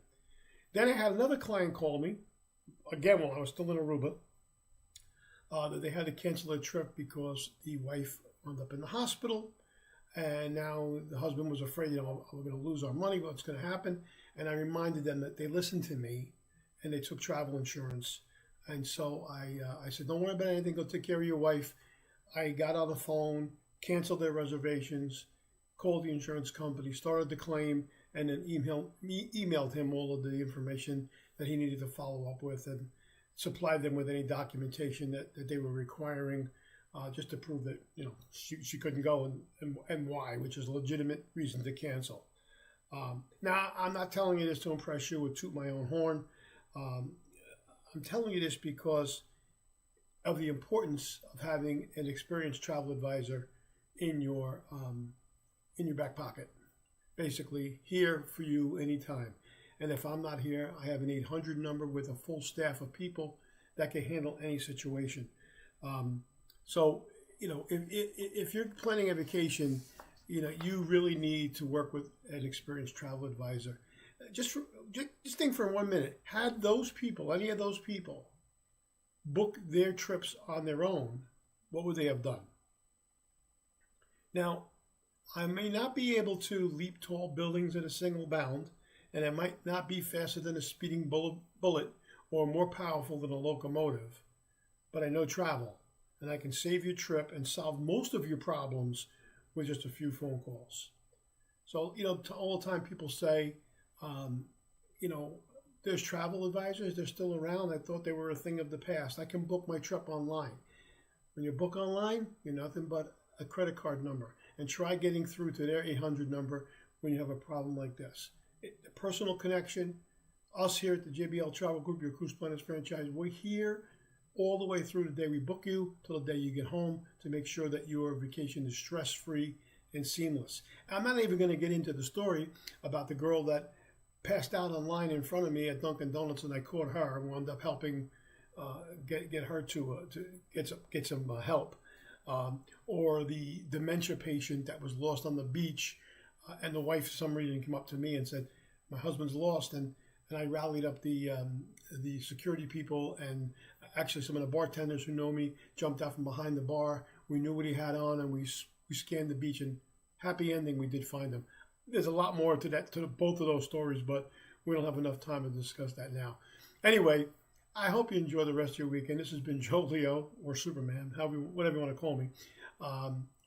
Then I had another client call me, again while I was still in Aruba, that they had to cancel their trip because the wife wound up in the hospital, and now the husband was afraid, we're going to lose our money, what's going to happen? And I reminded them that they listened to me, and they took travel insurance. And so I said, don't worry about anything, go take care of your wife. I got on the phone, canceled their reservations, called the insurance company, started the claim, and then emailed him all of the information that he needed to follow up with, and supplied them with any documentation that they were requiring, just to prove that she couldn't go and why, which is a legitimate reason to cancel. Now, I'm not telling you this to impress you or toot my own horn. I'm telling you this because of the importance of having an experienced travel advisor in your back pocket, basically here for you anytime. And if I'm not here, I have an 800 number with a full staff of people that can handle any situation. So, if you're planning a vacation, you really need to work with an experienced travel advisor. Just think for 1 minute. Had those people, any of those people, book their trips on their own, what would they have done? Now, I may not be able to leap tall buildings in a single bound, and I might not be faster than a speeding bullet or more powerful than a locomotive, but I know travel, and I can save your trip and solve most of your problems with just a few phone calls. So, all the time people say, there's travel advisors, they're still around. I thought they were a thing of the past. I can book my trip online. When you book online, you're nothing but a credit card number, and try getting through to their 800 number when you have a problem like this. The personal connection, us here at the JBL Travel Group, your Cruise Planners franchise, we're here all the way through the day we book you till the day you get home to make sure that your vacation is stress-free and seamless. I'm not even going to get into the story about the girl that passed out online in front of me at Dunkin' Donuts, and I caught her and wound up helping get her to get some help. Or the dementia patient that was lost on the beach, and the wife for some reason came up to me and said, "My husband's lost," and I rallied up the security people, and actually some of the bartenders who know me jumped out from behind the bar. We knew what he had on, and we scanned the beach, and happy ending, we did find him. There's a lot more to that, to both of those stories, but we don't have enough time to discuss that now. Anyway, I hope you enjoy the rest of your weekend. This has been Joe Leo, or Superman, whatever you want to call me,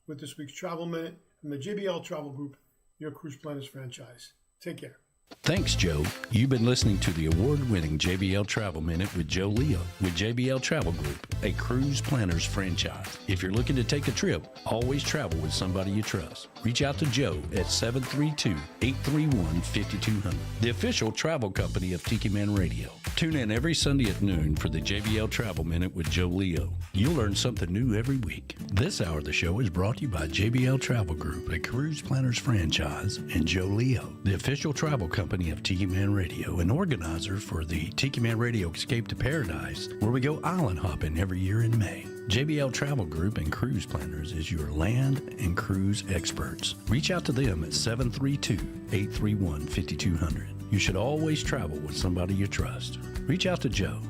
with this week's Travel Minute from the JBL Travel Group, your Cruise Planners franchise. Take care. Thanks, Joe. You've been listening to the award-winning JBL Travel Minute with Joe Leo with JBL Travel Group, a Cruise Planners franchise. If you're looking to take a trip, always travel with somebody you trust. Reach out to Joe at 732-831-5200, the official travel company of Tiki Man Radio. Tune in every Sunday at noon for the JBL Travel Minute with Joe Leo. You'll learn something new every week. This hour of the show is brought to you by JBL Travel Group, a Cruise Planners franchise, and Joe Leo, the official travel company of Tiki Man Radio, an organizer for the Tiki Man Radio Escape to Paradise, where we go island hopping every year in May. JBL Travel Group and Cruise Planners is your land and cruise experts. Reach out to them at 732-831-5200. You should always travel with somebody you trust. Reach out to Joe.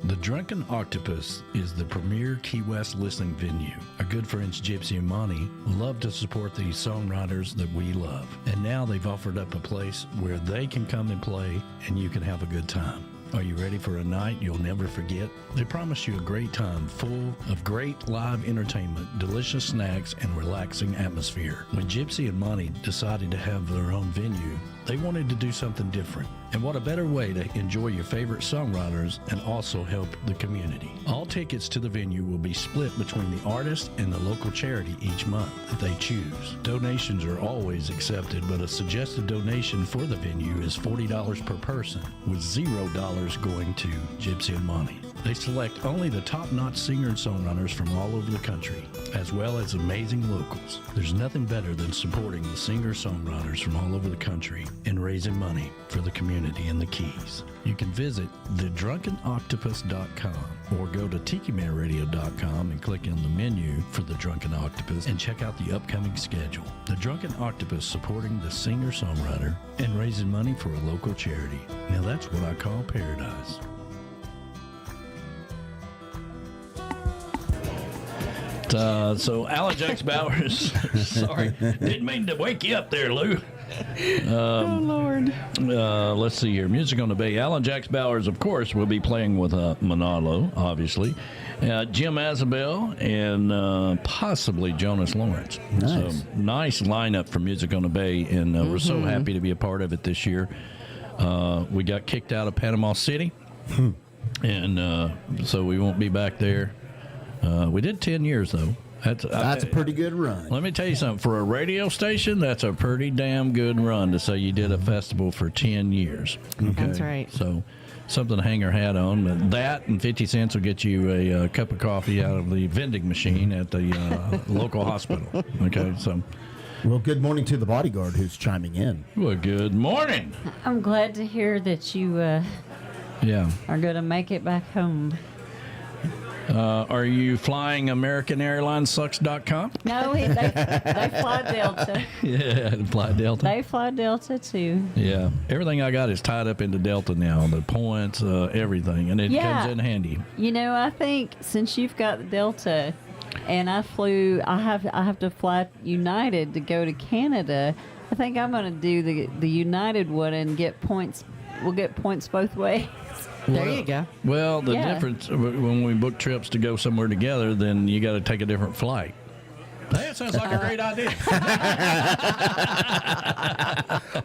The Drunken Octopus is the premier Key West listening venue. Our good friends Gypsy and Monty love to support these songwriters that we love. And now they've offered up a place where they can come and play and you can have a good time. Are you ready for a night you'll never forget? They promise you a great time full of great live entertainment, delicious snacks, and relaxing atmosphere. When Gypsy and Monty decided to have their own venue, they wanted to do something different. And what a better way to enjoy your favorite songwriters and also help the community. All tickets to the venue will be split between the artist and the local charity each month that they choose. Donations are always accepted, but a suggested donation for the venue is $40 per person, with $0 going to Gypsy and Monty. They select only the top-notch singer and songwriters from all over the country, as well as amazing locals. There's nothing better than supporting the singer-songwriters from all over the country and raising money for the community in the Keys. You can visit thedrunkenoctopus.com or go to tikimanradio.com and click on the menu for The Drunken Octopus and check out the upcoming schedule. The Drunken Octopus supporting the singer-songwriter and raising money for a local charity. Now that's what I call paradise. So Alan Jacks Bowers, sorry, didn't mean to wake you up there, Lou. Oh, Lord. Let's see here. Music on the Bay. Alan Jacks Bowers, of course, will be playing with Manalo, obviously. Jim Azabel and possibly Jonas Lawrence. Nice. So nice lineup for Music on the Bay, and we're so happy to be a part of it this year. We got kicked out of Panama City, and so we won't be back there. We did 10 years, though. That's a pretty good run. Let me tell you something. For a radio station, that's a pretty damn good run to say you did a festival for 10 years. Okay? That's right. So something to hang your hat on. But that and 50 cents will get you a cup of coffee out of the vending machine at the local hospital. Okay, so... Well, good morning to the bodyguard who's chiming in. Well, good morning. I'm glad to hear that you are going to make it back home. Are you flying AmericanAirlinesSucks.com? No, they fly Delta. Yeah, fly Delta. They fly Delta, too. Yeah. Everything I got is tied up into Delta now, the points, everything, and it comes in handy. You know, I think since you've got the Delta and I have to fly United to go to Canada, I think I'm going to do the United one and get points. We'll get points both ways. There you go. Well, the difference when we book trips to go somewhere together, then you got to take a different flight. That sounds like a great idea.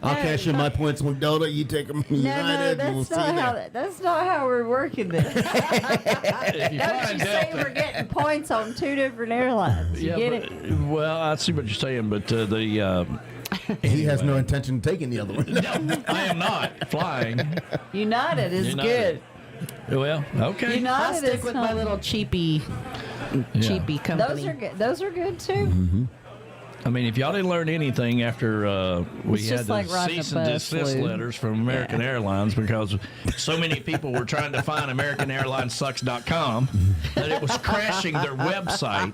Okay, cash in my points with Delta. You take them United. No, we'll that's not how we're working this. If you Don't fly you say Delta- we're getting points on 2 different airlines? You get it? Well, I see what you're saying, but He has no intention of taking the other one. No, I am not flying. United is good. Well, okay. United I'll stick is with my little cheapy company. Those are good too. Mm-hmm. I mean, if y'all didn't learn anything after we It's had just the like riding a cease and bus, desist Lou. letters from American Airlines because so many people were trying to find AmericanAirlinesSucks.com that it was crashing their website.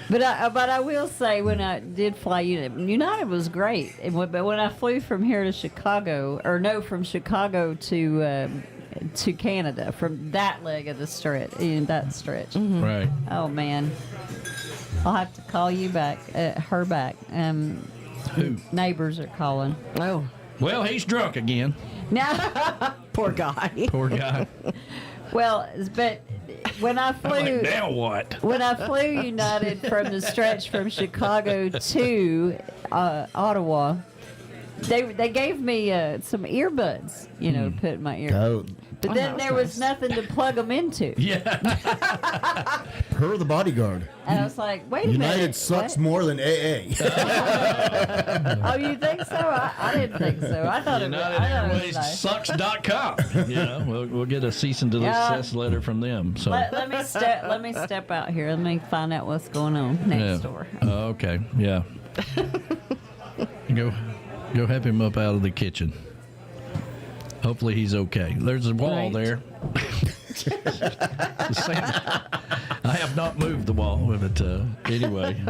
But I will say, when I did fly United was great. But when I flew from here to Chicago, from Chicago to Canada, from that leg of the stretch, Right. Oh man, I'll have to call you back, her back. Who? Neighbors are calling. Oh, well, he's drunk again. Now, poor guy. Poor guy. well, but when I flew, I'm like, now what? when I flew United from the stretch from Chicago to Ottawa, they gave me some earbuds, to put in my ear. Oh. But then there was nothing to plug them into. Yeah. Per the bodyguard. And I was like, wait a minute. United sucks what? more than AA. Oh, you think so? I didn't think so. I thought it was nice. UnitedAirwaysSucks.com. We'll get a cease and desist letter from them. So Let me step out here. Let me find out what's going on next door. Okay. Yeah. Go help him up out of the kitchen. Hopefully he's okay. There's a wall there. I have not moved the wall, but anyway.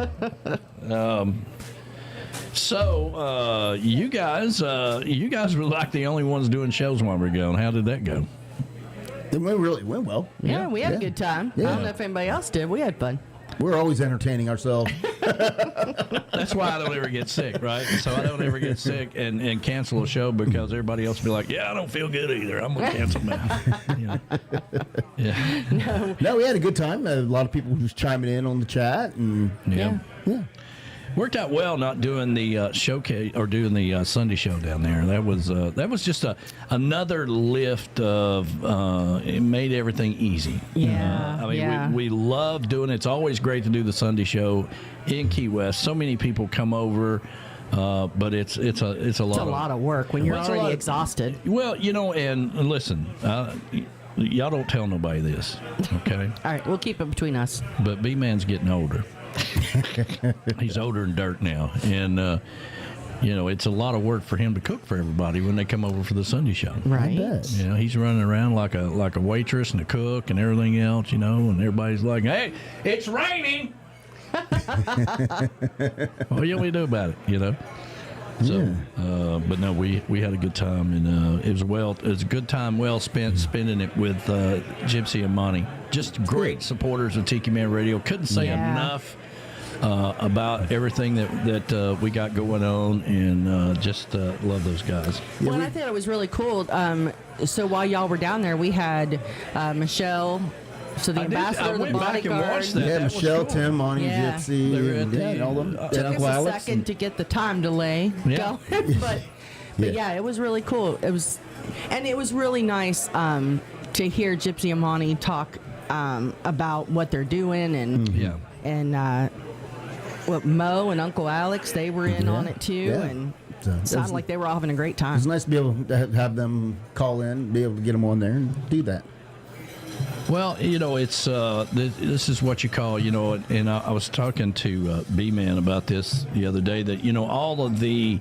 So you guys were like the only ones doing shows while we were gone. How did that go? It went well. Yeah, we had a good time. Yeah. I don't know if anybody else did. We had fun. We're always entertaining ourselves. That's why I don't ever get sick, right? So I don't ever get sick and cancel a show because everybody else will be like, yeah, I don't feel good either. I'm going to cancel now. Yeah. No, we had a good time. A lot of people were just chiming in on the chat. And Yeah. Yeah. Worked out well not doing the showcase or doing the Sunday show down there. That was just another lift of it made everything easy. Yeah, I mean, we love doing it. It's always great to do the Sunday show in Key West. So many people come over, but it's a lot of work when you're already exhausted. Well, and listen. Y'all don't tell nobody this, okay? All right, we'll keep it between us. But B-Man's getting older. He's older than dirt now, and it's a lot of work for him to cook for everybody when they come over for the Sunday show. Right. He's running around like a waitress and a cook and everything else, and everybody's like, "Hey, it's raining." What do we do about it, So, but no, we had a good time, and it was a good time, well spent spending it with Gypsy and Monty. Just great supporters of Tiki Man Radio. Couldn't say enough about everything that we got going on, and just love those guys. Well, I thought it was really cool. So while y'all were down there, we had Michelle. So the ambassador, the bodyguard. Yeah, Michelle, cool. Tim, Monty, Gypsy, and all them. Took us a second to get the time delay going, but yeah, it was really cool. It was really nice to hear Gypsy and Monty talk about what they're doing, and what Mo and Uncle Alex, they were in on it too, and it sounded like they were all having a great time. It's nice to be able to have them call in, be able to get them on there and do that. Well, it's this is what you call, and I was talking to B-Man about this the other day, that, all of the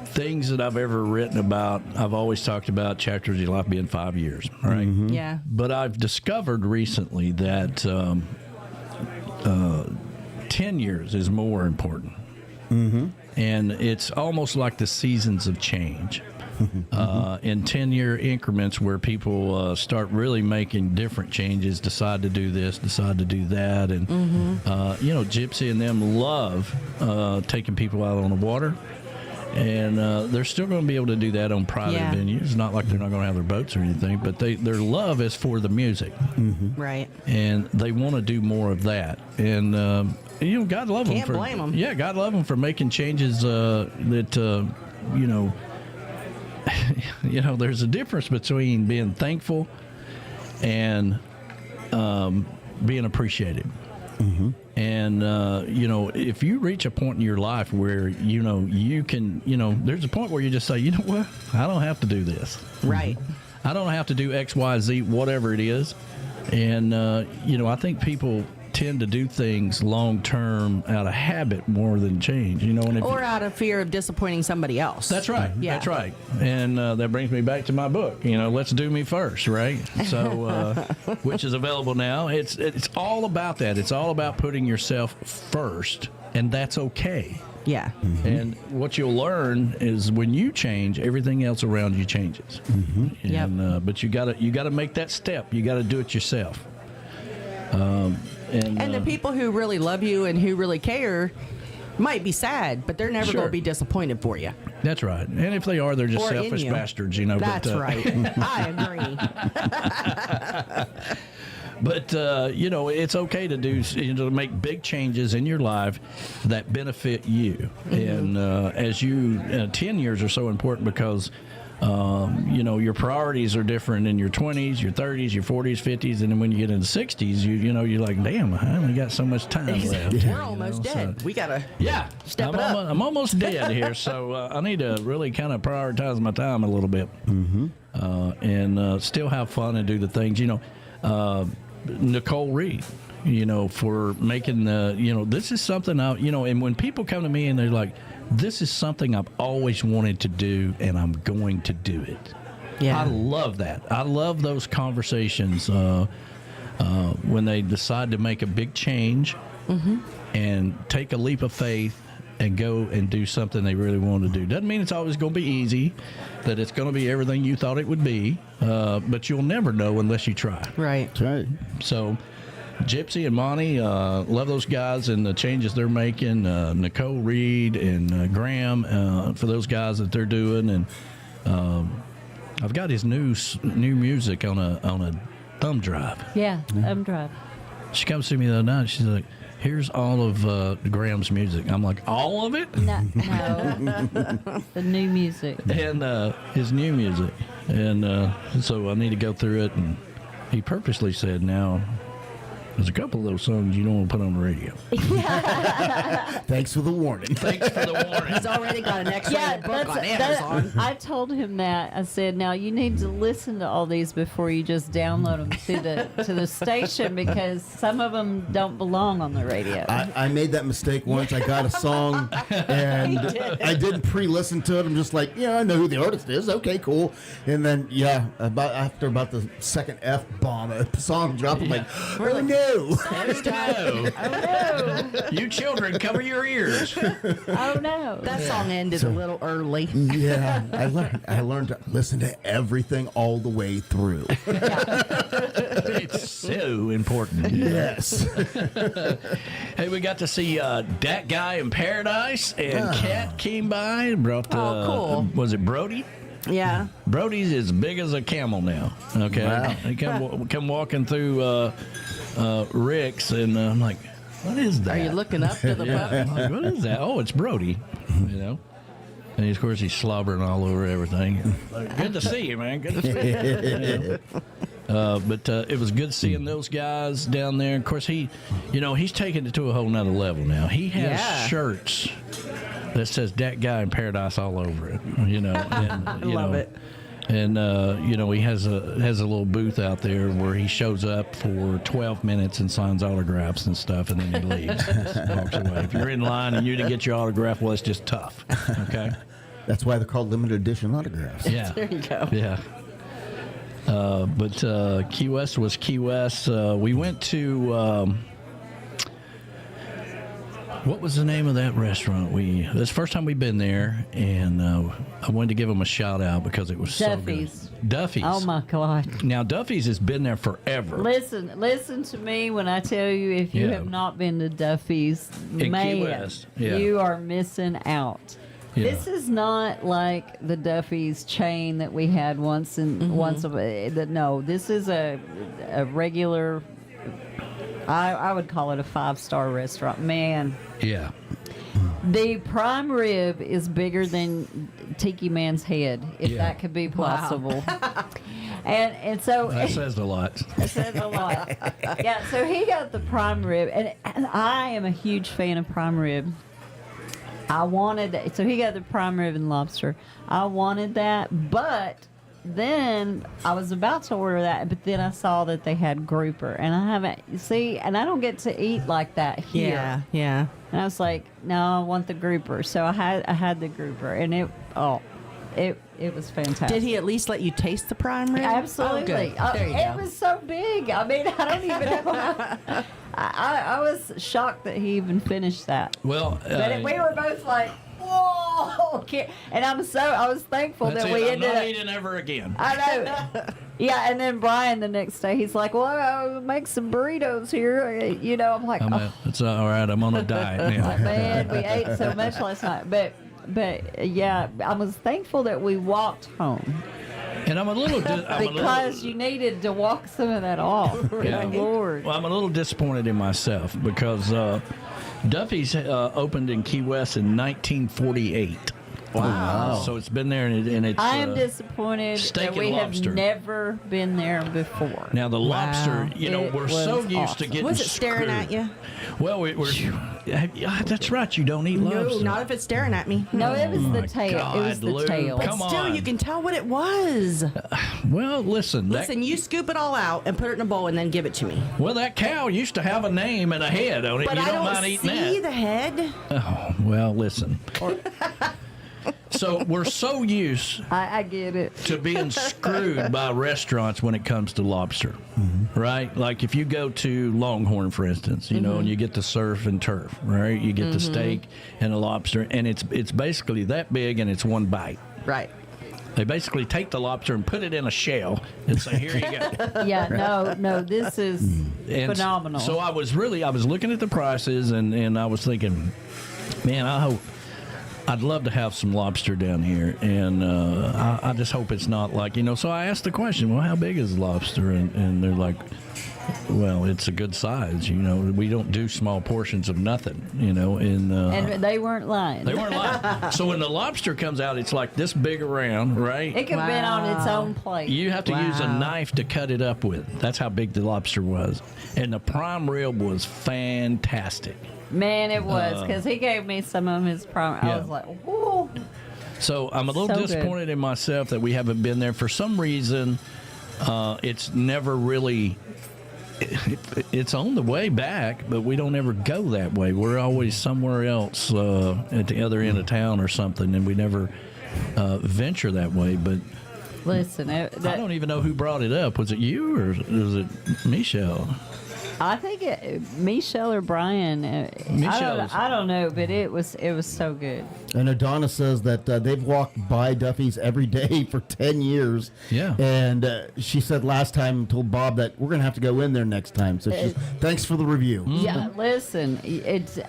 things that I've ever written about, I've always talked about chapters of your life being 5 years, right? Mm-hmm. Yeah. But I've discovered recently that 10 years is more important. Mm-hmm. And it's almost like the seasons of change. In 10-year increments where people start really making different changes, decide to do this, decide to do that. And, Gypsy and them love taking people out on the water. And they're still going to be able to do that on private venues. Not like they're not going to have their boats or anything, but their love is for the music. Mm-hmm. Right. And they want to do more of that. And, God love them. Can't blame them. Yeah, God love them for making changes that, there's a difference between being thankful and being appreciated. Mm-hmm. And, if you reach a point in your life where, you can, there's a point where you just say, you know what, I don't have to do this. Right. I don't have to do X, Y, Z, whatever it is. And, I think people tend to do things long term out of habit more than change, or out of fear of disappointing somebody else. That's right. Yeah. That's right. And that brings me back to my book, Let's Do Me First, right? So, which is available now. It's all about that. It's all about putting yourself first, and that's okay. Yeah. Mm-hmm. And what you'll learn is when you change, everything else around you changes. Mm-hmm. And but you gotta make that step. You gotta do it yourself. And the people who really love you and who really care might be sad, but they're never Sure. going to be disappointed for you. That's right. And if they are, they're just Or in selfish you. bastards, That's but, right. I agree. But it's okay to do to make big changes in your life that benefit you. Mm-hmm. And as you 10 years are so important because your priorities are different in your 20s, your 30s, your 40s, 50s, and then when you get into 60s, you're like, damn, I only got so much time left. We're almost dead. We gotta step it up. I'm almost dead here, so I need to really kind of prioritize my time a little bit, and still have fun and do the things. Nicole Reed, for making this is something and when people come to me and they're like, this is something I've always wanted to do, and I'm going to do it. Yeah. I love that. I love those conversations when they decide to make a big change and take a leap of faith and go and do something they really want to do. Doesn't mean it's always going to be easy, that it's going to be everything you thought it would be, but you'll never know unless you try. Right. That's right. So Gypsy and Monty, love those guys and the changes they're making. Nicole Reed and Graham, for those guys that they're doing. And I've got his new music on a thumb drive. Yeah, thumb drive. She comes to me the other night. She's like, here's all of Graham's music. I'm like, all of it? No. The new music. And his new music. And so I need to go through it. And he purposely said, now, there's a couple of those songs you don't want to put on the radio. Thanks for the warning. Thanks for the warning. He's already got an extra book on Amazon. I told him that. I said, now you need to listen to all these before you just download them to the station, because some of them don't belong on the radio. I made that mistake once. I got a song and I didn't pre-listen to it. I'm just like, I know who the artist is. Okay, cool. And then, after about the second F-bomb, a song dropped. I'm like, oh no. Oh no. You children, cover your ears. Oh no. That song ended a little early. Yeah, I learned to listen to everything all the way through. It's so important. Yes. Hey, we got to see Dat Guy in Paradise, and Kat came by and brought the, cool. Was it Brody? Yeah. Brody's as big as a camel now. Okay. Wow. He come walking through Rick's, and I'm like, what is that? Are you looking up to the puppy? I'm like, what is that? Oh, it's Brody. And of course he's slobbering all over everything. Good to see you, man. Good to see you. But it was good seeing those guys down there. Of course, he's taking it to a whole nother level now. He has shirts that says "Dat Guy in Paradise" all over it. And, I love it. And he has a little booth out there where he shows up for 12 minutes and signs autographs and stuff, and then he leaves, just walks away. If you're in line and you didn't get your autograph, well, it's just tough. Okay. That's why they're called limited edition autographs. Yeah. There you go. Yeah. But Key West was Key West. We went to what was the name of that restaurant? This is the first time we've been there, and I wanted to give them a shout out because it was Duffy's. so good. Duffy's. Oh my God. Now Duffy's has been there forever. Listen to me when I tell you, if you have not been to Duffy's, In man, Key West. Yeah. you are missing out. Yeah. This is not like the Duffy's chain that we had once. No, this is a regular. I would call it a 5-star restaurant. Man. Yeah. The prime rib is bigger than Tiki Man's head, if that could be possible. And so that says a lot. That says a lot. Yeah, so he got the prime rib, and I am a huge fan of prime rib. I wanted that. So he got the prime rib and lobster. I wanted that, but then I was about to order that, but then I saw that they had grouper, and I haven't, and I don't get to eat like that here. Yeah. And I was like, no, I want the grouper. So I had the grouper, and it was fantastic. Did he at least let you taste the prime rib? Absolutely. Oh, good. There you It go. was so big. I mean, I don't even know. I was shocked that he even finished that. Well, But we were both like, whoa. Okay. And I was thankful that's that it. we I'm ended not up. eating ever again. I know. Yeah, and then Brian the next day, he's like, well, I'll make some burritos here. You know, I'm like, It's all right. I'm on a diet now. like, man, we ate so much last night. But yeah, I was thankful that we walked home. And I'm a little because you needed to walk some of that off. Yeah. Lord. Well, I'm a little disappointed in myself because Duffy's opened in Key West in 1948. Wow. So it's been there, and it's. I am disappointed steak that we and have lobster. never been there before. Now the lobster, we're so was used to getting. Was it staring at you? Well, we're. Yeah, that's right. You don't eat lobster. No, not if it's staring at me. No, it was the my tail. God, It was the Lou, tail. But come still, on. you can tell what it was. Well, listen. You scoop it all out and put it in a bowl and then give it to me. Well, that cow used to have a name and a head on it. But You I don't don't mind eating see that. the head. Oh, well, listen. So we're so used I get it. to being screwed by restaurants when it comes to lobster, right? Like if you go to Longhorn, for instance, you know, and you get the surf and turf, right? You get the steak and the lobster, and it's basically that big, and it's one bite. Right. They basically take the lobster and put it in a shell and say, "Here you go." Yeah, no, this is And phenomenal. So I was looking at the prices, and I was thinking, man, I'd love to have some lobster down here, and I just hope it's not like, So I asked the question, well, how big is lobster? And they're like, well, it's a good size. We don't do small portions of nothing. And they weren't lying. They weren't lying. So when the lobster comes out, it's like this big around, right? It could have been on its own plate. You have to use a knife to cut it up with. That's how big the lobster was. And the prime rib was fantastic. Man, it was, because he gave me some of his prime. I was like, whoa. So I'm a little So disappointed in myself that we haven't been there. For some reason, it's never really. It's on the way back, but we don't ever go that way. We're always somewhere else at the other end of town or something, and we never venture that way. But Listen, I don't even know who brought it up. Was it you or was it Michelle? I think Michelle or Brian. I don't know, but it was so good. And Adonna says that they've walked by Duffy's every day for 10 years. Yeah. And she said last time, told Bob that we're going to have to go in there next time. So she's, thanks for the review. Yeah, listen,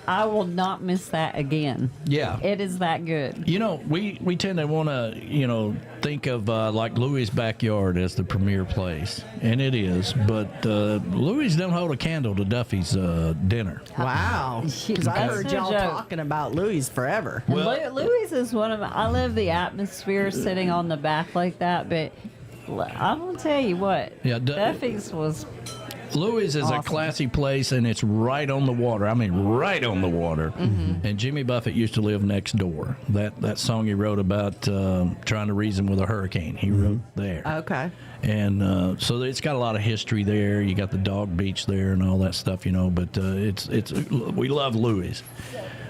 I will not miss that again. Yeah. It is that good. We tend to want to, think of like Louis' Backyard as the premier place. And it is. But Louis don't hold a candle to Duffy's dinner. Wow. Because I heard y'all talking about Louis forever. Louis is one of my, I love the atmosphere sitting on the back like that, but I'm going to tell you what, Duffy's was Louis is awesome. a classy place, and it's right on the water. I mean, right on the water. Mm-hmm. And Jimmy Buffett used to live next door. That song he wrote about trying to reason with a hurricane, he wrote there. Okay. And so it's got a lot of history there. You got the dog beach there and all that stuff, But we love Louis.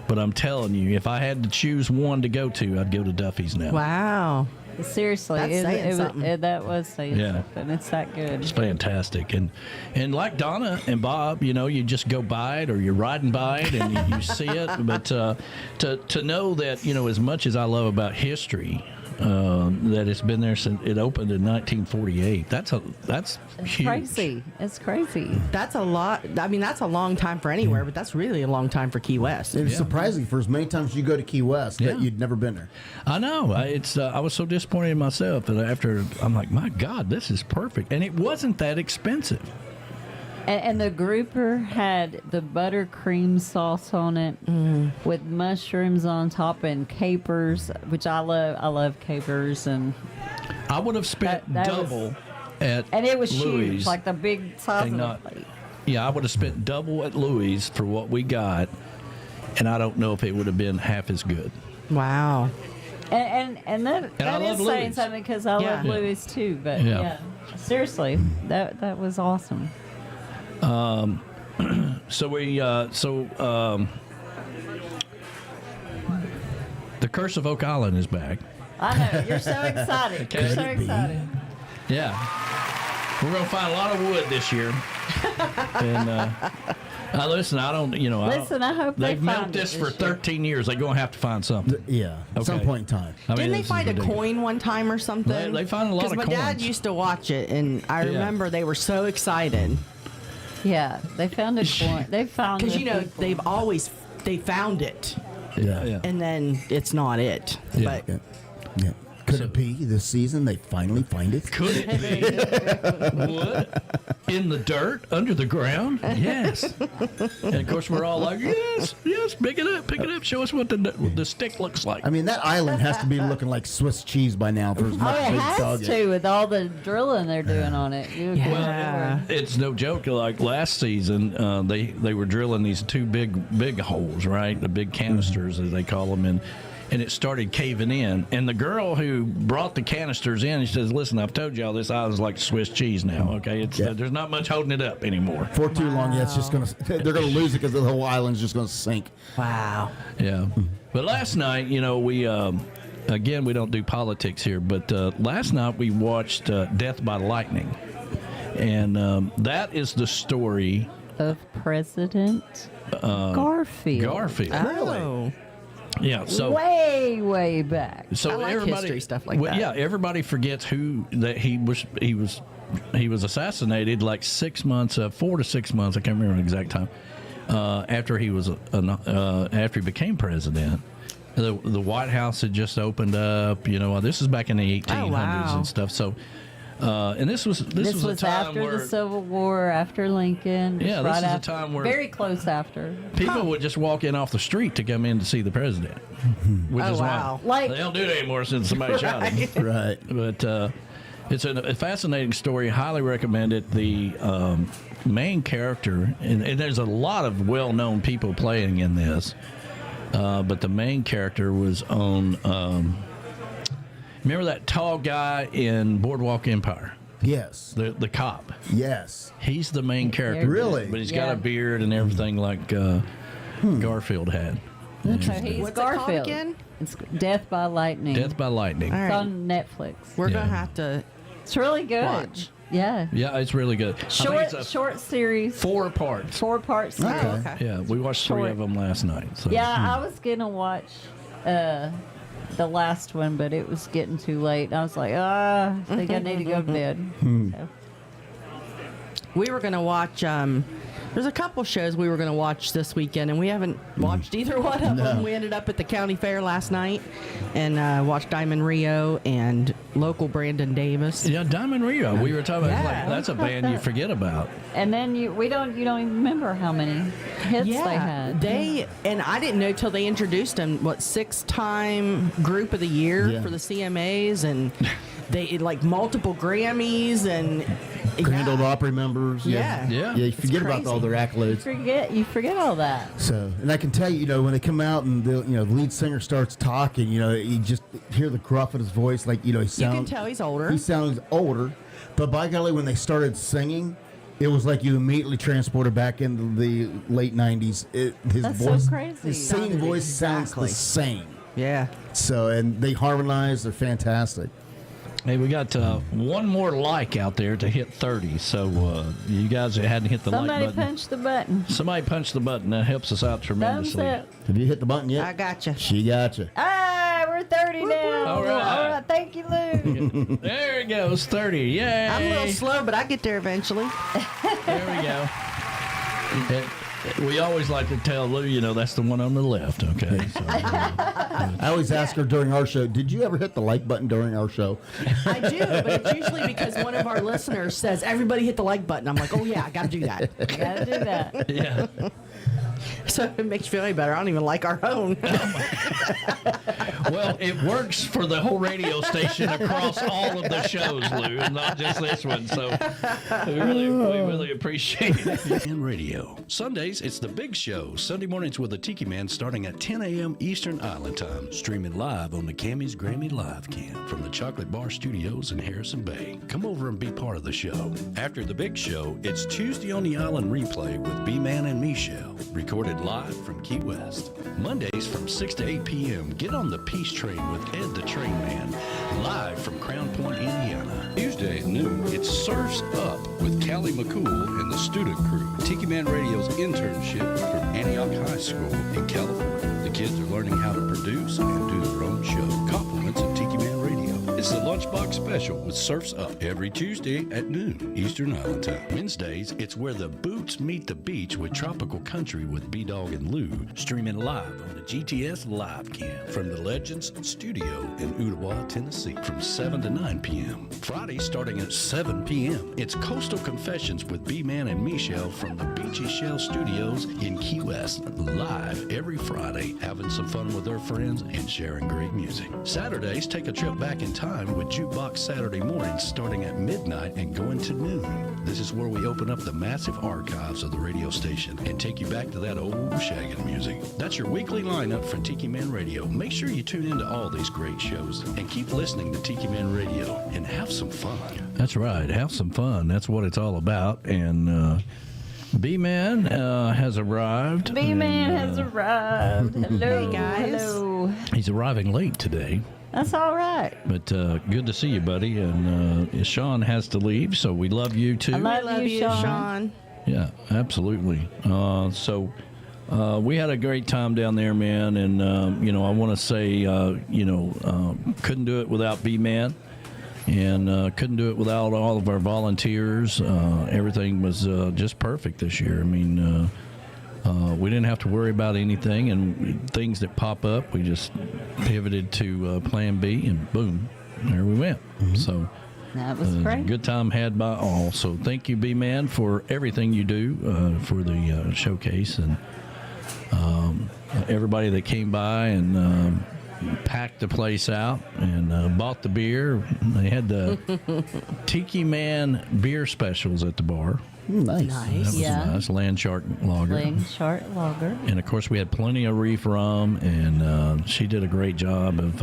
But I'm telling you, if I had to choose one to go to, I'd go to Duffy's now. Wow. Seriously, That's saying something. That was saying something. It's that good. It's fantastic. And like Donna and Bob, you just go by it or you're riding by it and you see it. But to know that, as much as I love about history, that it's been there since it opened in 1948. That's huge. Crazy. It's crazy. That's a lot. I mean, that's a long time for anywhere, but that's really a long time for Key West. It's surprising for as many times you go to Key West that you'd never been there. I know. I was so disappointed in myself, and after I'm like, my God, this is perfect, and it wasn't that expensive. And the grouper had the buttercream sauce on it with mushrooms on top and capers, which I love. I love capers, and I would have spent double at and it was Louis huge, like the big size and of the plate. Yeah, I would have spent double at Louis for what we got, and I don't know if it would have been half as good. Wow. And that I is love saying Louis. something because I love Louis too. But Yeah. seriously, that was awesome. So the Curse of Oak Island is back. I know you're so excited. You're so excited. Yeah, we're gonna find a lot of wood this year. And listen, I don't. Listen, I hope they've they milked find this it for this year. 13 years. They're gonna have to find something. Yeah, at some point in time. I mean, Didn't they this is find a ridiculous. coin one time or something? They find a lot of Because my dad coins. used to watch it, and I Yeah. remember they were so excited. Yeah, they found a coin. They found Because, the people. they found it. Yeah. And then it's not it. Yeah. But Yeah. Could it be this season they finally find it? Could it be wood in the dirt under the ground? Yes. And of course we're all like, yes, pick it up, show us what the stick looks like. I mean, that island has to be looking like Swiss cheese by now for as Oh, much it as they has dug it. to with all the drilling they're doing on it. Well, it's no joke. Like last season, they were drilling these two big holes, right? The big canisters, as they call them, and it started caving in. And the girl who brought the canisters in, she says, "Listen, I've told y'all this island's like Swiss cheese now. Okay, it's there's not much holding it up anymore. For too long, it's just they're gonna lose it because the whole island's just gonna sink." wow. Yeah. But last night, we again, we don't do politics here, but last night we watched Death by Lightning, and that is the story of President Garfield. Really? Yeah. So way back. So I like everybody, history stuff like that. Yeah, everybody forgets that he was assassinated like 6 months, 4 to 6 months. I can't remember the exact time. After he was after he became president, the White House had just opened up. This is back in the 1800s and stuff. So. And this was a time after where the Civil War, after Lincoln. Yeah, right this is a after, time where very close after. people would just walk in off the street to come in to see the president, which is wow. why they don't do it anymore since somebody shot him. Right. But it's a fascinating story. Highly recommend it. The main character, and there's a lot of well-known people playing in this, but the main character was on. Remember that tall guy in Boardwalk Empire? Yes. The cop. Yes. He's the main character. Really? But he's got a beard and everything like Garfield had. So he's What's it called Garfield. again? It's Death by Lightning. Death by Lightning. All It's right. on Netflix. We're Yeah. going to have to It's really good. watch. Yeah. Yeah, it's really good. I think it's a Short series. 4 parts. 4-part series. Okay. Yeah, we watched 3 of them last night. So. Yeah, I was gonna watch the last one, but it was getting too late. I was like, I think I need to go to bed. So. We were going to watch, there's a couple shows we were going to watch this weekend, and we haven't watched either one of them. We ended up at the county fair last night and watched Diamond Rio and local Brandon Davis. Yeah, Diamond Rio. We were talking about Yeah. that's a band you forget about. And then you don't even remember how many hits they had. And I didn't know till they introduced them. 6-time group of the year for the CMAs, and they like multiple Grammys and Grand Ole Opry members. Yeah. Yeah. You forget about all their accolades. You forget all that. So, and I can tell you, when they come out and the lead singer starts talking, you just hear the gruff in his voice, like he sounds. You can tell he's older. He sounds older, but by golly, when they started singing, it was like you immediately transported back into the late '90s. His That's voice, so crazy. his singing voice sounds the same. Yeah. So, and they harmonize; they're fantastic. Hey, we got one more like out there to hit 30. So you guys hadn't hit the Somebody like button. punch the button. Somebody punch the button. That helps us out tremendously. Thumbs up. Have you hit the button yet? I got you. She got you. Ah, we're 30 now. All right. Thank you, Lou. There it goes, 30. Yay! I'm a little slow, but I get there eventually. There we go. We always like to tell Lou, that's the one on the left, okay? So, I always ask her during our show, did you ever hit the like button during our show? I do, but it's usually because one of our listeners says, everybody hit the like button. I'm like, oh, yeah, I got to do that. Gotta do that. yeah. So it makes you feel any better. I don't even like our own. Well, it works for the whole radio station across all of the shows, Lou, not just this one. So we really appreciate it. In radio. Sundays, it's the big show. Sunday mornings with the Tiki Man starting at 10 a.m. Eastern Island Time. Streaming live on the Camys Grammy Live Cam from the Chocolate Bar Studios in Harrison Bay. Come over and be part of the show. After the big show, it's Tuesday on the Island replay with B-Man and Michelle. Recorded live from Key West. Mondays from 6 to 8 p.m. Get on the Peace Train with Ed the Train Man. Live from Crown Point, Indiana. Tuesday at noon, it's Surfs Up with Callie McCool and the student crew. Tiki Man Radio's internship from Antioch High School in California. The kids are learning how to produce and do their own show. Compliments of Tiki Man Radio. It's the Lunchbox Special with Surfs Up every Tuesday at noon Eastern Island Time. Wednesdays, it's Where the Boots Meet the Beach with Tropical Country with B-Dog and Lou. Streaming live on the GTS Live Cam from the Legends Studio in Ottawa, Tennessee from 7 to 9 p.m. Friday starting at 7 p.m. It's Coastal Confessions with B-Man and Michelle from the Beachy Shell Studios in Key West. Live every Friday, having some fun with their friends and sharing great music. Saturdays, take a trip back in time with Jukebox Saturday mornings starting at midnight and going to noon. This is where we open up the massive archives of the radio station and take you back to that old shaggin' music. That's your weekly lineup for Tiki Man Radio. Make sure you tune into all these great shows and keep listening to Tiki Man Radio and have some fun. That's right. Have some fun. That's what it's all about. And B-Man has arrived. B-Man has arrived. Hello, Hey, guys. Hello. He's arriving late today. That's all right. But good to see you, buddy. And Sean has to leave, so we love you too. I love you, Sean. Yeah, absolutely. So we had a great time down there, man. And, I want to say, couldn't do it without B-Man. And couldn't do it without all of our volunteers. Everything was just perfect this year. I mean, we didn't have to worry about anything, and things that pop up, we just pivoted to Plan B, and boom, there we went. Mm-hmm. So that was great. Good time had by all. So thank you, B-Man, for everything you do for the showcase, and everybody that came by and packed the place out and bought the beer. They had the Tiki Man beer specials at the bar. Nice. That was nice. Land Shark Lager. Land Shark Lager. And, of course, we had plenty of Reif Rum, and she did a great job of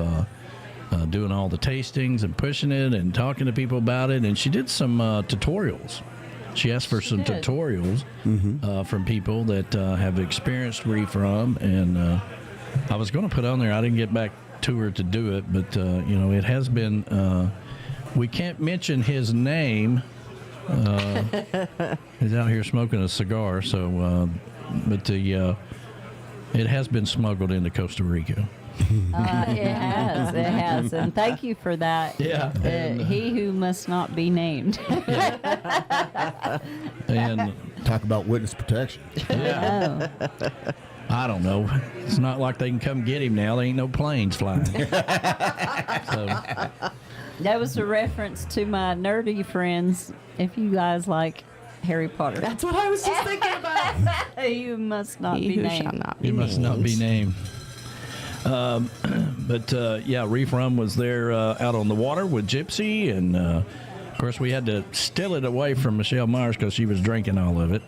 doing all the tastings and pushing it and talking to people about it. And she did some tutorials. She asked for some tutorials from people that have experienced Reif Rum. And I was going to put on there, I didn't get back to her to do it, but, it has been, we can't mention his name. He's out here smoking a cigar, so but it has been smuggled into Costa Rica. It has, and thank you for that. Yeah, he who must not be named. And talk about witness protection. Yeah. I don't know. It's not like they can come get him now. There ain't no planes flying. That was a reference to my nerdy friends. If you guys like Harry Potter, that's what I was just thinking about. You must not be named. You must not be named. Reif Rum was there out on the water with Gypsy, and of course we had to steal it away from Michelle Myers because she was drinking all of it.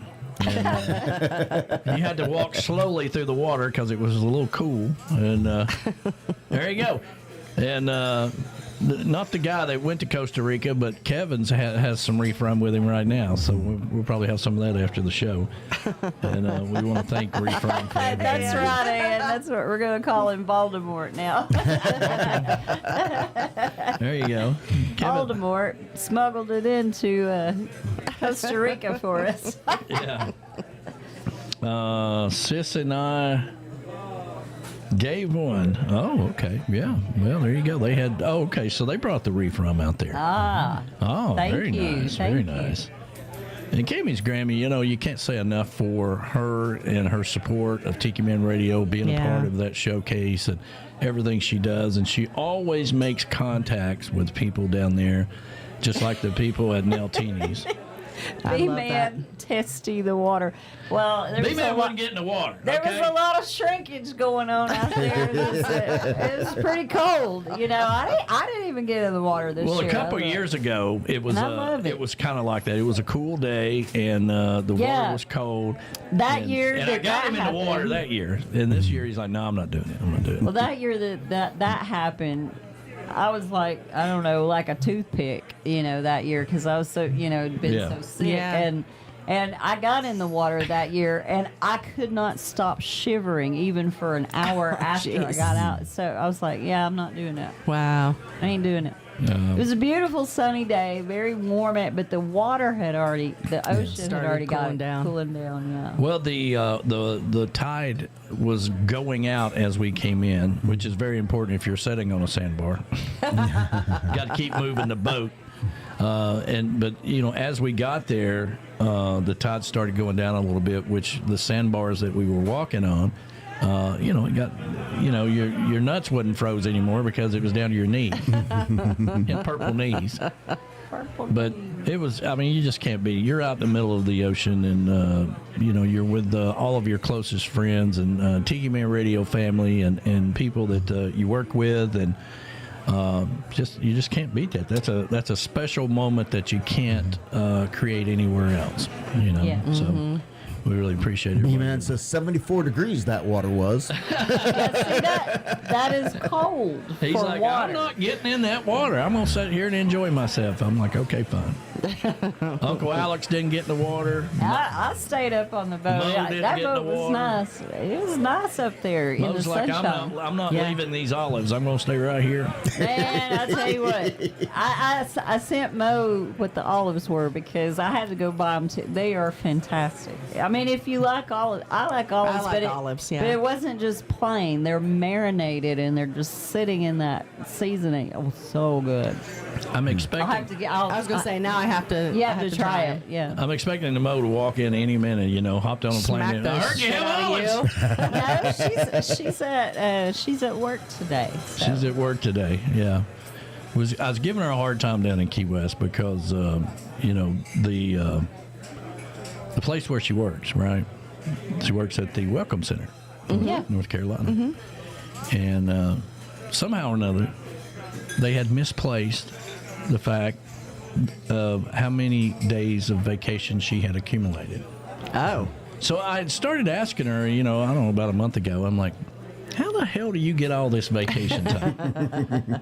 And you had to walk slowly through the water because it was a little cool. And there you go. And not the guy that went to Costa Rica, but Kevin's has some Reif Rum with him right now. So we'll probably have some of that after the show. And we want to thank Reif Rum for everything. That's right, and that's what we're going to call him Voldemort now. There you go. Voldemort smuggled it into Costa Rica for us. Yeah. Sis and I gave one. Oh, okay. Yeah. Well, there you go. They had. Oh, okay. So they brought the Reif Rum out there. Ah. Oh, thank very you. nice. Thank very you. nice. And Camys Grammy, you can't say enough for her and her support of Tiki Man Radio, being a part of that showcase and everything she does. And she always makes contacts with people down there, just like the people at Neltini's. B-Man testy the water. Well, B-Man wasn't getting the water. There was a lot of shrinkage going on out there. It was pretty cold. I didn't even get in the water this year. Well, a couple of years ago, it was kind of like that. It was a cool day, and the water was cold. That year, and I got him in the water that year. And this year, he's like, "No, I'm not doing it. I'm not doing it." Well, that year that happened, I was like, I don't know, like a toothpick, that year, because I was so, been so sick. Yeah. And I got in the water that year, and I could not stop shivering even for an hour after I got out. So I was like, yeah, I'm not doing that. Wow. I ain't doing it. It was a beautiful sunny day, very warm, but the water had already, the ocean had already cooling down. Yeah. Well, the tide was going out as we came in, which is very important if you're sitting on a sandbar. Got to keep moving the boat. But as we got there, the tide started going down a little bit, which the sandbars that we were walking on, it got, your nuts wasn't froze anymore because it was down to your knee. Purple knees. But it was, you just can't be. You're out in the middle of the ocean, and, you're with all of your closest friends and Tiki Man Radio family and people that you work with, and you just can't beat that. That's a special moment that you can't create anywhere else. So we really appreciate it. Man, it says 74 degrees that water was. That is cold. He's for like, water. I'm not getting in that water. I'm gonna sit here and enjoy myself. I'm like, okay, fine. Uncle Alex didn't get in the water. I stayed up on the boat. That boat was nice. It was nice up there in the sunshine. I'm not leaving these olives. I'm going to stay right here. Man, I tell you what, I sent Mo what the olives were because I had to go buy them too. They are fantastic. If you like olives, I like olives. I like olives, But it wasn't just plain. They're marinated and they're just sitting in that seasoning. It was so good. I'm expecting. I was going to say, now I have to. You have to try it. Yeah. I'm expecting the Mo to walk in any minute. Hopped on a plane. I heard you have olives. No, she's at work today. So. She's at work today. Yeah. I was giving her a hard time down in Key West because the place where she works, right? She works at the Welcome Center, North Carolina, and somehow or another, they had misplaced the fact of how many days of vacation she had accumulated. Oh. So I had started asking her, I don't know, about a month ago. I'm like, how the hell do you get all this vacation time?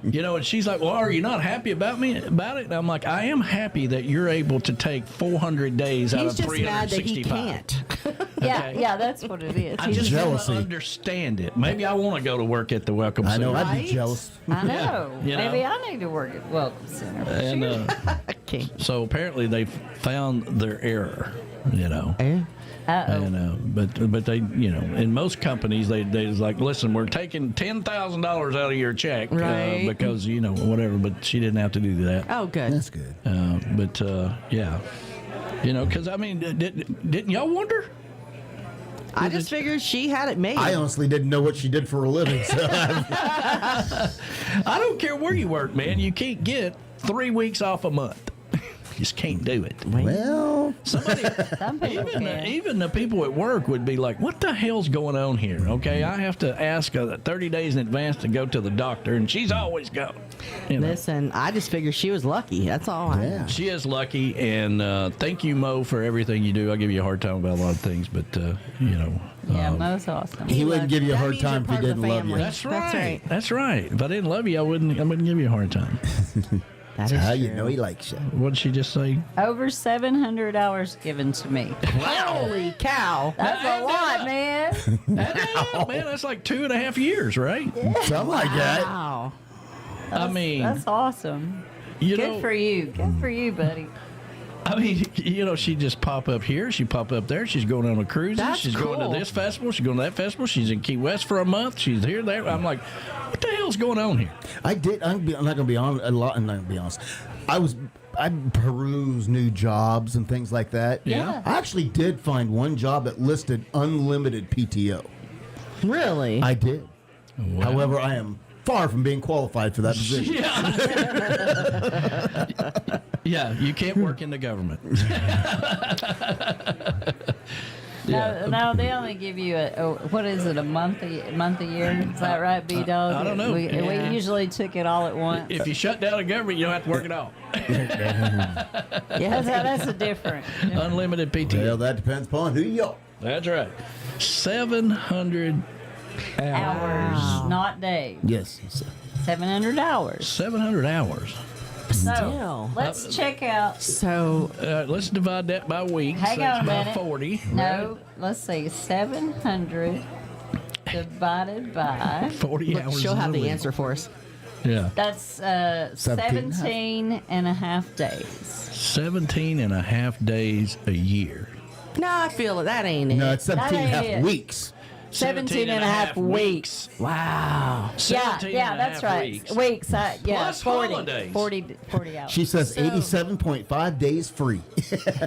And she's like, well, are you not happy about it? And I'm like, I am happy that you're able to take 400 days out of 365. He's just mad that he can't. Yeah, that's what it is. I just don't understand it. Maybe I want to go to work at the Welcome Center. I know, I'd be jealous. I know. Maybe I need to work at Welcome Center. And so apparently they found their error, And, but they, in most companies, they was like, listen, we're taking $10,000 out of your check because, whatever. But she didn't have to do that. Oh, good. That's good. Yeah. Because, didn't y'all wonder? I just figured she had it made. I honestly didn't know what she did for a living. So I don't care where you work, man. You can't get 3 weeks off a month. Just can't do it. Well, even the people at work would be like, what the hell's going on here? Okay, I have to ask 30 days in advance to go to the doctor, and she's always gone. Listen, I just figured she was lucky. That's all I know. She is lucky, and thank you, Mo, for everything you do. I give you a hard time about a lot of things, but, Yeah, Mo's awesome. He wouldn't give you a hard time if he didn't love you. That's right. That's right. If I didn't love you, I wouldn't give you a hard time. That's how you know he likes you. What did she just say? Over 700 hours given to me. Holy cow. That's a lot, man. Man, that's like 2.5 years, right? Something like that. Wow. That's awesome. Good for you. Good for you, buddy. She just pop up here. She pop up there. She's going on a cruise. She's going to this festival. She's going to that festival. She's in Key West for a month. She's here, there. I'm like, what the hell's going on here? I'm not going to be on a lot. I'm not going to be honest. peruse new jobs and things like that. Yeah. I actually did find one job that listed unlimited PTO. Really? I did. Wow. However, I am far from being qualified for that position. Yeah, you can't work in the government. No, they only give you what is it, a month a year? Is that right, B-Dog? I don't know. We usually took it all at once. If you shut down the government, you don't have to work at all. Yeah, that's a different. Unlimited PTO. Well, that depends upon who you are. That's right. 700 Hours, not days. Yes. 700 hours. 700 hours. So let's check out. So let's divide that by week. Hang so on it's a about minute. 40. No, let's see. 700 divided by 40 hours. she'll have the illegal. answer for us. Yeah. That's 17 and a half days. 17 and a half days a year. No, I feel it. That ain't it. No, it's 17 and a half ain't it. weeks. 17 and a half weeks. Wow. 17 Yeah, and a that's half right. weeks. Yeah, Plus 40, holidays. 40 hours. She says 87.5 days free.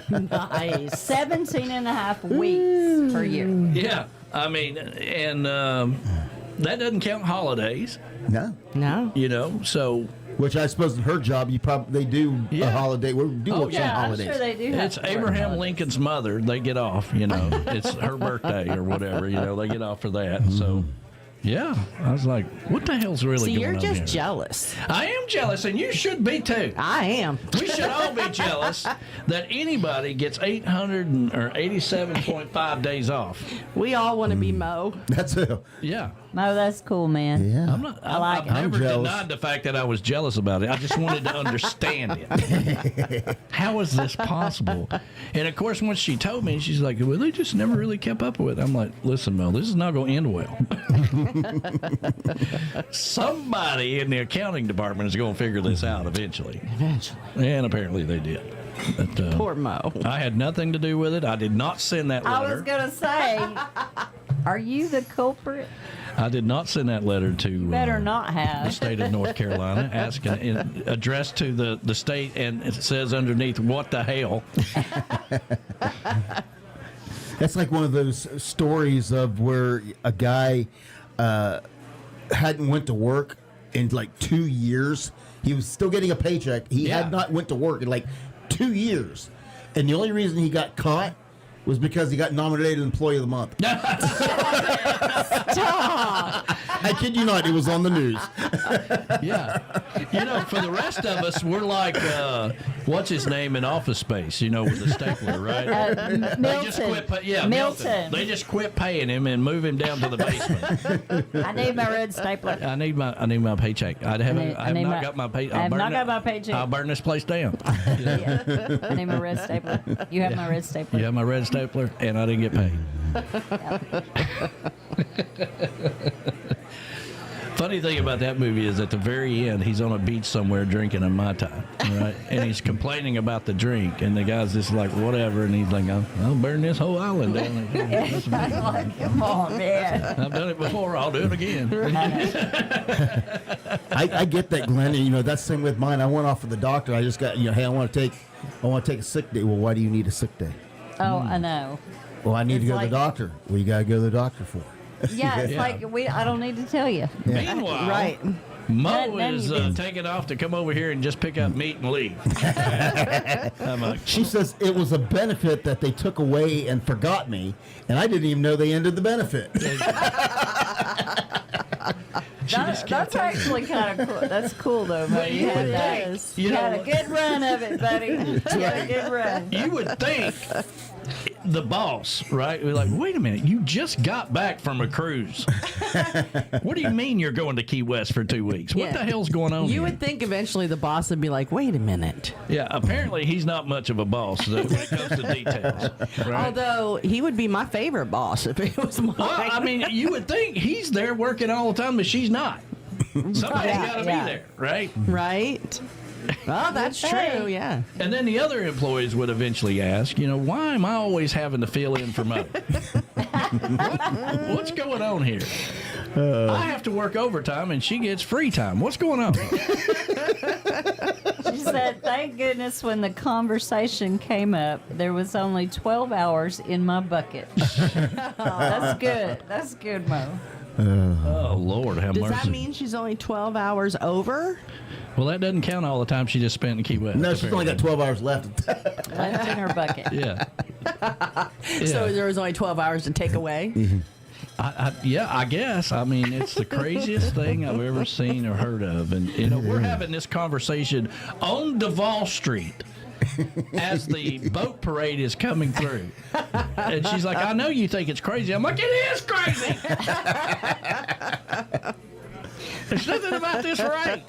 Nice. 17 and a half weeks per year. Yeah. I mean, and that doesn't count holidays, No. No. you know, so Which I suppose in her job, they do Yeah. a holiday. We do Oh, work some Yeah, I'm holidays. sure they do have it's to work Abraham holidays. Lincoln's mother. They get off, you know. It's her birthday or whatever, you know. They get off for that. So, yeah. I was like, what the hell's really So going you're on just here? jealous. I am jealous, and you should be too. I am. We should all be jealous that anybody gets 887.5 days off. We all want to be Mo. That's it. Yeah. No, that's cool, man. Yeah. I'm not. I like I've it. I'm never jealous. denied the fact that I was jealous about it. I just wanted to understand it. How is this possible? And of course, once she told me, she's like, "Well, they just never really kept up with it." I'm like, "Listen, Mel, this is not going to end well. Somebody in the accounting department is going to figure this out eventually." Eventually. And apparently, they did. But, Poor Mo. I had nothing to do with it. I did not send that I letter. was going to say, are you the culprit? I did not send that letter to Better not the have. state of North Carolina, addressed to the state, and it says underneath, "What the hell?" That's like one of those stories of where a guy hadn't went to work in like 2 years. He was still getting a paycheck. He Yeah. had not went to work in like 2 years. And the only reason he got caught was because he got nominated Employee of the Month. I kid you not, it was on the news. Yeah. You know, for the rest of us, we're like, what's his name in Office Space, you know, with the stapler, right? They just Milton. quit Milton. Milton. They just quit paying him and move him down to the basement. I need my red stapler. I need my paycheck. I have not got my pay. I have not got my paycheck. I'll burn this place down. Yeah. I need my red stapler. You have my red stapler. You have my red stapler, and I didn't get paid. Funny thing about that movie is at the very end, he's on a beach somewhere drinking a Mai Tai, right? And he's complaining about the drink, and the guy's just like, whatever, and he's like, I'll burn this whole island down. That's me. Like, come on, man. I've done it before, I'll do it again. I get that, Glenn. And, you know, that's the same with mine. I went off with the doctor. I just got, hey, I want to take a sick day. Well, why do you need a sick day? Oh, I know. Well, I need to It's go to like- the doctor. Well, you got to go to the doctor for. Yeah, it's Yeah. like I don't need to tell you. Meanwhile, Right. Mo Then is you did. taking off to come over here and just pick up meat and leave. I'm like, She says it was a benefit that they took away and forgot me, and I didn't even know they ended the benefit. That's actually kind of cool. That's cool, though, buddy. You had that. You You had know- a good run of it, buddy. You had a good run. you would think the boss, right? We're like, wait a minute, you just got back from a cruise. What do you mean you're going to Key West for 2 weeks? What Yeah. the hell's going on You here? would think eventually the boss would be like, wait a minute. Yeah, apparently he's not much of a boss when it comes to details. Right? Although he would be my favorite boss if it was mine. Well, I mean, you would think he's there working all the time, but she's not. Somebody's Yeah, got to yeah. be there, right? Right? Oh, that's true, yeah. And then the other employees would eventually ask, why am I always having to fill in for Mo? What's going on here? I have to work overtime, and she gets free time. What's going on? She said, thank goodness when the conversation came up, there was only 12 hours in my bucket. That's good. That's good, Mo. Oh, Lord, have Does mercy. that mean she's only 12 hours over? Well, that doesn't count all the time she just spent in Key West. No, she's only got 12 hours left. Left in her bucket. Yeah. So there was only 12 hours to take away? Yeah, I guess. I mean, it's the craziest thing I've ever seen or heard of. And, you know, we're having this conversation on Duval Street as the boat parade is coming through. And she's like, I know you think it's crazy. I'm like, it is crazy. There's nothing about this right.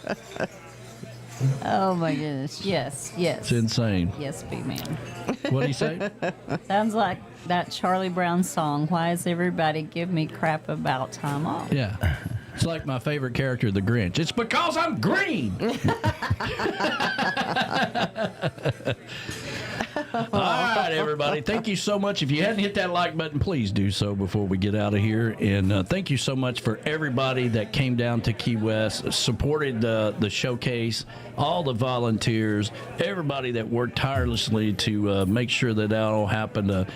Oh, my goodness. Yes, yes. It's insane. Yes, B-Man. What do you say? Sounds like that Charlie Brown song, Why Does Everybody Give Me Crap About Time Off? Yeah. It's like my favorite character, the Grinch. It's because I'm green. All right, everybody. Thank you so much. If you hadn't hit that like button, please do so before we get out of here. And thank you so much for everybody that came down to Key West, supported the showcase, all the volunteers, everybody that worked tirelessly to make sure that all happened.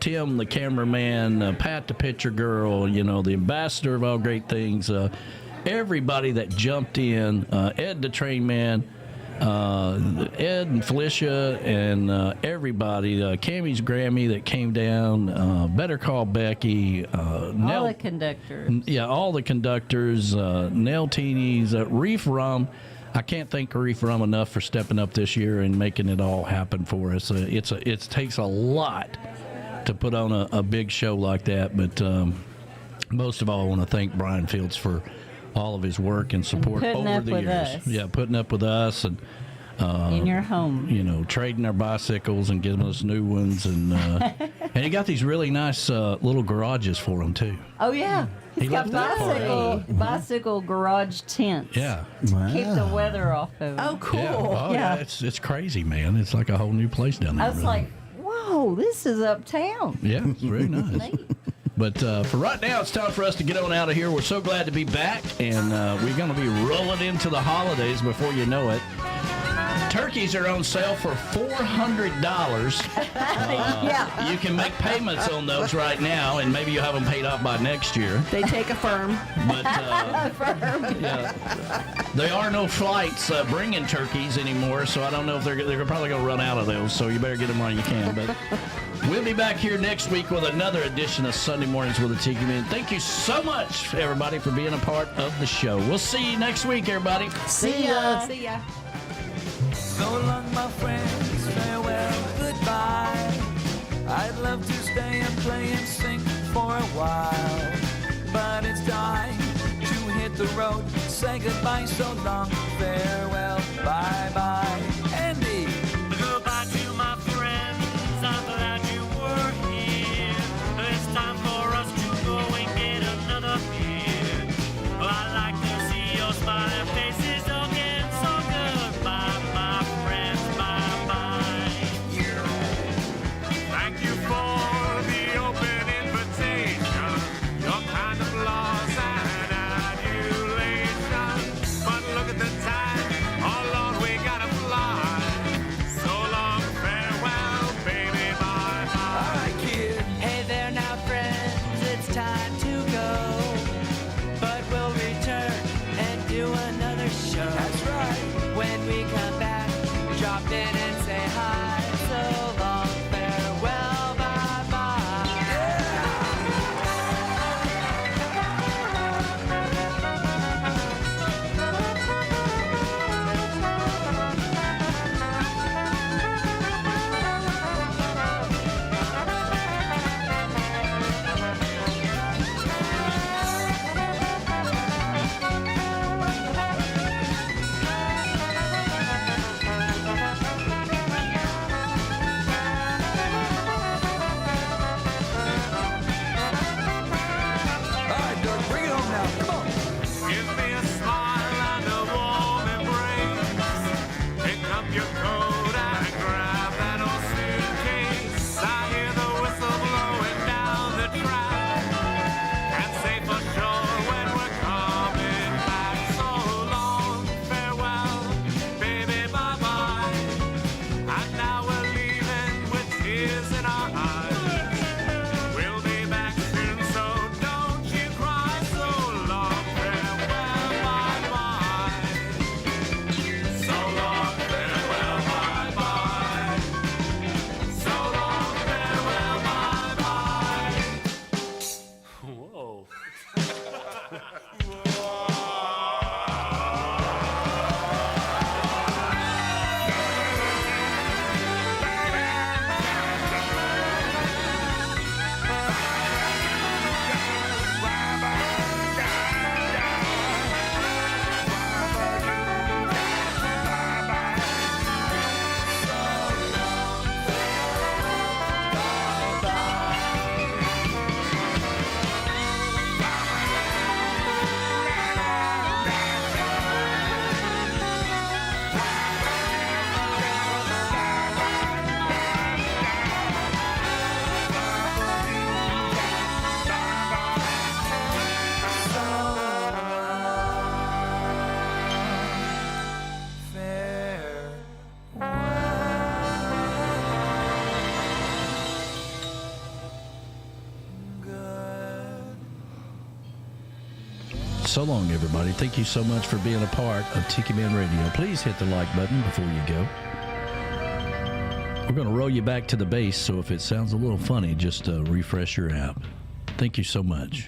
Tim, the cameraman, Pat, the picture girl, you know, the ambassador of all great things, everybody that jumped in, Ed, the train man, Ed and Felicia and everybody, Camys Grammy that came down, Better Call Becky, All the conductors. Yeah, all the conductors, Nell Teeny's, Reif Rum. I can't thank Reif Rum enough for stepping up this year and making it all happen for us. It takes a lot to put on a big show like that, but most of all, I want to thank Brian Fields for all of his work and support over the years. Us. Yeah, putting up with us and in your home. You know, trading our bicycles and giving us new ones, and he got these really nice little garages for them too. Oh yeah, He got left that part bicycle garage tents. Yeah, Keep the weather off of. Oh, cool. Yeah, it's crazy, man. It's like a whole new place down there. I was like, whoa, this is uptown. Yeah, it's very nice. But for right now, it's time for us to get on out of here. We're so glad to be back, and we're going to be rolling into the holidays before you know it. Turkeys are on sale for $400. Yeah. You can make payments on those right now, and maybe you'll have them paid off by next year. They take a firm. But yeah, there are no flights bringing turkeys anymore, so I don't know if they're probably going to run out of those. So you better get them while you can. But we'll be back here next week with another edition of Sunday Mornings with the Tiki Man. Thank you so much, everybody, for being a part of the show. We'll see you next week, everybody. See ya. See ya. So long, my friends, farewell, goodbye. I'd love to stay and play and sing for a while, but it's time to hit the road. Say goodbye, so long, farewell, bye-bye. Andy! Goodbye to my friends, I'm glad you were here. It's time for us to go and get another beer. I like to see your smiling faces again, so goodbye, my friends, bye-bye. Thank you for the open invitation, your kind of laws and adulation. But look at the time. So long, everybody. Thank you so much for being a part of Tiki Man Radio. Please hit the like button before you go. We're going to roll you back to the base, so if it sounds a little funny, just refresh your app. Thank you so much.